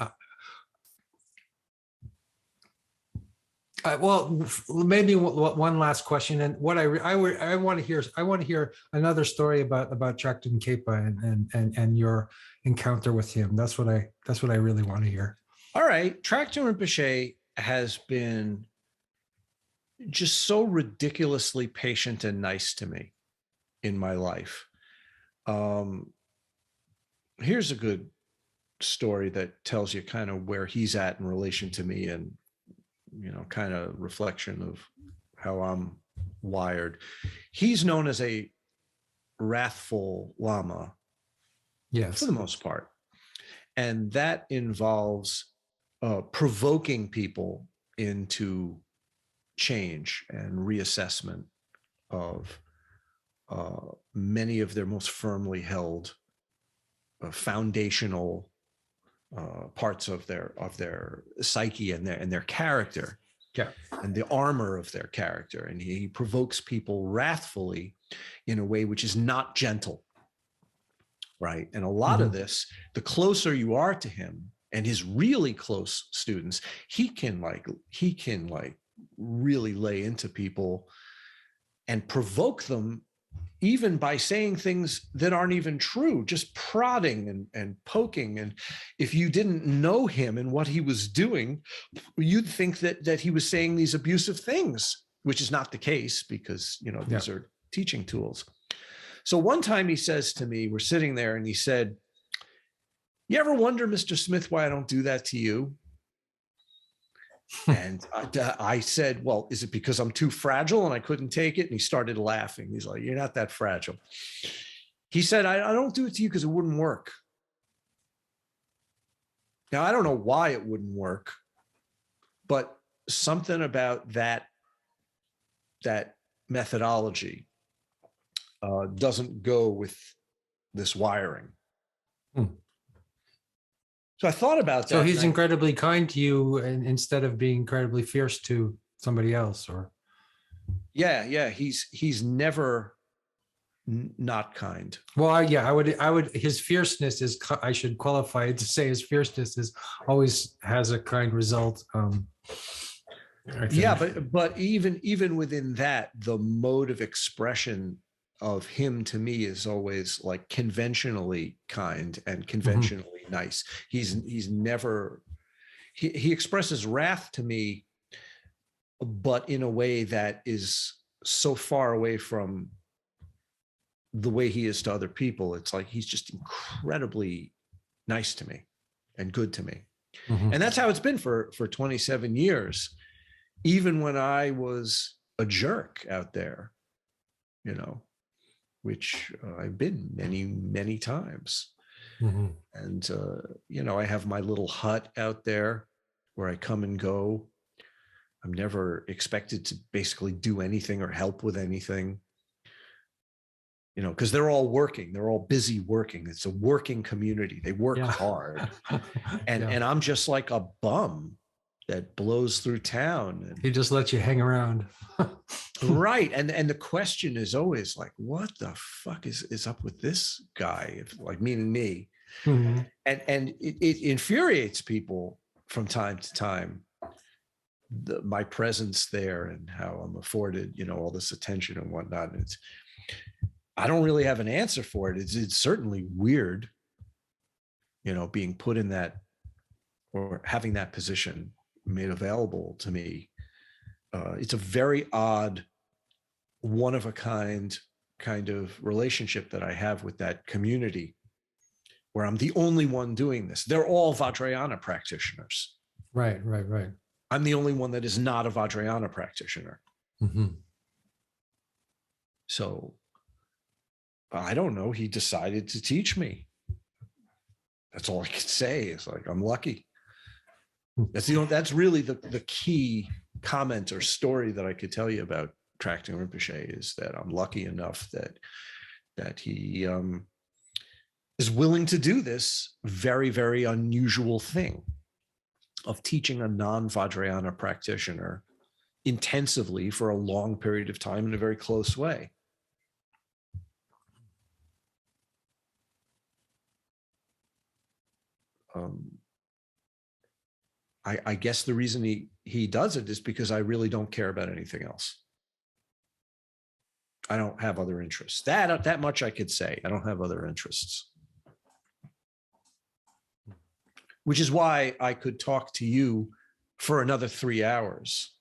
Well, maybe one last question, and what I want to hear. I want to hear another story about Tractor Kepa and your encounter with him. That's what I really want to hear. All right, Tractor Rinpoche has been just so ridiculously patient and nice to me in my life. Here's a good story that tells you kind of where he's at in relation to me, and kind of reflection of how I'm wired. He's known as a wrathful Lama, Yes, for the most part, and that involves provoking people into change and reassessment of many of their most firmly held foundational parts of their psyche and their character, and the armor of their character. And he provokes people wrathfully in a way which is not gentle, right? And a lot of this, the closer you are to him and his really close students, he can really lay into people and provoke them, even by saying things that aren't even true, just prodding and poking. And if you didn't know him and what he was doing, you'd think that he was saying these abusive things, which is not the case, because these are teaching tools. So one time he says to me, we're sitting there, and he said, "You ever wonder, Mr. Smith, why I don't do that to you?" And I said, "Well, is it because I'm too fragile and I couldn't take it?" And he started laughing. He's like, "You're not that fragile." He said, I don't do it to you because it wouldn't work." Now, I don't know why it wouldn't work, but something about that methodology doesn't go with this wiring. So I thought about that. So he's incredibly kind to you, and instead of being incredibly fierce to somebody else, or yeah, he's never not kind. Well, I would. His fierceness is. I should qualify it to say his fierceness is always has a kind result. Yeah, but even within that, the mode of expression of him to me is always like conventionally kind and conventionally nice. He's never. He expresses wrath to me, but in a way that is so far away from the way he is to other people. It's like he's just incredibly nice to me and good to me. And that's how it's been for 27 years, even when I was a jerk out there, which I've been many, many times. And, I have my little hut out there where I come and go. I'm never expected to basically do anything or help with anything. Because they're all working, they're all busy working. It's a working community. They work hard. And I'm just like a bum that blows through town. And he just lets you hang around. Right. And the question is always like, what the fuck is up with this guy? Like meaning me. And it infuriates people from time to time, my presence there and how I'm afforded, all this attention and whatnot. And I don't really have an answer for it. It's certainly weird, being put in that or having that position made available to me. It's a very odd, one of a kind of relationship that I have with that community, where I'm the only one doing this. They're all Vajrayana practitioners. Right. I'm the only one that is not a Vajrayana practitioner. So I don't know. He decided to teach me. That's all I could say. It's like, I'm lucky. That's really the key comment or story that I could tell you about Tracting Rinpoche, is that I'm lucky enough that he is willing to do this very, very unusual thing of teaching a non-Vajrayana practitioner intensively for a long period of time in a very close way. I guess the reason he does it is because I really don't care about anything else. I don't have other interests. That much I could say. I don't have other interests. Which is why I could talk to you for another 3 hours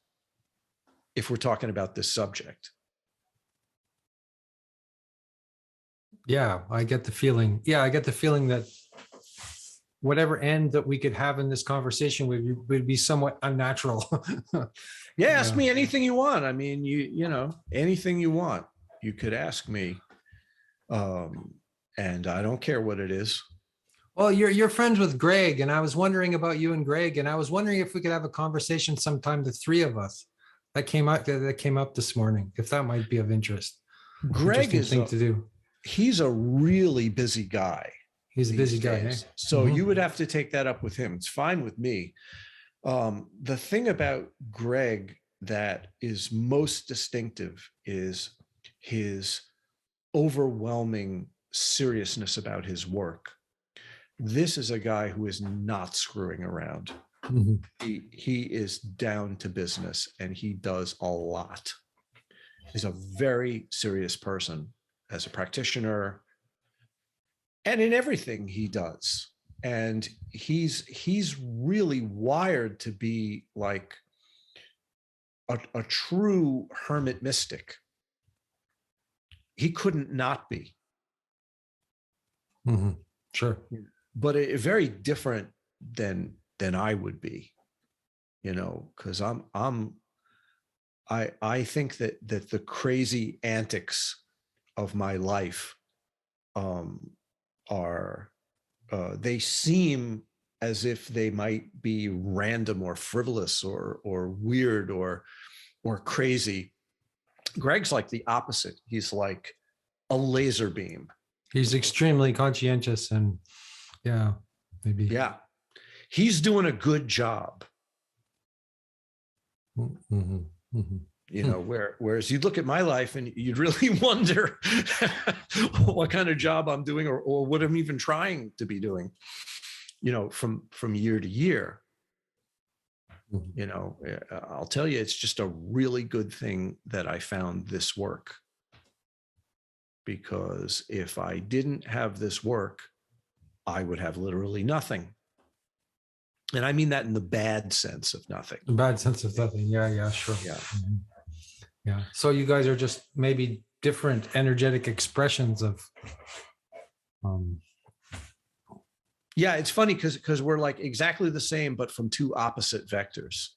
if we're talking about this subject. Yeah, I get the feeling. Yeah, I get the feeling that whatever end that we could have in this conversation would be somewhat unnatural. Yeah, ask me anything you want. I mean, you know, anything you want, you could ask me. And I don't care what it is. Well, you're friends with Greg, and I was wondering about you and Greg, and I was wondering if we could have a conversation sometime, the three of us. That came up this morning, if that might be of interest. Greg is thing to do. He's a really busy guy. He's a busy guy. Eh? So you would have to take that up with him. It's fine with me. The thing about Greg that is most distinctive is his overwhelming seriousness about his work. This is a guy who is not screwing around. Mm-hmm. He is down to business, and he does a lot. He's a very serious person as a practitioner and in everything he does. And he's really wired to be like a true hermit mystic. He couldn't not be. Mm-hmm. Sure. But very different than I would be, you know, because I think that the crazy antics of my life are they seem as if they might be random or frivolous or weird or crazy. Greg's like the opposite. He's like a laser beam. He's extremely conscientious and maybe. Yeah. He's doing a good job. Mm-hmm. Mm-hmm. You know, whereas you look at my life and you'd really wonder what kind of job I'm doing or what I'm even trying to be doing, you know, from year to year. Mm-hmm. You know, I'll tell you, it's just a really good thing that I found this work. Because if I didn't have this work, I would have literally nothing. And I mean that in the bad sense of nothing. The bad sense of nothing. Yeah, sure. Yeah. Mm-hmm. Yeah. So you guys are just maybe different energetic expressions of. Yeah, it's funny because we're like exactly the same, but from two opposite vectors.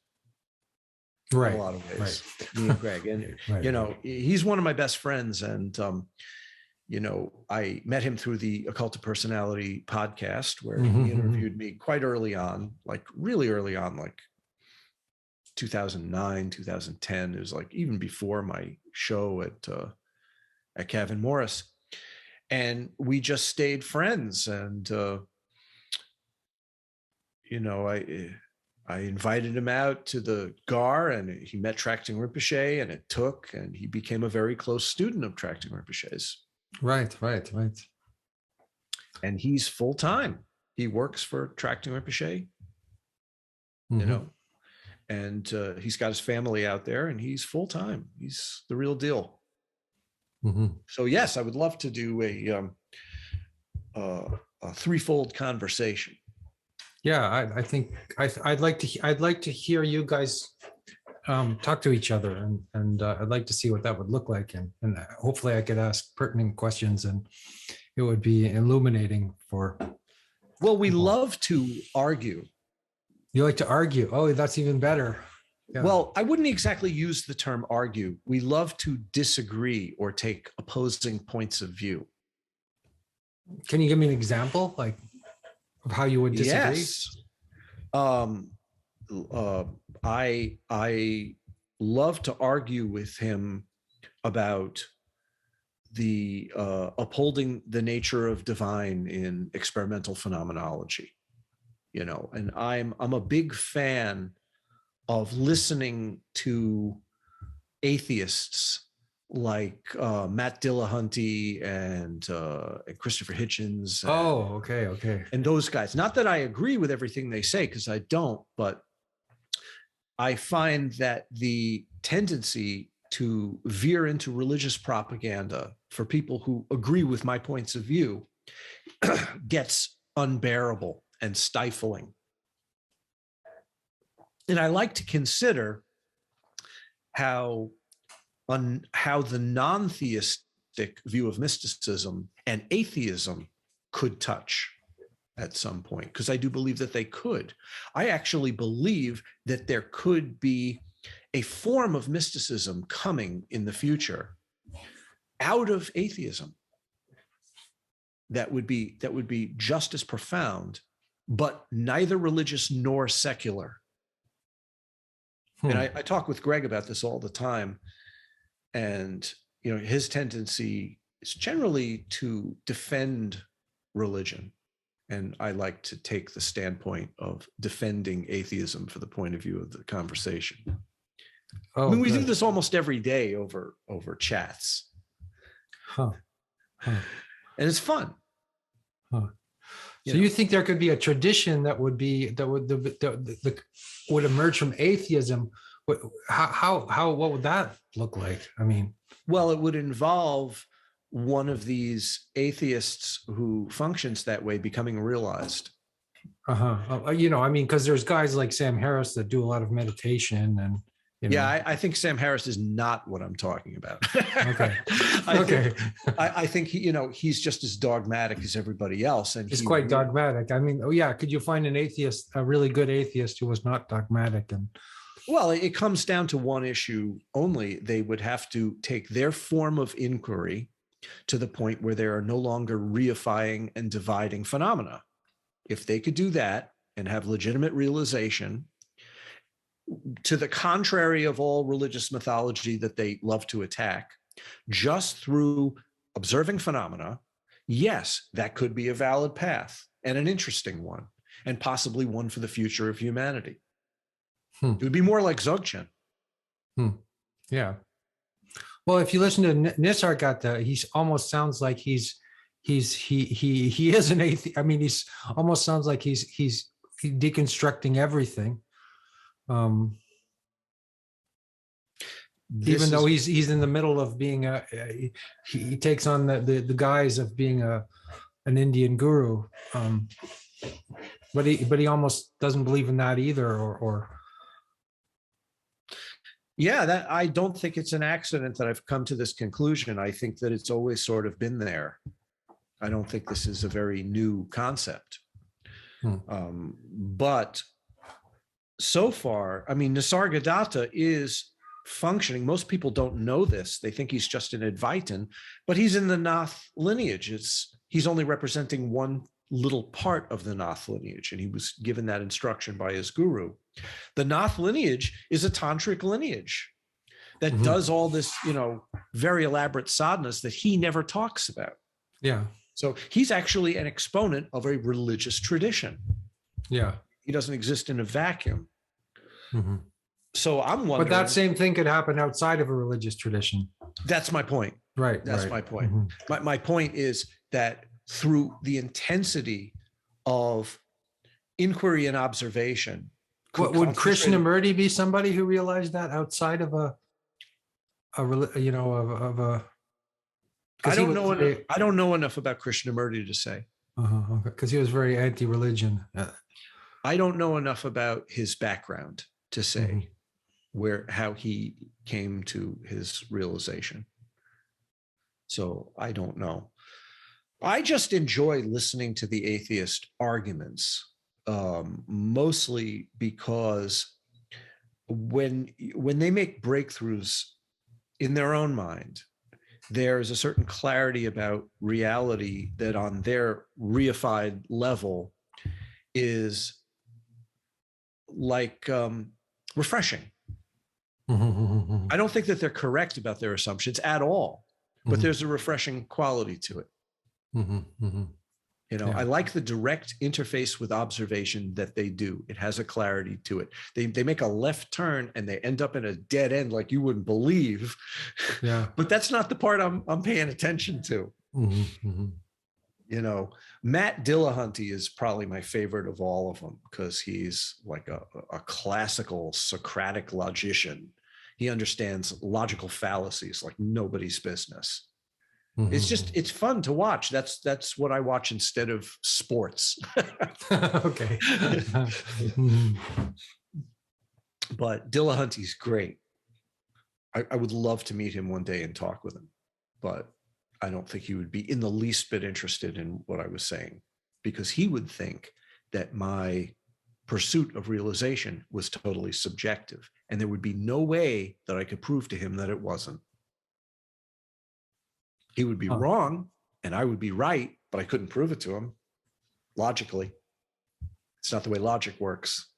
Right. In a lot of ways. Right. Me and Greg. And, right. You know, he's one of my best friends. And, you know, I met him through the Occult Personality podcast where he interviewed me quite early on, like really early on, like 2009, 2010. It was like even before my show at Kevin Morris. And we just stayed friends. And, you know, I invited him out to the GAR and he met Tracting Rinpoche and it took, and he became a very close student of Tracting Rinpoche's. Right. And he's full-time. He works for Tracting Rinpoche, you know, and he's got his family out there and he's full-time. He's the real deal. Mm-hmm. So yes, I would love to do a threefold conversation. Yeah, I think I'd like to hear you guys talk to each other, and I'd like to see what that would look like, and hopefully I could ask pertinent questions, and it would be illuminating for. Well, we love to argue. You like to argue? Oh, that's even better. Yeah. Well, I wouldn't exactly use the term argue. We love to disagree or take opposing points of view. Can you give me an example, like? Of how you would disagree? Yes. I love to argue with him about the upholding the nature of divine in experimental phenomenology. You know, and I'm a big fan of listening to atheists like Matt Dillahunty and Christopher Hitchens. Okay. And those guys. Not that I agree with everything they say, because I don't, but I find that the tendency to veer into religious propaganda for people who agree with my points of view gets unbearable and stifling. And I like to consider how the non-theistic view of mysticism and atheism could touch at some point, because I do believe that they could. I actually believe that there could be a form of mysticism coming in the future out of atheism that would be just as profound, but neither religious nor secular. And I talk with Greg about this all the time. And, his tendency is generally to defend religion. And I like to take the standpoint of defending atheism for the point of view of the conversation. Oh, I mean, we good. do this almost every day over chats. Huh. And it's fun. Huh. So you think there could be a tradition that would emerge from atheism? What would that look like? I mean, well, it would involve one of these atheists who functions that way becoming realized. Because there's guys like Sam Harris that do a lot of meditation and. I think Sam Harris is not what I'm talking about. Okay. I think he's just as dogmatic as everybody else, and he's quite dogmatic. I mean, could you find an atheist, a really good atheist, who was not dogmatic? And well, it comes down to one issue only. They would have to take their form of inquiry to the point where they are no longer reifying and dividing phenomena. If they could do that and have legitimate realization, to the contrary of all religious mythology that they love to attack, just through observing phenomena, yes, that could be a valid path and an interesting one, and possibly one for the future of humanity. It would be more like Dzogchen. Yeah. Well, if you listen to Nisargadatta, he almost sounds like he is an atheist. I mean, he's almost sounds like he's deconstructing everything. Even though he's in the middle of being he takes on the guise of being an Indian guru, but he almost doesn't believe in that either, or that I don't think it's an accident that I've come to this conclusion. I think that it's always sort of been there. I don't think this is a very new concept. But so far, I mean, Nisargadatta is functioning. Most people don't know this. They think he's just an Advaitin, but he's in the Nath lineage. He's only representing one little part of the Nath lineage, and he was given that instruction by his guru. The Nath lineage is a tantric lineage that does all this, very elaborate sadhanas that he never talks about. Yeah. So he's actually an exponent of a religious tradition. Yeah. He doesn't exist in a vacuum. So I'm wondering. But that same thing could happen outside of a religious tradition. That's my point. Right. That's my point. My point is that through the intensity of inquiry and observation. Would Krishnamurti be somebody who realized that outside of I don't know enough about Krishnamurti to say. Because he was very anti-religion. I don't know enough about his background to say how he came to his realization. So I don't know. I just enjoy listening to the atheist arguments, mostly because when they make breakthroughs in their own mind, there's a certain clarity about reality that on their reified level is like refreshing. I don't think that they're correct about their assumptions at all, but there's a refreshing quality to it. I like the direct interface with observation that they do. It has a clarity to it. They make a left turn and they end up in a dead end like you wouldn't believe. Yeah. But that's not the part I'm paying attention to. Matt Dillahunty is probably my favorite of all of them because he's like a classical Socratic logician. He understands logical fallacies like nobody's business. It's fun to watch. That's what I watch instead of sports. Okay. But Dillahunty's great. I would love to meet him one day and talk with him, but I don't think he would be in the least bit interested in what I was saying, because he would think that my pursuit of realization was totally subjective, and there would be no way that I could prove to him that it wasn't. He would be wrong and I would be right, but I couldn't prove it to him logically. It's not the way logic works.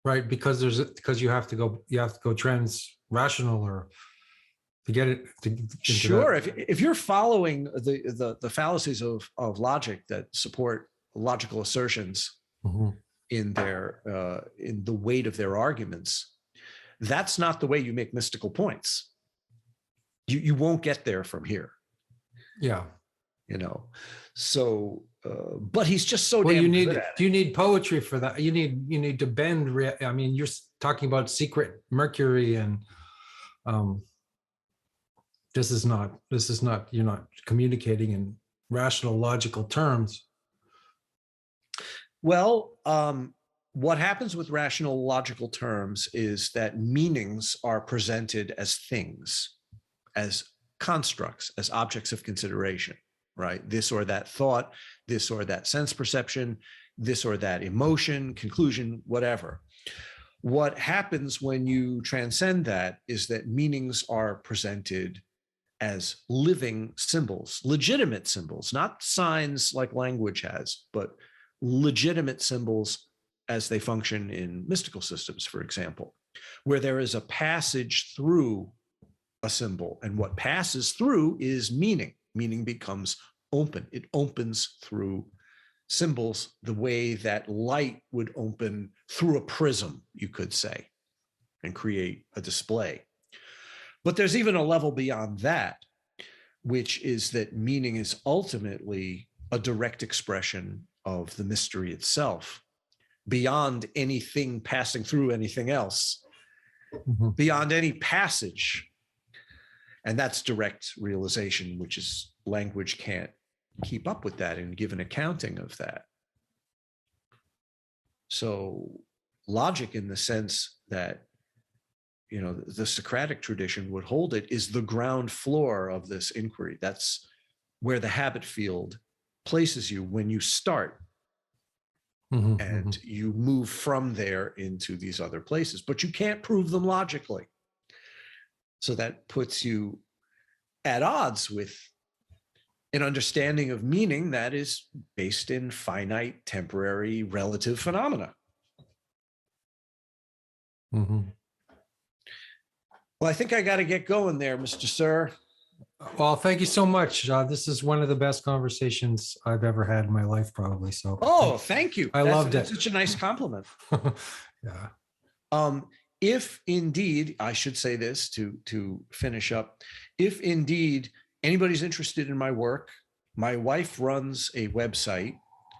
Right, because you have to go trans-rational or to get it Sure. If you're following the fallacies of logic that support logical assertions in the weight of their arguments, that's not the way you make mystical points. You won't get there from here. Yeah. So but he's just so well, damn good at it. You need poetry for that. You need to bend. I mean, you're talking about secret Mercury, and this is not. You're not communicating in rational, logical terms. Well, what happens with rational, logical terms is that meanings are presented as things, as constructs, as objects of consideration, right? This or that thought, this or that sense perception, this or that emotion, conclusion, whatever. What happens when you transcend that is that meanings are presented as living symbols, legitimate symbols, not signs like language has, but legitimate symbols as they function in mystical systems, for example, where there is a passage through a symbol, and what passes through is meaning. Meaning becomes open. It opens through symbols the way that light would open through a prism, you could say, and create a display. But there's even a level beyond that, which is that meaning is ultimately a direct expression of the mystery itself, beyond anything passing through anything else, beyond any passage. And that's direct realization, which is language can't keep up with that and give an accounting of that. So logic, in the sense that, the Socratic tradition would hold it, is the ground floor of this inquiry. That's where the habit field places you when you start. And you move from there into these other places, but you can't prove them logically. So that puts you at odds with an understanding of meaning that is based in finite, temporary, relative phenomena. Well, I think I got to get going there, Mr. Sir. Well, thank you so much. This is one of the best conversations I've ever had in my life, probably. So. Oh, thank you. I loved it. That's such a nice compliment. Yeah. If indeed, I should say this to finish up, if indeed anybody's interested in my work, my wife runs a website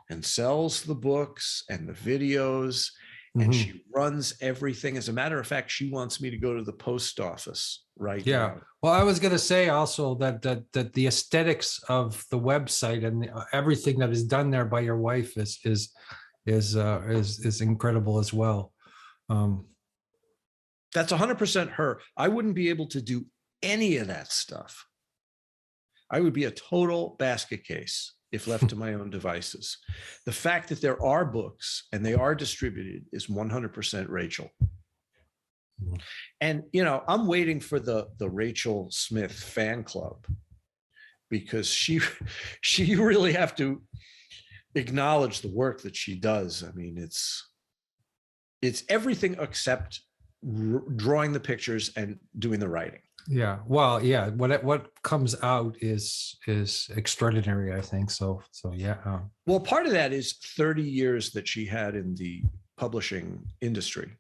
and sells the books and the videos, and she runs everything. As a matter of fact, she wants me to go to the post office right now. Well, I was going to say also that the aesthetics of the website and everything that is done there by your wife is incredible as well. That's 100% her. I wouldn't be able to do any of that stuff. I would be a total basket case if left to my own devices. The fact that there are books and they are distributed is 100% Rachel. And, I'm waiting for the Rachel Smith fan club, because she really have to acknowledge the work that she does. I mean, it's everything except drawing the pictures and doing the writing. Yeah. Well, yeah. What comes out is extraordinary, I think. So yeah. Well, part of that is 30 years that she had in the publishing industry,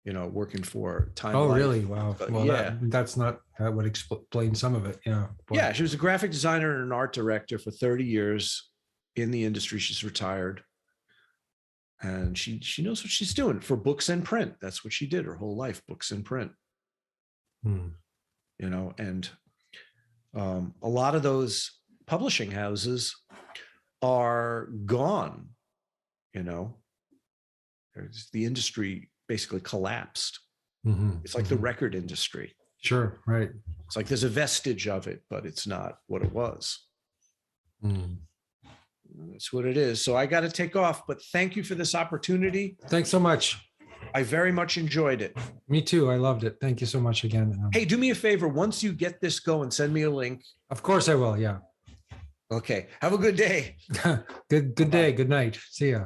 working for Time. Oh, Life. Really? Wow. Well, yeah. That would explain some of it. Yeah. But, yeah. She was a graphic designer and an art director for 30 years in the industry. She's retired. And she knows what she's doing for books and print. That's what she did her whole life, books and print. And a lot of those publishing houses are gone. The industry basically collapsed. It's like the record industry. Sure. Right. It's like there's a vestige of it, but it's not what it was. That's what it is. So I got to take off, but thank you for this opportunity. Thanks so much. I very much enjoyed it. Me too. I loved it. Thank you so much again. Hey, do me a favor. Once you get this going, send me a link. Of course I will. Yeah. Okay. Have a good day. Good day. Good night. See ya.